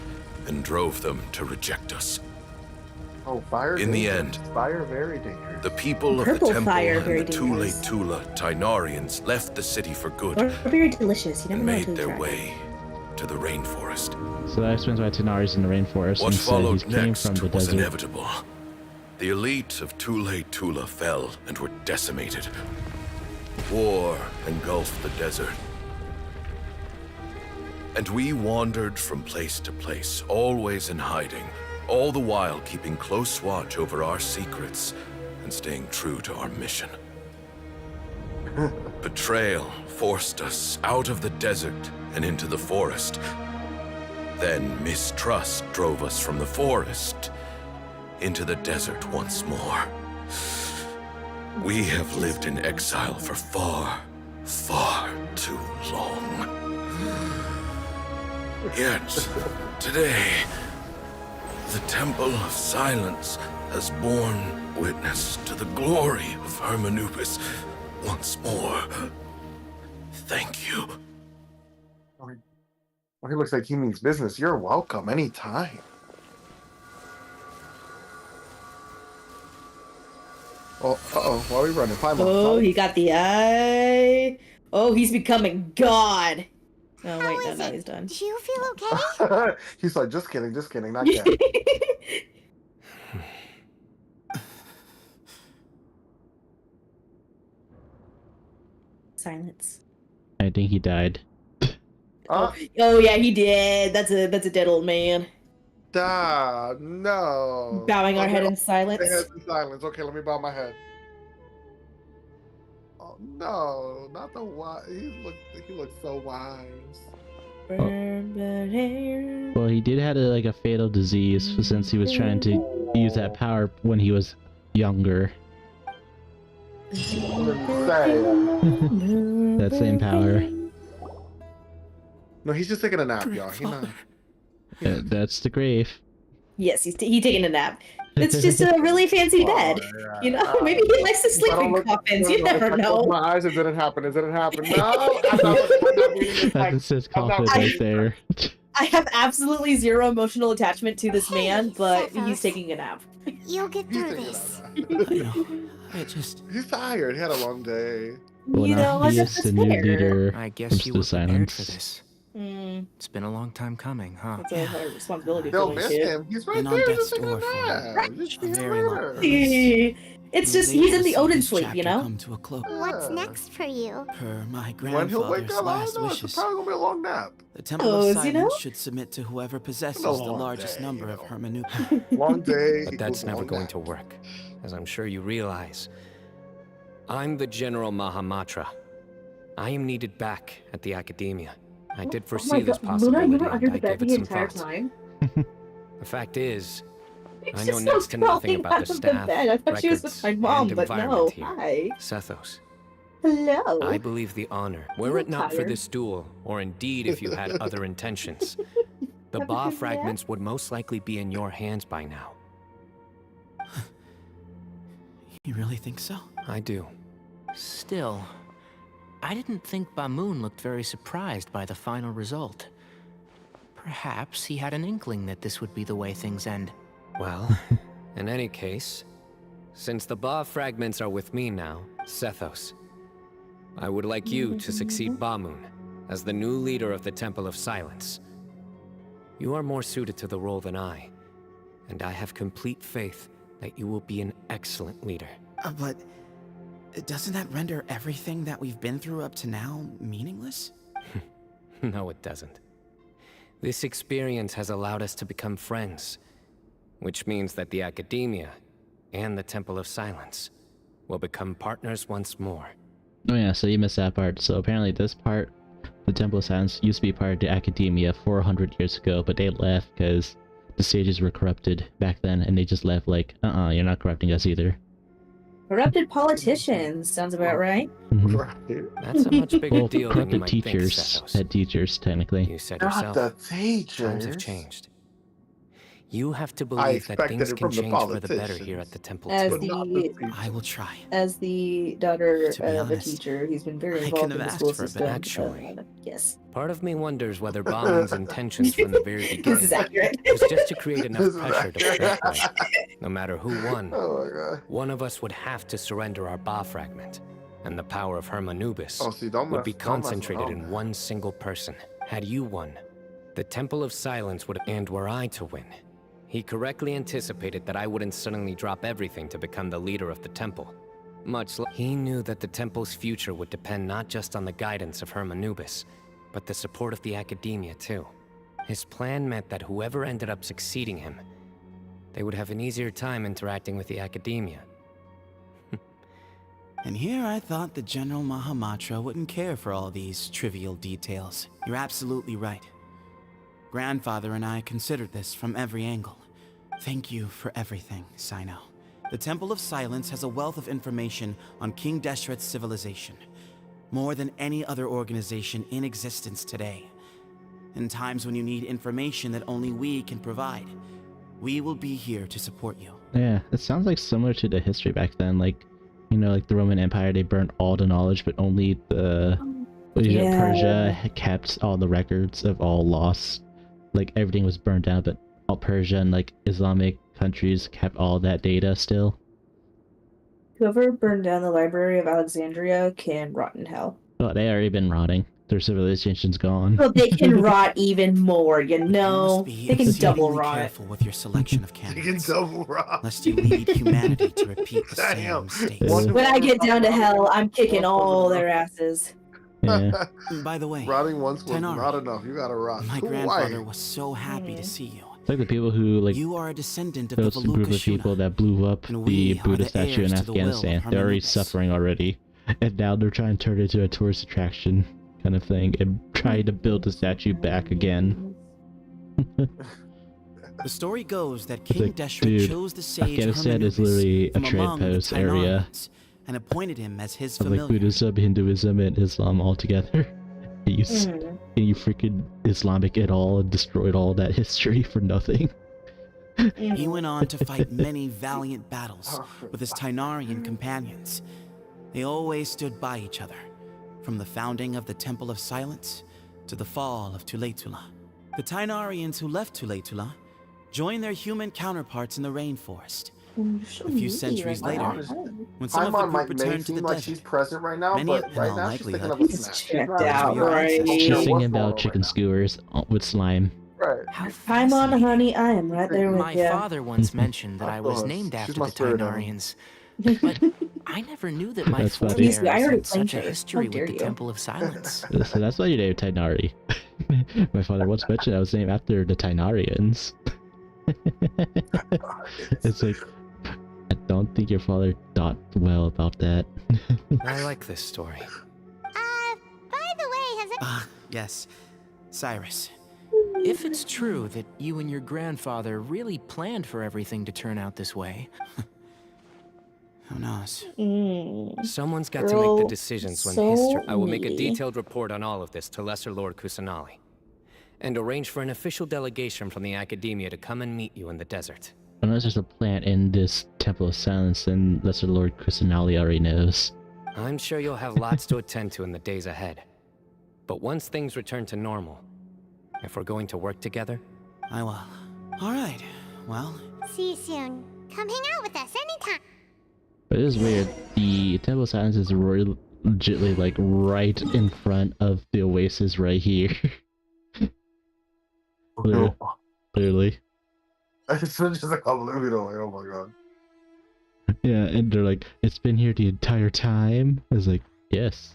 and drove them to reject us. Oh, fire. In the dangerous. end, Fire very dangerous. the people of the Purple temple fire, and very the Tule dangerous. Tula Tainarians left the city for good Or very delicious. You never and know made until you their try. way to the rainforest. So that explains why Tighnari's in the rainforest What instead followed he came next from the was desert. inevitable. The elite of Tule Tula fell and were decimated. War engulfed the desert. And we wandered from place to place, always in hiding, all the while keeping close watch over our secrets and staying true to our mission. Betrayal forced us out of the desert and into the forest. Then mistrust drove us from the forest into the desert once more. We have lived in exile for far, far too long. Yet, today, the Temple of Silence has borne witness to the glory of Hermanubis once more. Thank you. Well, he looks like he means business. You're welcome anytime. Oh, why are we running? Paimon, Oh, he got the eye. Oh, he's becoming God. Oh wait, no, now he's done. Do you feel okay? He's like, just kidding, not yet. Silence. I think he died. Oh yeah, he did. That's a dead old man. No. Bowing our Okay, head in silence. heads in silence. Okay, let me bow my head. Oh no, not the wise. He looks so wise. Well, he did have like a fatal disease since he was trying to use that power when he was younger. That same power. No, he's just taking a nap, y'all. He not. That's the grave. Yes, he's taking a nap. It's just a really fancy bed. You know, maybe he likes to sleep in coffins. You never know. My eyes, it didn't happen. No, I'm not reading this. That says coffin right there. I have absolutely zero emotional attachment to this man, but he's taking a nap. You'll get through this. He's tired. He had a long day. Well, You now know, he is the new leader I of guess you the were prepared for Silence. this. Mm, It's been a long time coming, huh? that's a hard responsibility. They'll for miss kid. him. He's right Been on there. death's Just taking a door for nap. Just see him very long later. It's just he's in the Odin sleep, you know. Come to a close. What's next for you? Per my When he'll wake grandfather's up, I last don't know. It's wishes, probably gonna be a long nap. the Temple of Oh, Silence you know? should submit to whoever possesses No the long largest day, number you of know. Hermanubis. Long day. But that's never going to work, as I'm sure you realize. I'm the General Mahamatra. I am needed back at the Academia. I did foresee this possibility, Luna, you were under and the I bed gave the it some entire thought. time. The fact is, I She's know just next to nothing crawling about out the of the staff, bed. I thought she was records, with my mom, and but no. environment here. Hi. Sethos. Hello. I believe the honor, were it not for tired. this duel, or indeed if you had other intentions, the Have a Ba good nap? fragments would most likely be in your hands by now. You really think so? I do. Still, I didn't think Bamoon looked very surprised by the final result. Perhaps he had an inkling that this would be the way things end. Well, in any case, since the Ba fragments are with me now, Sethos, I would like you to succeed Bamoon as the new leader of the Temple of Silence. You are more suited to the role than I, and I have complete faith that you will be an excellent leader. But doesn't that render everything that we've been through up to now meaningless? No, it doesn't. This experience has allowed us to become friends. which means that the Academia and the Temple of Silence will become partners once more. Oh yeah, so you missed that part. So apparently this part, the Temple of Silence, used to be part of the Academia 400 years ago, but they left because the sages were corrupted back then, and they just left like, you're not corrupting us either. Corrupted politicians, sounds about right. That's a much bigger Well, deal than you corrupted might teachers, think, Sethos. head teachers, technically. You said Not yourself, the times have teachers. changed. You have to I believe that expected things it can from the change for the better here at politicians. the temple As too. But not the the teachers. I will try. as the daughter To be of a honest, teacher, he's been very I involved couldn't in the have school asked for a system. better. Actually, Yes. Part of me wonders whether Baumann's intentions from the very This beginning is accurate. was just to create enough This is pressure to accurate. break. No matter who won, Oh my god. one of us would have to surrender our Ba fragment, and the power of Hermanubis Oh, see, don't would mess- be don't mess concentrated around, in man. one single person. Had you won, the Temple of Silence would, and were I to win, he correctly anticipated that I wouldn't suddenly drop everything to become the leader of the temple. He knew that the temple's future would depend not just on the guidance of Hermanubis, but the support of the Academia too. His plan meant that whoever ended up succeeding him, they would have an easier time interacting with the Academia. And here I thought the General Mahamatra wouldn't care for all these trivial details. You're absolutely right. Grandfather and I considered this from every angle. Thank you for everything, Sino. The Temple of Silence has a wealth of information on King Deshret's civilization. More than any other organization in existence today. In times when you need information that only we can provide, we will be here to support you. Yeah, it sounds like similar to the history back then, like, you know, like the Roman Empire, they burnt all the knowledge, but only the Persia kept all the records of all lost. Like, everything was burned down, but all Persia and, like, Islamic countries kept all that data still. Whoever burned down the Library of Alexandria can rot in hell. Oh, they already been rotting. Their civilization's gone. Well, they can rot even more, you know? Be They can double exceedingly rot. careful with your selection of You can candidates, double rock. lest you lead humanity to repeat the Damn. same mistakes. When I get down to hell, I'm kicking all their asses. Yeah. By the way, Rotting once was Tainari, not enough. You gotta rot my twice. grandfather was so happy to see you. It's like the people who, like, You are a descendant of the those group of people Valuka that blew up and the we are Buddha the statue in heirs to the will of Afghanistan. They're already Hermanubis. suffering already. And now they're trying to turn it into a tourist attraction kind of thing and try to build the statue back again. The story goes that It's King like, Deshret dude, chose the sage Afghanistan is Hermanubis literally a from trade among the post area Tainarians and appointed him as his of like familiar. Buddhism, Hinduism, and Islam all together. And you freaking Islamic it all and destroyed all that history for nothing. He went on to fight many valiant battles with his Tainarian companions. They always stood by each other, from the founding of the Temple of Silence to the fall of Tuletula. The Tainarians who left Tuletula joined their human counterparts in the rainforest. A few centuries later, when some of the Paimon group might returned to seem the like desert, she's present right now, many but in right all now she's thinking likelihood, of a snack. checked out, right? She's What's singing going about on chicken right skewers with slime. Right. Paimon, honey, I am right there with My you. father once mentioned that I was named She's after my the spirit animal. Tainarians. But I never knew that my That's funny. forebears I already had such a claimed her. history How dare with the you. Temple of Silence. So that's why you named Tainari. My father once mentioned I was named after the Tainarians. It's like, I don't think your father thought well about that. I like this story. By the way, has it... Ah, yes, Cyrus. If it's true that you and your grandfather really planned for everything to turn out this way, who knows? Someone's got to make the decisions when history... I will make a detailed report on all of this to Lesser Lord Kusanali, and arrange for an official delegation from the Academia to come and meet you in the desert. Unless there's a plant in this Temple of Silence, then Lesser Lord Kusanali already knows. I'm sure you'll have lots to attend to in the days ahead. But once things return to normal, if we're going to work together... I will. Alright, well... See you soon. Come hang out with us anytime. But it is weird, the Temple of Silence is really legitly like right in front of the Oasis right here. Clearly. It's just like a little like, oh my god. Yeah, and they're like, it's been here the entire time? I was like, yes.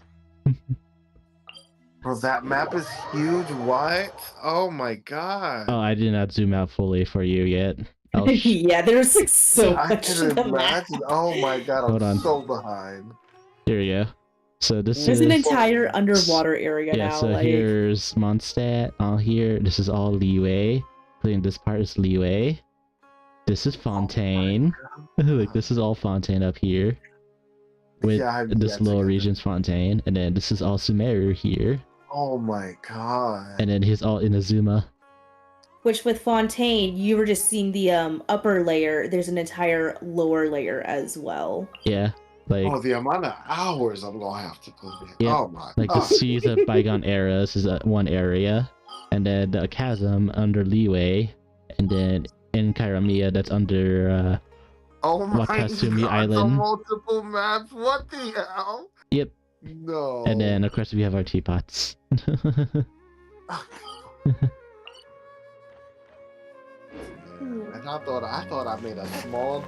Bro, that map is huge. What? Oh my god. Oh, I did not zoom out fully for you yet. Yeah, there's like so I much can to the map. imagine. Oh my god, Hold I'm on. so behind. Here we go. So this There's is an entire underwater area yeah. now. So like here's Mondstadt. All here. This is all Leeway. Including this part is Leeway. This is Fontaine. Like this is all Fontaine up here. With this little region's Fontaine, and then this is all Sumeru here. Oh my god. And then he's all Inazuma. which with Fontaine, you were just seeing the upper layer. There's an entire lower layer as well. Yeah, like the amount of hours I'm gonna have to put in. yeah, Oh my like god. the Seas of Bygone Eras is one area, and then the Chasm under Leeway, and then in Kyromia that's under Oh my Watatsumi god, Island. multiple maps. What the hell? Yep. No. And then of course we have our teapots. And I thought I made a small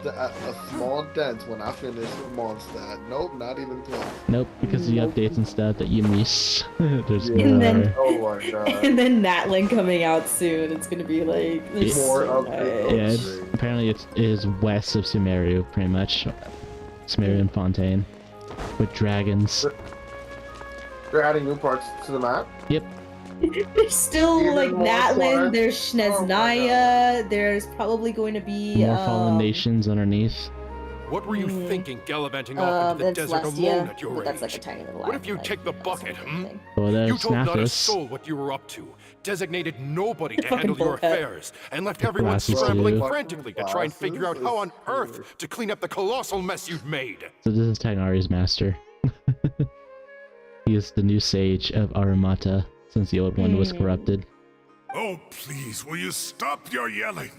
dent when I finished Mondstadt. Nope, not even close. Nope, because of the updates and stuff that you miss. There's Yeah. more. And then, Oh my god. and then Natlin coming out soon. It's gonna be like there's More so updates. Yeah, it's, apparently it is west of Sumeru, pretty much. Sumeru and Fontaine. With dragons. They're adding new parts to the map. Yep. There's still Even like more Natlin, parts? there's Shneznaya, there's probably going to be More fallen nations underneath. What were you thinking, gallivanting off into the that's desert Lestia, alone at your but age? that's like a tiny little What if you island, take the bucket, Well, there's You told not a Snathus. soul what you were up to, designated nobody to Fucking handle your bullhead. affairs, and left everyone Glasses scrambling too. frantically to try and figure out how on earth to clean up the colossal mess you'd made. So this is Tagnari's master. He is the new sage of Aramata, since the old one was corrupted. Oh, please, will you stop your yelling?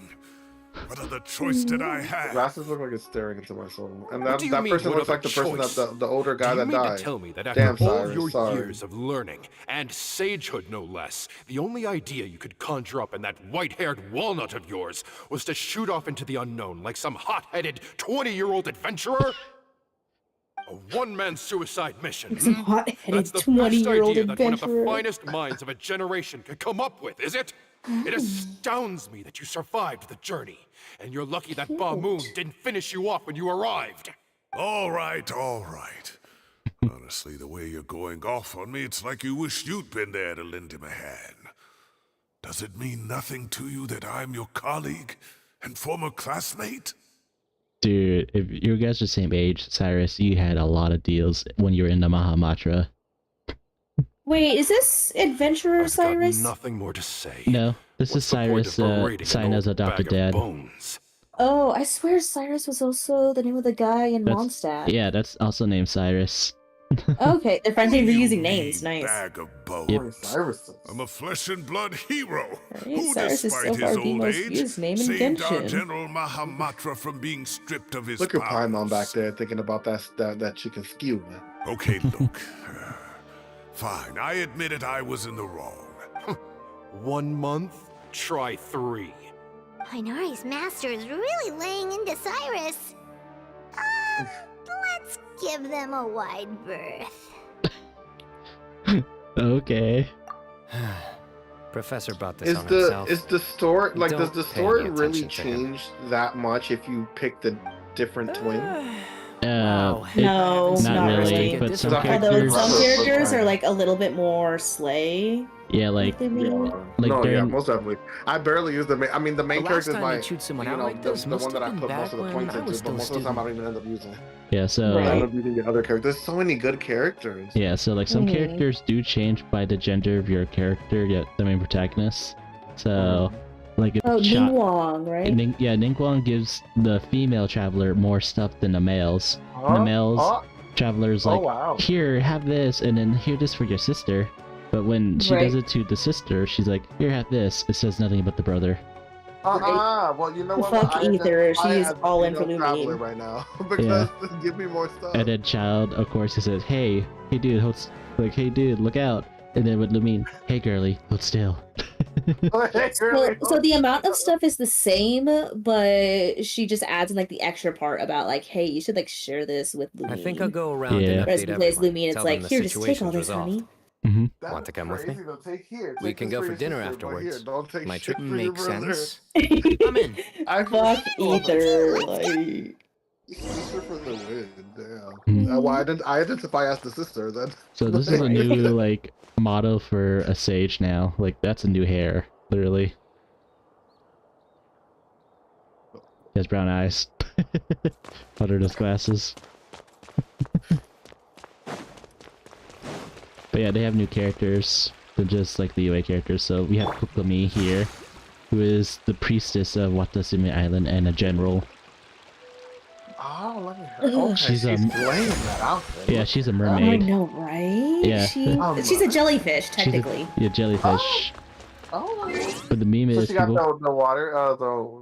What other choice did I have? Glasses look like it's staring into my soul. And What that, do you that mean, person what looks like the other person choice? that the older guy Do you that mean died. to tell me that after Damn, all Cyrus, your sorry. years of learning, and sagehood no less, the only idea you could conjure up in that white-haired walnut of yours was to shoot off into the unknown like some hot-headed 20-year-old adventurer? A one-man suicide mission, some hot-headed That's the best 20-year-old idea that one of the adventurer. finest minds of a generation could come up with, is it? It astounds me that you survived the journey, and you're lucky that Ba Moon didn't finish you off when you arrived. All right, all right. Honestly, the way you're going off on me, it's like you wish you'd been there to lend him a hand. Does it mean nothing to you that I'm your colleague and former classmate? Dude, if you guys are the same age, Cyrus, you had a lot of deals when you were in the Mahamatra. Wait, is this Adventurer Cyrus? Nothing more to say. No, this What's is the point Cyrus, of berating an Sina's old adopted bag of dad. bones? Oh, I swear Cyrus was also the name of the guy in Mondstadt. Yeah, that's also named Cyrus. Okay, they're finally reusing names. Nice. Bag of bones. Yep. I'm a flesh and blood hero who, Cyrus is despite so far his the old most age, used name in saved our Genshin. General Mahamatra from being stripped of his Look at powers. Paimon back there thinking about that chicken skew, man. Okay, look. Fine, I admit it, I was in the wrong. 1 month? Try 3. Hinari's master is really laying into Cyrus. Let's give them a wide berth. Okay. Professor brought this Is on himself. the story like does Don't the pay story any really attention to him. change that much if you pick the different twin? No, not really, but some Although characters. some characters are like a little bit more slay. Yeah, like they mean. like no, yeah, during most definitely. I barely use the main. I mean, the main The character last is time my, you chewed someone you out know, like the, this the must one that I have put been most of the back points when I was into, but still most of the time I student. don't even end up using it. yeah, so I end up using the other characters. There's so many good characters. yeah, so like some Mhm. characters do change by the gender of your character, yeah, the main protagonist. So, like if Oh, Cha- Ningguang, right? Ningguang gives the female traveler more stuff than the males. The males travelers like, wow. here, have this, and then here this for your sister. But when she does it to the sister, she's like, here, have this. It says nothing about the brother. Well, you know what? Fuck I end up- either. I She's end up all in being for a traveler Lumine. right now because give me more stuff. And then Child, of course, he says, hey dude, like, hey dude, look out. And then with Lumine, hey girly, hold still. So the amount of stuff is the same, but she just adds in like the extra part about like, hey, you should like share this with Lumine. I think I'll go around Yeah. and Whereas update if he plays everyone. Lumine, it's Tell like, them the here, just take all situation's this, resolved. honey. That's Want to come with me? crazy. Though. Take here. We Take can this go for for your dinner sister, but afterwards. Here, don't take My shit trip for your makes brother. sense. I'm in. Fuck either. Like, Sister for the win. Damn. Mhm. Well, I identify as the sister then. So this is a new like motto for a sage now. Like that's a new hair, literally. He has brown eyes. Under his glasses. But yeah, they have new characters than just like the UA characters. So we have Kukomi here, who is the priestess of Watasumi Island and a general. Oh, let me hear. Okay, she's She's playing that outfit. Yeah, she's a oh, I mermaid. know, right? Yeah. She's a jellyfish, technically. Yeah, jellyfish. Oh. But the meme So is she got people... the water.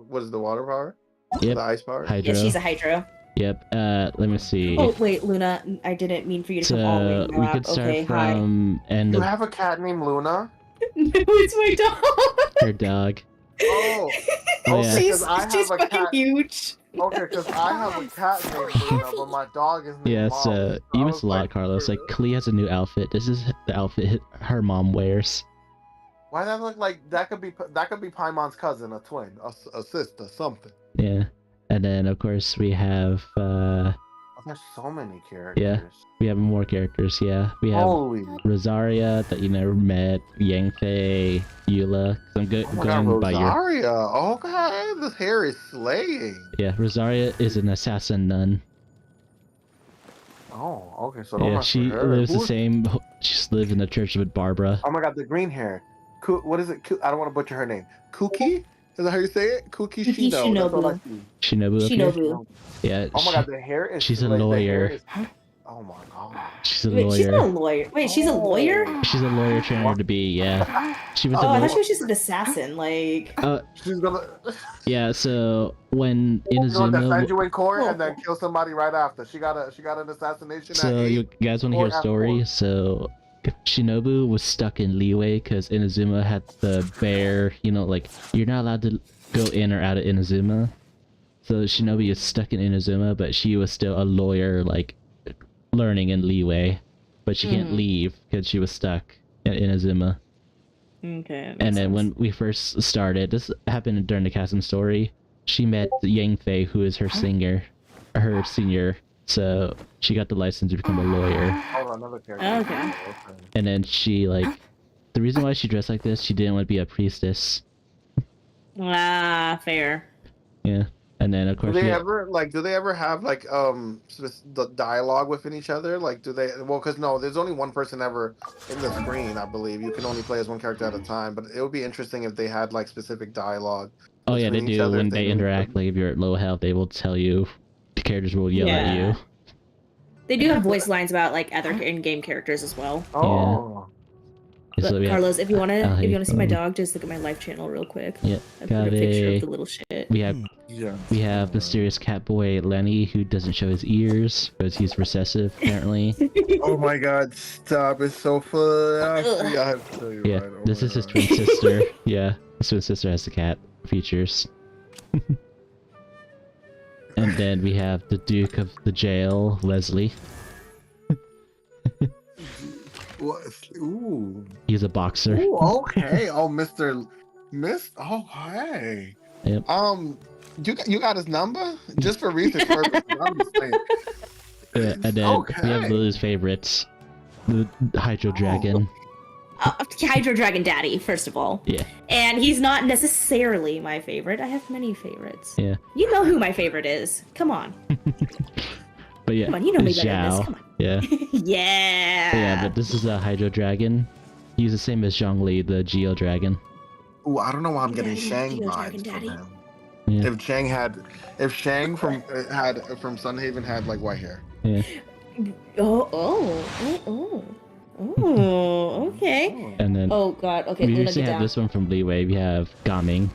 What is the water power? Yep. The ice power. Hydro. Yeah, she's a hydro. Yep. Let me see. Oh wait, Luna, I didn't mean for you to come all the way to my we lap. could start Okay, from end You of have a cat named Luna? No, it's my dog. her dog. Oh. Oh, yeah. She's have a fucking cat. huge. Okay, because I have a cat named Luna, but my dog is named Yeah, Molly. so you missed a lot, Carlos. Like, Klee has a new outfit. This is the outfit her mom wears. Why that look like that could be Paimon's cousin, a twin, a sister, something. Yeah. And then, of course, we have, Oh, there's so many characters. yeah, we have more characters, yeah. We have Holy. Rosaria, that you never met, Yangfei, Eula. I'm Oh my going God, by your... Rosaria. Okay, this hair is slaying. Yeah, Rosaria is an assassin nun. Oh, okay, so don't Yeah, mess she with her. lives the Who's- same... She just lives in the church with Barbara. Oh my God, the green hair. What is it? I don't want to butcher her name. Kuki? Is that how you say it? Kuki Kuki Shino. That's what I Shinobu. see. Shinobu up here? Shinobu. Yeah, Oh my God, the hair is. she's a like, the hair lawyer. is- Oh my God. She's a Wait, lawyer. she's not a lawyer. Wait, she's a lawyer? She's a lawyer trainer to be, yeah. She was Oh, a I lawyer. thought she was just an assassin. Like, She's gonna. Yeah, so when She's gonna defend Inazuma... you in court and then kill somebody right after. She got an assassination. So at you 8 guys want to hear a or at story? 4. So Shinobu was stuck in Liyue because Inazuma had the bear, you know, like, you're not allowed to go in or out of Inazuma. So Shinobu is stuck in Inazuma, but she was still a lawyer, like, learning in Liyue. But she can't leave because she was stuck in Inazuma. okay. And then when we first started, this happened during the Chasm story, she met Yangfei, who is her senior. So she got the license to become a lawyer. Oh, another character. Okay. And then she, like, the reason why she dressed like this, she didn't want to be a priestess. Ah, fair. Yeah. And then, of Do course, they ever have like the dialogue within each other? Like, do they? Well, because no, there's only one person ever in the screen. I believe you can only play as one character at a time. But it would be interesting if they had like specific dialogue. oh yeah, they between each do. other When if they knew each interact, like, if you're at low health, they will tell you, the characters will yell at Yeah. you. They do have voice lines about like other in-game characters as well. Oh. So Look, we have Carlos, if you wanna Ali, see my dog, just look at my live channel real quick. Yeah, I put a picture Gabe. of the little shit. We have mysterious cat boy Lenny, who doesn't show his ears because he's recessive, apparently. Oh my God! Stop! It's so fun. I have to tell you. Yeah, Right. Oh this my is his God. twin sister. Yeah, his twin sister has the cat features. And then we have the Duke of the Jail, Leslie. What? Ooh. He's a boxer. Ooh. Okay. Oh, Miss. Oh, hey. Yep. You got his number just for research purposes. I'm just saying. Yeah, and then we have Lily's favorites, the Hydro Dragon. Hydro Dragon Daddy, first of all. Yeah. And he's not necessarily my favorite. I have many favorites. Yeah. You know who my favorite is. Come on. But yeah, Come on, you know me it's better than this. Zhao. Come on. Yeah. Yeah. But yeah, but this is a Hydro Dragon. He's the same as Zhongli, the Geo Dragon. Ooh, I don't know why I'm getting Daddy, Shang Geo vibes Dragon from him. Yeah. If Shang from Sunhaven had like white hair. Yeah. Oh, okay. And then Oh god, okay, we Luna, usually get have down. this one from Leeway. We have Gaming.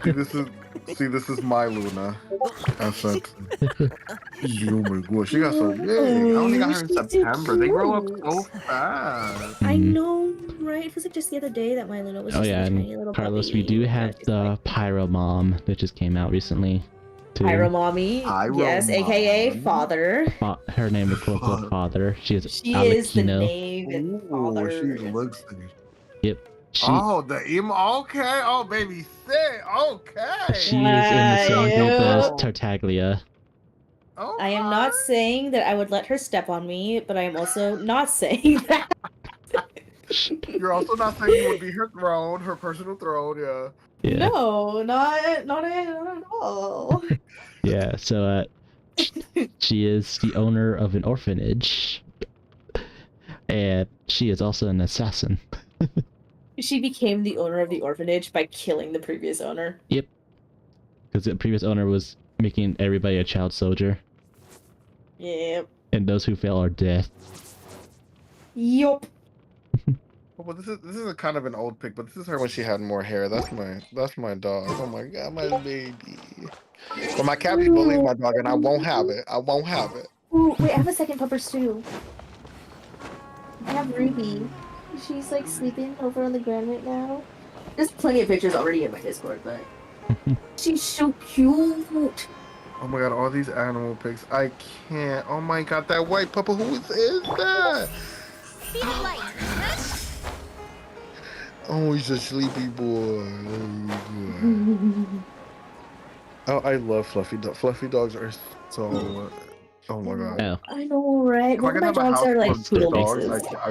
This is my Luna. That's it. Oh my god, she got so big. I only got her in September. They grow up so fast. I know, right? It feels like just the other day that my Luna was Oh just yeah, a tiny little and Carlos, puppy. we do have the Pyro Mom that just came out recently. too. Pyro Mommy. Yes, aka Father. Her name is quote unquote Father. She is She is the Alekino. name and Ooh, she Father. looks like. Yep. Oh, the emo. Okay. Oh, baby, sit. Okay. She is in the same group as Yep. Tartaglia. I am not saying that I would let her step on me, but I am also not saying that. You're also not saying you would be her throne, her personal throne. Yeah. Yeah. No, not at all. Yeah. So she is the owner of an orphanage, and she is also an assassin. She became the owner of the orphanage by killing the previous owner. Yep. Because the previous owner was making everybody a child soldier. Yep. And those who fail are death. Yup. Well, this is a kind of an old pic, but this is her when she had more hair. That's my dog. Oh my god, my baby. But my cat be bullying my dog, and I won't have it. I won't have it. Ooh, wait, I have a second puppers too. I have Ruby. She's like sleeping over on the ground right now. There's plenty of pictures already in my Discord, but she's so cute. Oh my god, all these animal pics. I can't. Oh my god, that white puppa. Who is that? Speed of light. Oh, he's a sleepy boy. Oh, I love fluffy dogs. Fluffy dogs are so. Oh my god. Oh. I know, right? If Both I of can my have a dogs house are like full of poodle dogs, mixes. I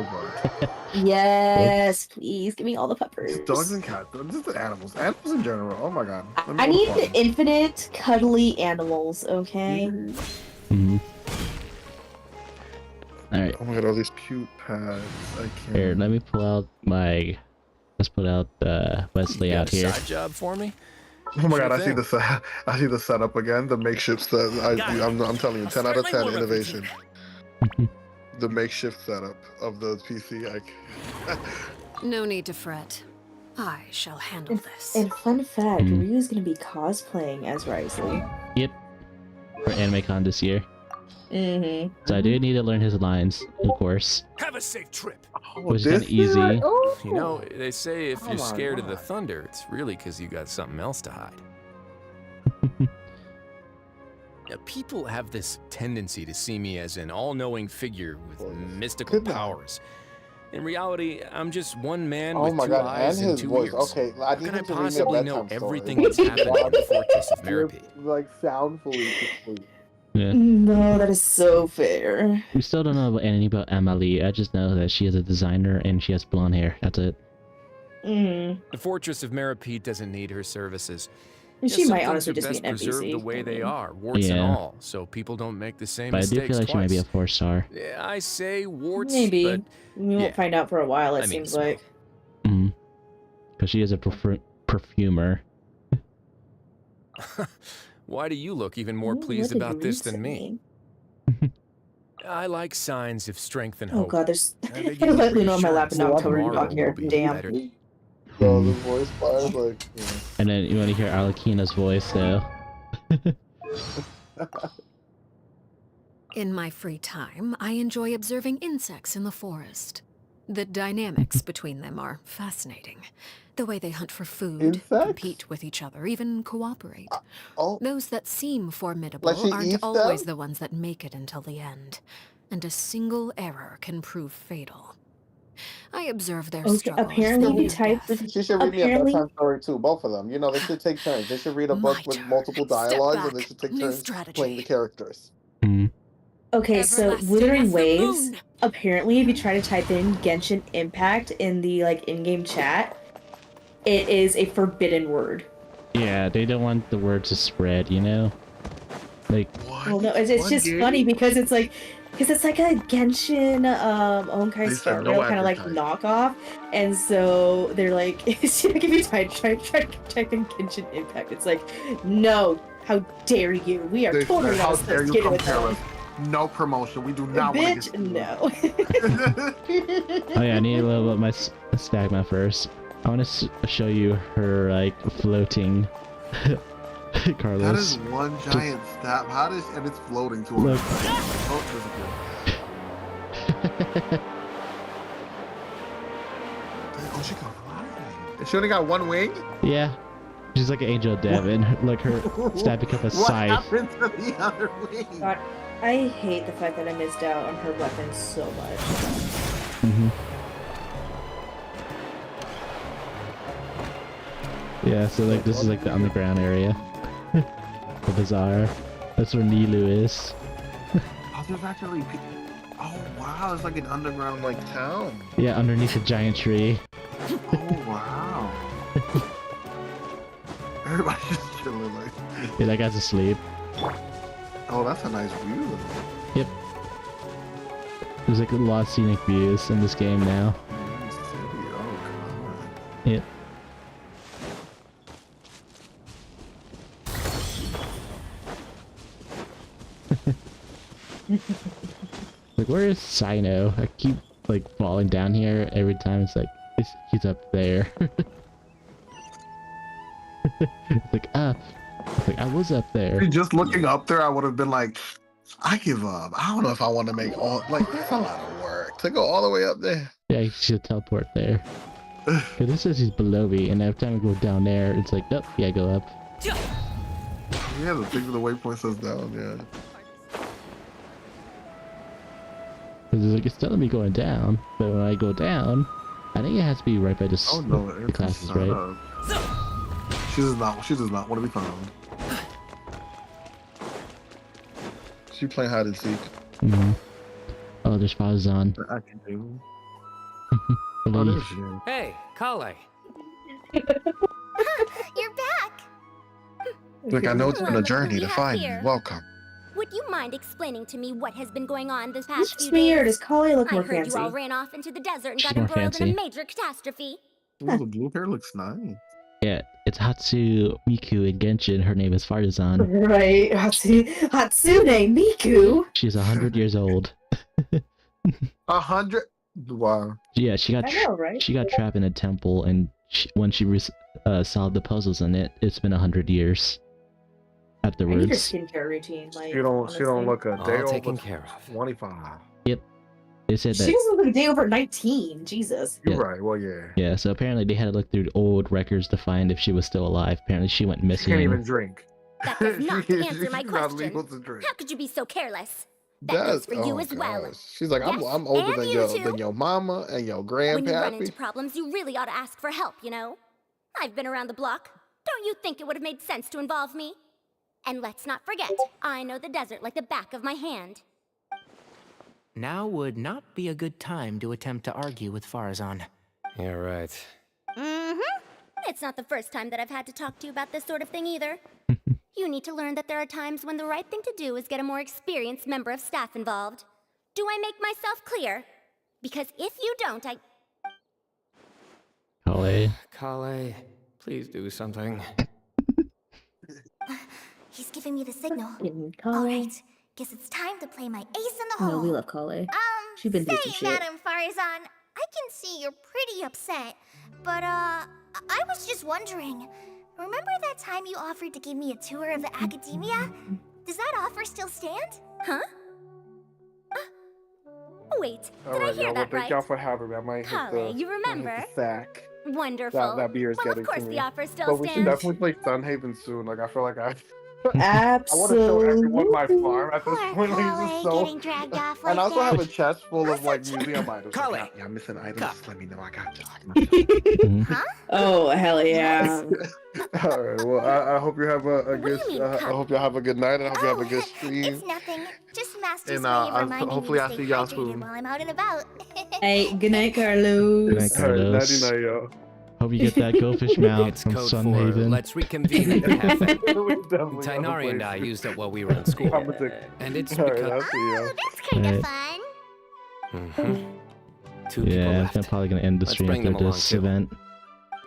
would. Yes, please give me all the peppers. Dogs and cats. Just the animals. Animals in general. Oh my god. Let me I go need farm. the infinite cuddly animals, okay? Mm-hmm. Alright. Oh my god, all these cute pets. I can't. Here, let me pull out my... Let's put out Wesley out here. Side job for me? Oh my Sure god, thing. I see the setup again. The makeshift set. I'm telling you, 10 out of 10 innovation. The makeshift setup of the PC. No need to fret. I shall handle this. And fun fact, Ryu's gonna be cosplaying as Risley. Yep. For AnimeCon this year. Mm-hmm. So I do need to learn his lines, of course. Have a safe trip. Which is kind of easy. You know, they say if Oh you're my scared of God. the thunder, it's really because you got something else to hide. Now, people have this tendency to see me as an all-knowing figure with mystical powers. In reality, I'm just one man Oh with my two god, eyes and and his 2 voice. ears. Okay, I How need can I him to read me a possibly know bedtime everything story. that's happened in the Fortress of You're, Meripy? like soundfully to sleep. Yeah. No, that is so fair. We still don't know anything about Emily. I just know that she is a designer and she has blonde hair. That's it. Mm. The Fortress of Meripy doesn't need her services. She Yes, some might things honestly are just be best an preserved NPC. the way I they mean. are, warts and Yeah. all, so people don't make the same But I do mistakes feel like she might be a twice. 4-star. Yeah, I say warts, Maybe. but We won't yeah. find out for a while, it I mean seems like. Because she is a perfumer. Why do you look even more Ooh, pleased what did about this Reed than me? I like signs of strength and Oh hope. god, there's I think I you let can Luna on my reassure lap and us now that October to tomorrow talk here. will be Damn. better. So the voice part, like, And then you want to hear Alekina's voice, though. In my free time, I enjoy observing insects in the forest. The dynamics between them are fascinating. The way they hunt for food, compete with each other, even cooperate. Those that seem formidable Like she aren't eats always them? the ones that make it until the end. And a single error can prove fatal. I observe their Okay, struggles. apparently following you typed death. She should read me a Apparently- bedtime story too, both of them. You know, they should take turns. They should read a book with multiple dialogues, and they should take turns playing the characters. Okay, so Withering Waves, apparently if you try to type in Genshin Impact in the like in-game chat, it is a forbidden word. Yeah, they don't want the word to spread, you know? Like, Well, no, it's just funny because it's like a Genshin Honkai They Star said no Rail kind of like advertising. knockoff, and so they're like, if you try to type in Genshin Impact, it's like, no, how dare you? We are They totally said, how not dare you associated with compare them. us? No promotion. We do not want Bitch, to no. oh yeah, I need to level up my Stagma first. I want to show you her, like, floating Carlos. That is one giant stab. How does and it's floating to her. Look. Oh, she can fly. She only got one wing? Yeah. She's like an angel dev, and like her stabbing up a What scythe. happened to the other wing? God, I hate the fact that I missed out on her weapons so much. Yeah, so like this is like the underground area. The bazaar. That's where Nilu is. Oh, there's actually. Oh wow, it's like an underground like town. Yeah, underneath a giant tree. Oh wow. Everybody's just chilling like. Yeah, that guy's asleep. Oh, that's a nice view. Yep. There's like a lot of scenic views in this game now. Yep. Like, where is Sino? I keep like falling down here every time. It's like he's up there. It's like up. It's like I was up there. Just looking up there, I would have been like, I give up. I don't know if I want to make all like that's a lot of work to go all the way up there. Yeah, you should teleport there. Cause this says he's below me, and every time I go down there, it's like, nope, yeah, go up. Yeah, the thing with the waypoint says down. Yeah. Cause it's like it's telling me going down, but when I go down, I think it has to be right by the, Oh no, the classes, right? She does not. She does not want to be found. She playing hide and seek. Oh, there's Fazan. I can do. Oh, there's she. Hey, Kale. You're back! Look, I know it's been a journey We to have find here. you. Welcome. Would you mind explaining to me what has been going on this past This few me, days? or does Kali look I more heard fancy? you all ran off into the desert and She's got more embroiled in fancy. a major catastrophe. Ooh, the blue hair looks nice. Yeah, it's Hatsu Miku in Genshin. Her name is Farzan. Right, Hatsune Miku. She's 100 years old. 100. Wow. Yeah, she got I know, right? she got trapped in a temple, and when she solved the puzzles in it, it's been 100 years. I need her Afterwards. skincare routine. Like, She don't look a All day taken over care of. 25. Yep. They said She that. doesn't look a day over 19. Jesus. You're Yeah. right. Well, yeah. Yeah, so apparently they had to look through old records to find if she was still alive. Apparently she went She missing. can't even drink. That does not She's answer my not legal question. to drink. How could you be so careless? That goes for you oh, as well. gosh. She's like, Yes, I'm older and than you too. your mama and your When you run grandpappy. into problems, you really ought to ask for help, you know? I've been around the block. Don't you think it would have made sense to involve me? And let's not forget, I know the desert like the back of my hand. Now would not be a good time to attempt to argue with Farazan. You're right. It's not the first time that I've had to talk to you about this sort of thing either. You need to learn that there are times when the right thing to do is get a more experienced member of staff involved. Do I make myself clear? Because if you don't, Kale, please do something. He's giving me the signal. Kale. All right, guess it's time to play my ace in the hole. No, we love Kale. She's been through some Say, shit. Madam Farazan, I can see you're pretty upset, but I was just wondering. Remember that time you offered to give me a tour of the academia? Does that offer still stand? Huh? Wait, All did I right, hear y'all. Well, that thank right? y'all for having me. I might hit Kale, the, you I might hit remember? the sack. Wonderful. That beer is well, getting of course to me. the offer still But we should stands. definitely play Sunhaven soon. Like I feel like I want to Absolutely. show everyone my farm at this point. Like, Kale this is so. getting dragged off And I like also that. have a chest full of like museum items. Kale. Like, yeah, I'm missing items. Just let me know. I got you. Huh? Oh, hell yeah. All right. Well, I hope you have a good. do you mean, I hope you have a good night. And I hope you have a good stream. It's nothing. Just Master's And, way of I'll- reminding hopefully me I'll to see stay y'all hydrated soon. while I'm out and about. Hey, good night, Carlos. Good night, All right, Carlos. nighty night, yo. Hope you get that goldfish mount It's from code for Sunhaven. let's reconvene at the cafe. We definitely have a Tainari and place I to- used up while we were in school. I'm a dick. And it's All right, because... I'll see y'all. That's kind of Right. fun. Two people Yeah, left. I'm probably gonna end the Let's stream bring after them along, this too. event.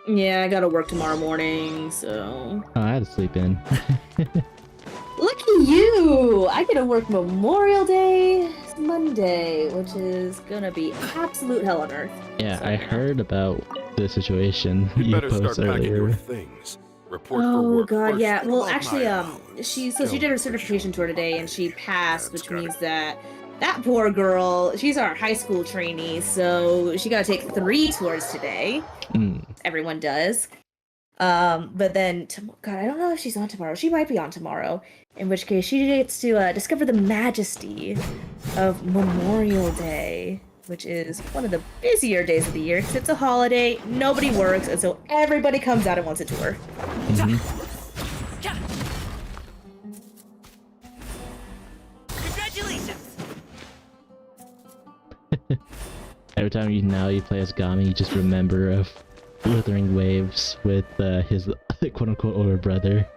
Yeah, I gotta work tomorrow morning, so. Oh, I had to sleep in. Look at you! I get to work Memorial Day Monday, which is gonna be absolute hell on earth. Yeah, I heard about the situation You you better start posted packing your earlier. things. Report for Oh work god, first. yeah. Well, About actually, my allowance. she Kill did her me. certification tour today, and she passed, That's which gotta- means that poor girl, she's our high school trainee, so she got to take 3 tours today. Mm. Everyone does. But then, God, I don't know if she's on tomorrow. She might be on tomorrow. In which case, she gets to discover the majesty of Memorial Day, which is one of the busier days of the year because it's a holiday, nobody works, and so everybody comes out and wants a tour. Congratulations! Every time you play as Gami, you just remember of Withering Waves with his quote-unquote older brother.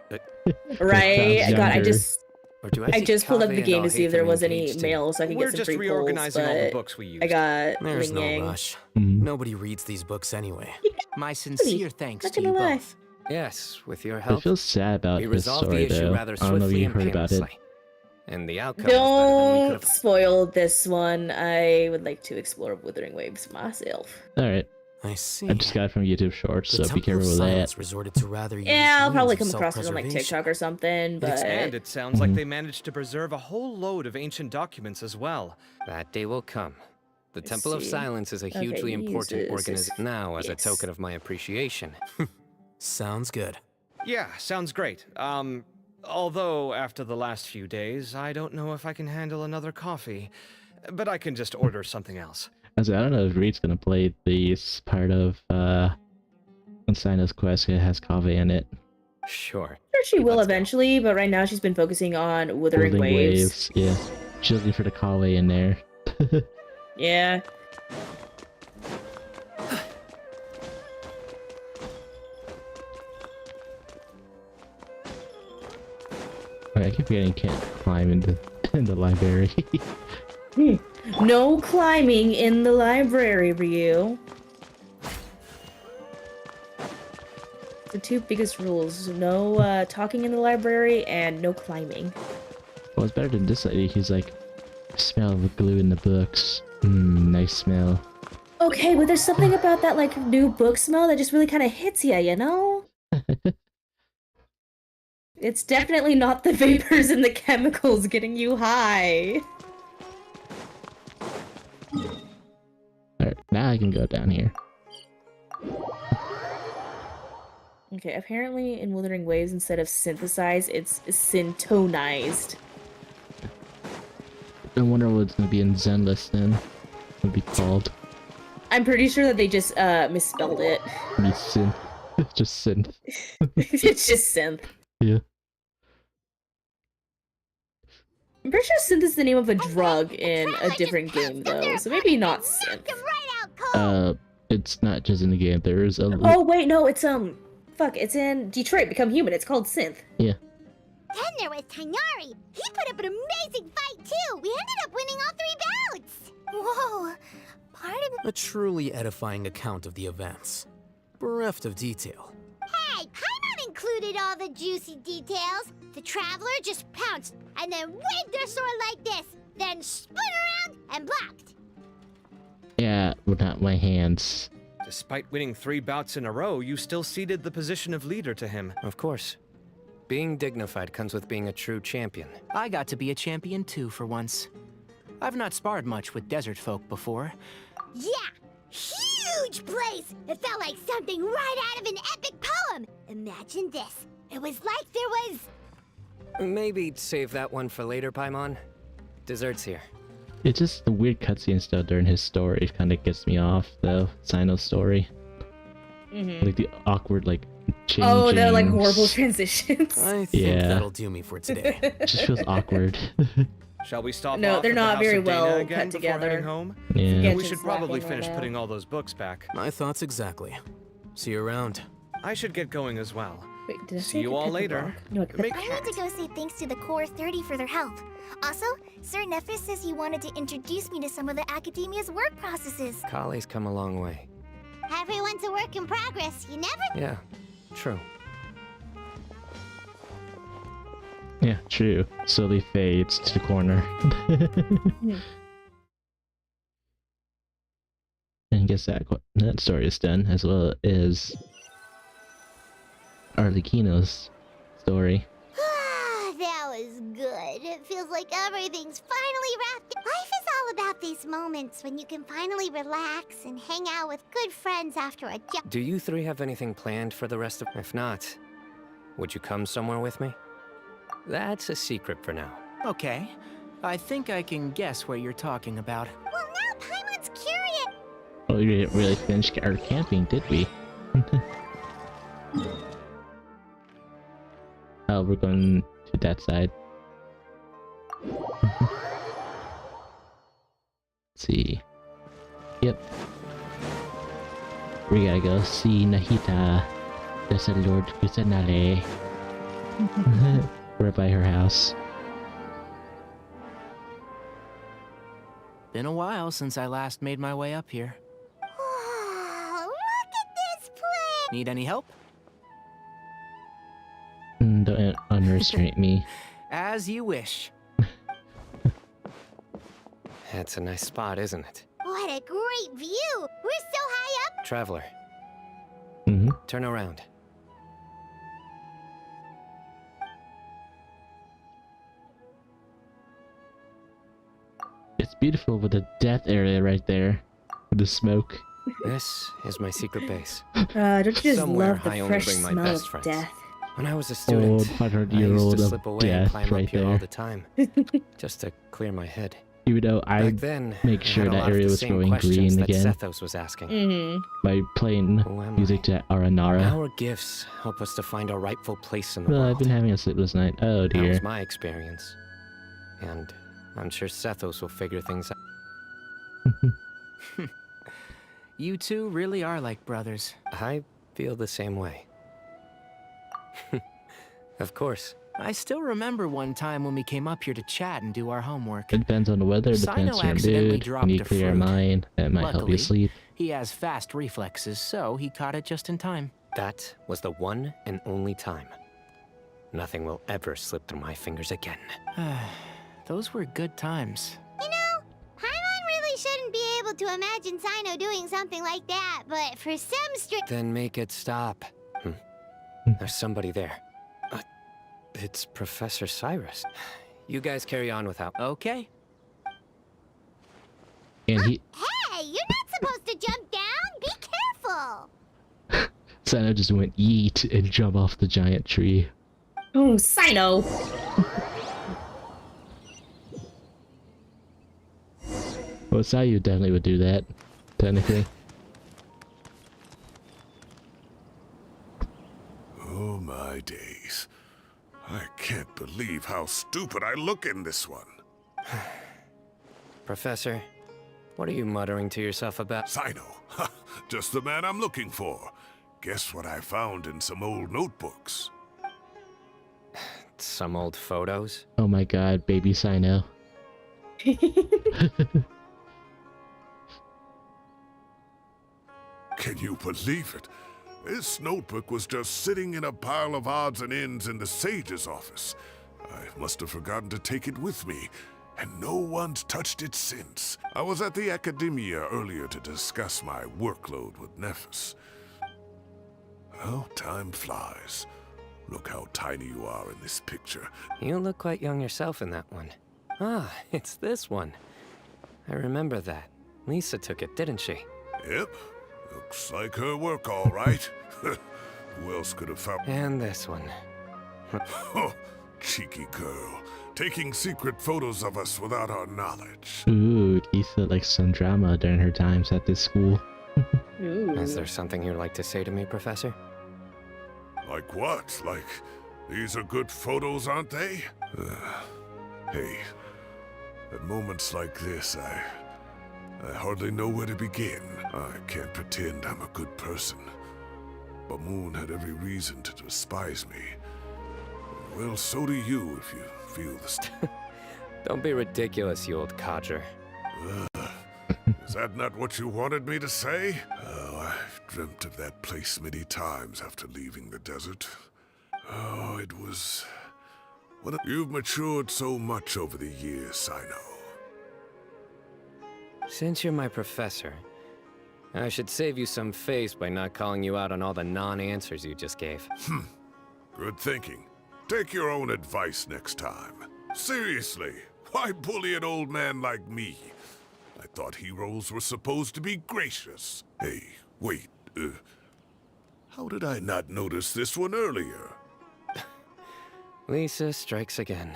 Right? God, I just pulled up the Kaveh game and to see if there was any engaged in- mail so I could We're get some just free polls, reorganizing all the but books we used. I got There's no Ling Yang. rush. Nobody reads these books anyway. My sincere thanks Not to gonna you lie. both. Yes, with your I help. feel sad about we his resolved story the issue though. rather I don't know if swiftly you and heard about it. painlessly. And the outcome was better than we could Don't have. spoil this one. I would like to explore Withering Waves myself. Alright. I see. I just got it from YouTube Shorts, The so be Temple of careful with Silence that. resorted to rather Yeah, I'll unique probably means come of across it on like self-preservation. TikTok or something, but And it sounds like they managed to preserve a whole load of ancient documents as well. That day will come. The Temple of see. Silence is a Okay, hugely important uses- organization now as yes. a token of my appreciation. Sounds good. Yeah, sounds great. Although after the last few days, I don't know if I can handle another coffee. But I can just order something else. I don't know if Reed's gonna play this part of Sino's quest. It has Kaveh in it. Sure. sure she will eventually, but right now she's been focusing on Withering Waves. Yeah. She's looking for the Kaveh in there. Yeah. I keep forgetting you can't climb in the library. No climbing in the library, Ryu. The two biggest rules: no talking in the library and no climbing. Well, it's better than this lady. He's like, smell the glue in the books. Nice smell. Okay, but there's something about that like new book smell that just really kind of hits you know? It's definitely not the vapors and the chemicals getting you high. Alright, now I can go down here. Okay, apparently in Withering Waves, instead of synthesized, it's syntonized. I wonder what's gonna be in Zenless then. Would be called. I'm pretty sure that they just misspelled it. Be synth. Just synth. It's just synth. Yeah. I'm pretty sure synth is the name of a drug in a different game though, so maybe not synth. It's not just in the game. There is a. Oh wait, no, it's fuck, it's in Detroit Become Human. It's called synth. Yeah. Then there was Tainari. He put up an amazing fight too. We ended up winning all 3 bouts. Whoa, part of A truly edifying account of the events. Bereft of detail. Hey, Paimon included all the juicy details. The Traveler just pounced and then waved their sword like this, then spun around and blocked. Yeah, but not my hands. Despite winning 3 bouts in a row, you still ceded the position of leader to him. Of course. Being dignified comes with being a true champion. I got to be a champion too for once. I've not sparred much with desert folk before. Yeah, huge place. It felt like something right out of an epic poem. Imagine this. It was like there was... Maybe save that one for later, Paimon. Dessert's here. It's just the weird cutscene stuff during his story kind of gets me off, though. Sino's story. Like the awkward, like, changing. Oh, they're like horrible transitions. I think that'll do me for today. It just feels awkward. Shall we stop No, off they're at the not House very of Dana well again cut before heading together. home? Yeah. We should Genshin's probably lacking right finish now. putting all those books back. My thoughts exactly. See you around. I should get going as well. Wait, did I See say you I all could pet the later. dog? No, I could pet I the need to cat. go say thanks to the Core 30 for their help. Also, Sir Nephis says he wanted to introduce me to some of the Academia's work processes. Kale's come a long way. Everyone's a work in progress, you never... Yeah, true. Yeah, true. Slowly fades to the corner. And I guess that story is done, as well as Arlecchino's story. That was good. It feels like everything's finally wrapped. Life is all about these moments when you can finally relax and hang out with good friends after a job. Do you three have anything planned for the rest of... If not, would you come somewhere with me? That's a secret for now. Okay. I think I can guess what you're talking about. Well, now Paimon's curious. Well, we didn't really finish our camping, did we? Oh, we're going to that side. Let's see. Yep. We gotta go see Nahita, the Lord Kusanale. We're by her house. Been a while since I last made my way up here. Oh, look at this place! Need any help? Don't underestimate me. As you wish. That's a nice spot, isn't it? What a great view! We're so high up! Traveler. Turn around. It's beautiful with the death area right there. With the smoke. This is my secret base. Don't you just Somewhere love the I only fresh bring my smell best of friends. death? When I was a student, Old I used 100-year-old to of slip away and death climb right up here all there. the time, just to clear my head. Even though I Back then, make I sure had a that lot of area the was same growing questions green that again Sethos was asking. by playing music to Aranara. Our gifts help us to find our rightful place in the Well, world. I've been having a sleepless night. Oh That dear. was my experience, and I'm sure Sethos will figure things out. You two really are like brothers. I feel the same way. Of course. I still remember one time when we came up here to chat and do our homework. It depends on the weather, it depends Sino on your accidentally mood. dropped When you a clear your fruit. mind, that might help Luckily, you sleep. he has fast reflexes, so he caught it just in time. That was the one and only time. Nothing will ever slip through my fingers again. Those were good times. You know, Paimon really shouldn't be able to imagine Sino doing something like that, but for some Then make it stop. There's somebody there. It's Professor Cyrus. You guys carry on without. Okay. And he, Hey, you're not supposed to jump down! Be careful! Santa just went yeet and jump off the giant tree. Oh, Sino! Well, Sayu definitely would do that, technically. Oh my days. I can't believe how stupid I look in this one. Professor, what are you muttering to yourself about? Sino. Just the man I'm looking for. Guess what I found in some old notebooks? Some old photos? Oh my god, baby Sino. Can you believe it? This notebook was just sitting in a pile of odds and ends in the Sage's office. I must have forgotten to take it with me, and no one's touched it since. I was at the Academia earlier to discuss my workload with Nephis. Well, time flies. Look how tiny you are in this picture. You look quite young yourself in that one. Ah, it's this one. I remember that. Lisa took it, didn't she? Yep. Looks like her work, all right. Who else could have found... And this one. Oh, cheeky girl. Taking secret photos of us without our knowledge. Ooh, Lisa likes some drama during her times at this school. Is there something you'd like to say to me, Professor? Like what? Like, these are good photos, aren't they? Hey, at moments like this, I hardly know where to begin. I can't pretend I'm a good person. But Moon had every reason to despise me. Well, so do you if you feel the Don't be ridiculous, you old codger. Is that not what you wanted me to say? Oh, I've dreamt of that place many times after leaving the desert. Oh, it was... You've matured so much over the years, Sino. Since you're my professor, I should save you some face by not calling you out on all the non-answers you just gave. Good thinking. Take your own advice next time. Seriously, why bully an old man like me? I thought heroes were supposed to be gracious. Hey, wait, how did I not notice this one earlier? Lisa strikes again.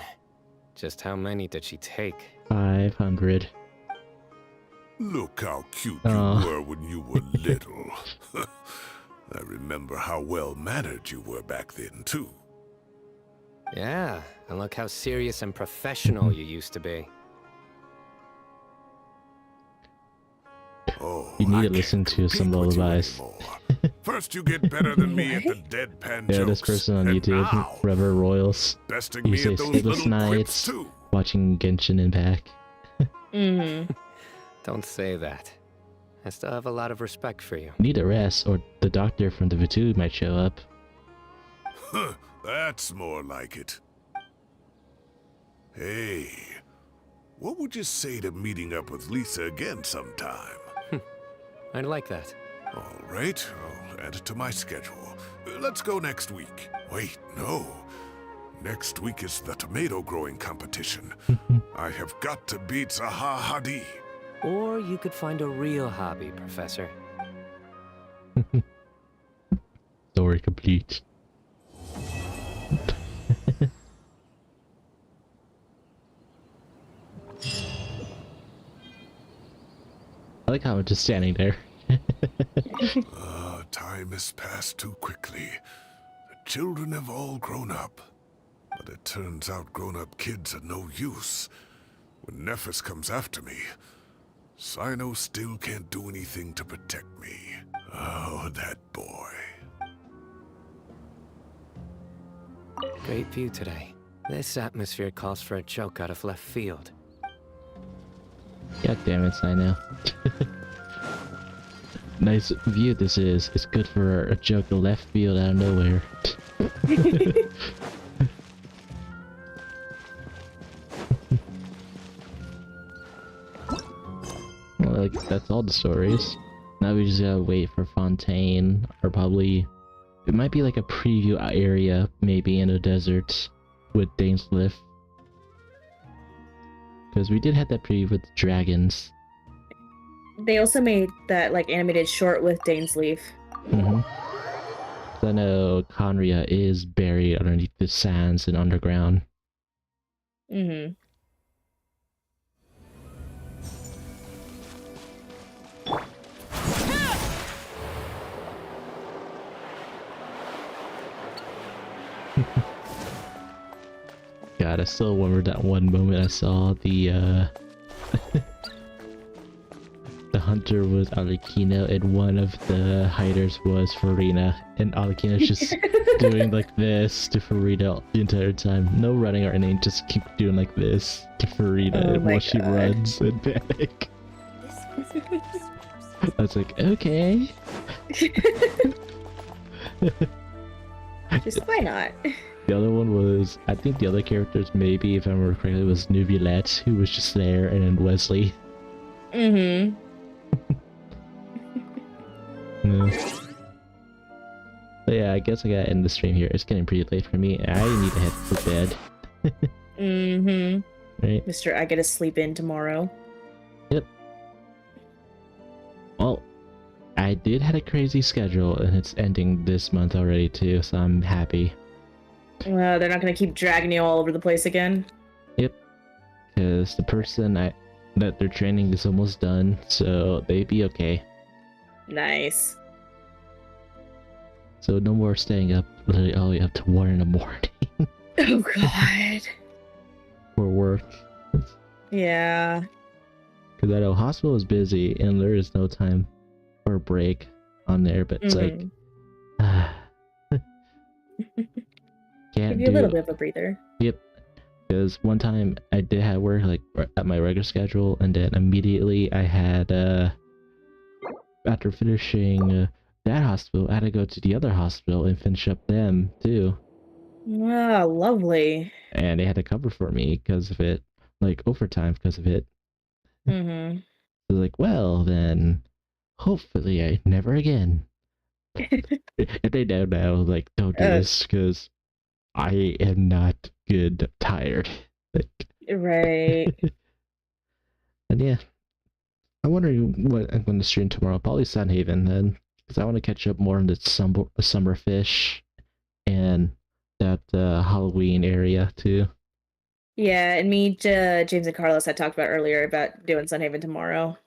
Just how many did she take? 500. Look how cute you were when you were little. I remember how well-mannered you were back then, too. Yeah, and look how serious and professional you used to be. Oh, You need to listen to some lullabies. First you get better than me at the deadpan jokes. Yeah, this person on YouTube, now, Rever Royals, besting he me says at those sleepless little quips, nights, too. watching Genshin Impact. Don't say that. I still have a lot of respect for you. Need a rest, or the doctor from the Vatu might show up. Huh, that's more like it. Hey, what would you say to meeting up with Lisa again sometime? I'd like that. All right, I'll add it to my schedule. Let's go next week. Wait, no. Next week is the tomato growing competition. I have got to beat Zaha Hadi. Or you could find a real hobby, Professor. Story complete. I like how I'm just standing there. Time has passed too quickly. The children have all grown up. But it turns out grown-up kids are no use. When Nephis comes after me, Cyno still can't do anything to protect me. Oh, that boy. Great view today. This atmosphere calls for a joke out of left field. God damn it, I know. Nice view this is. It's good for a joke of left field out of nowhere. Well, like, that's all the stories. Now we just gotta wait for Fontaine, or probably... It might be like a preview area, maybe in a desert, with Dainsliff. Because we did have that preview with the dragons. They also made that like animated short with Dainsleaf. I know Conria is buried underneath the sands and underground. God, I still remember that one moment I saw the the hunter was Arlecchino and one of the hiders was Farina, and Arlecchino's just doing like this to Farina the entire time. No running or anything, just keep doing like this to Farina while she runs in panic. I was like, okay. Just why not? The other one was, I think the other characters maybe, if I remember correctly, was Nubulette, who was just there, and then Wesley. Yeah. But yeah, I guess I gotta end the stream here. It's getting pretty late for me. I need to head for bed. Right? Mr. I gotta sleep in tomorrow. Yep. Well, I did had a crazy schedule, and it's ending this month already too, so I'm happy. They're not gonna keep dragging you all over the place again? Yep. Because the person that they're training is almost done, so they'd be okay. Nice. So no more staying up literally all the way up to 1 in the morning. Oh god. For work. Yeah. Because I know hospital is busy and there is no time for a break on there, but it's like... Can't Give you a little bit of a breather. Yep. Because one time I did have work like at my regular schedule, and then immediately I had after finishing that hospital, I had to go to the other hospital and finish up them too. Wow, lovely. And they had to cover for me because of it, like overtime because of it. I was like, well then, hopefully I never again. If they don't know, like, don't do this, because I am not good. I'm tired. Like, Right. and yeah, I'm wondering what I'm going to stream tomorrow. Probably Sunhaven then, because I want to catch up more on the summer fish and that Halloween area too. Yeah, and me, James, and Carlos had talked about earlier about doing Sunhaven tomorrow.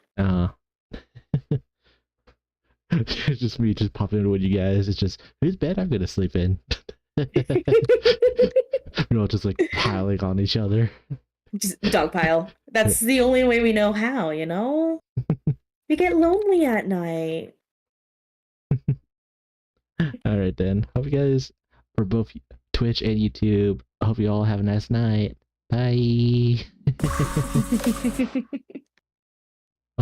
It's just me just popping in with you guys. It's just, whose bed I'm gonna sleep in? We're all just like piling on each other. Just dog pile. That's the only way we know how, you know? We get lonely at night. Alright then. Hope you guys, for both Twitch and YouTube, I hope you all have a nice night. Bye.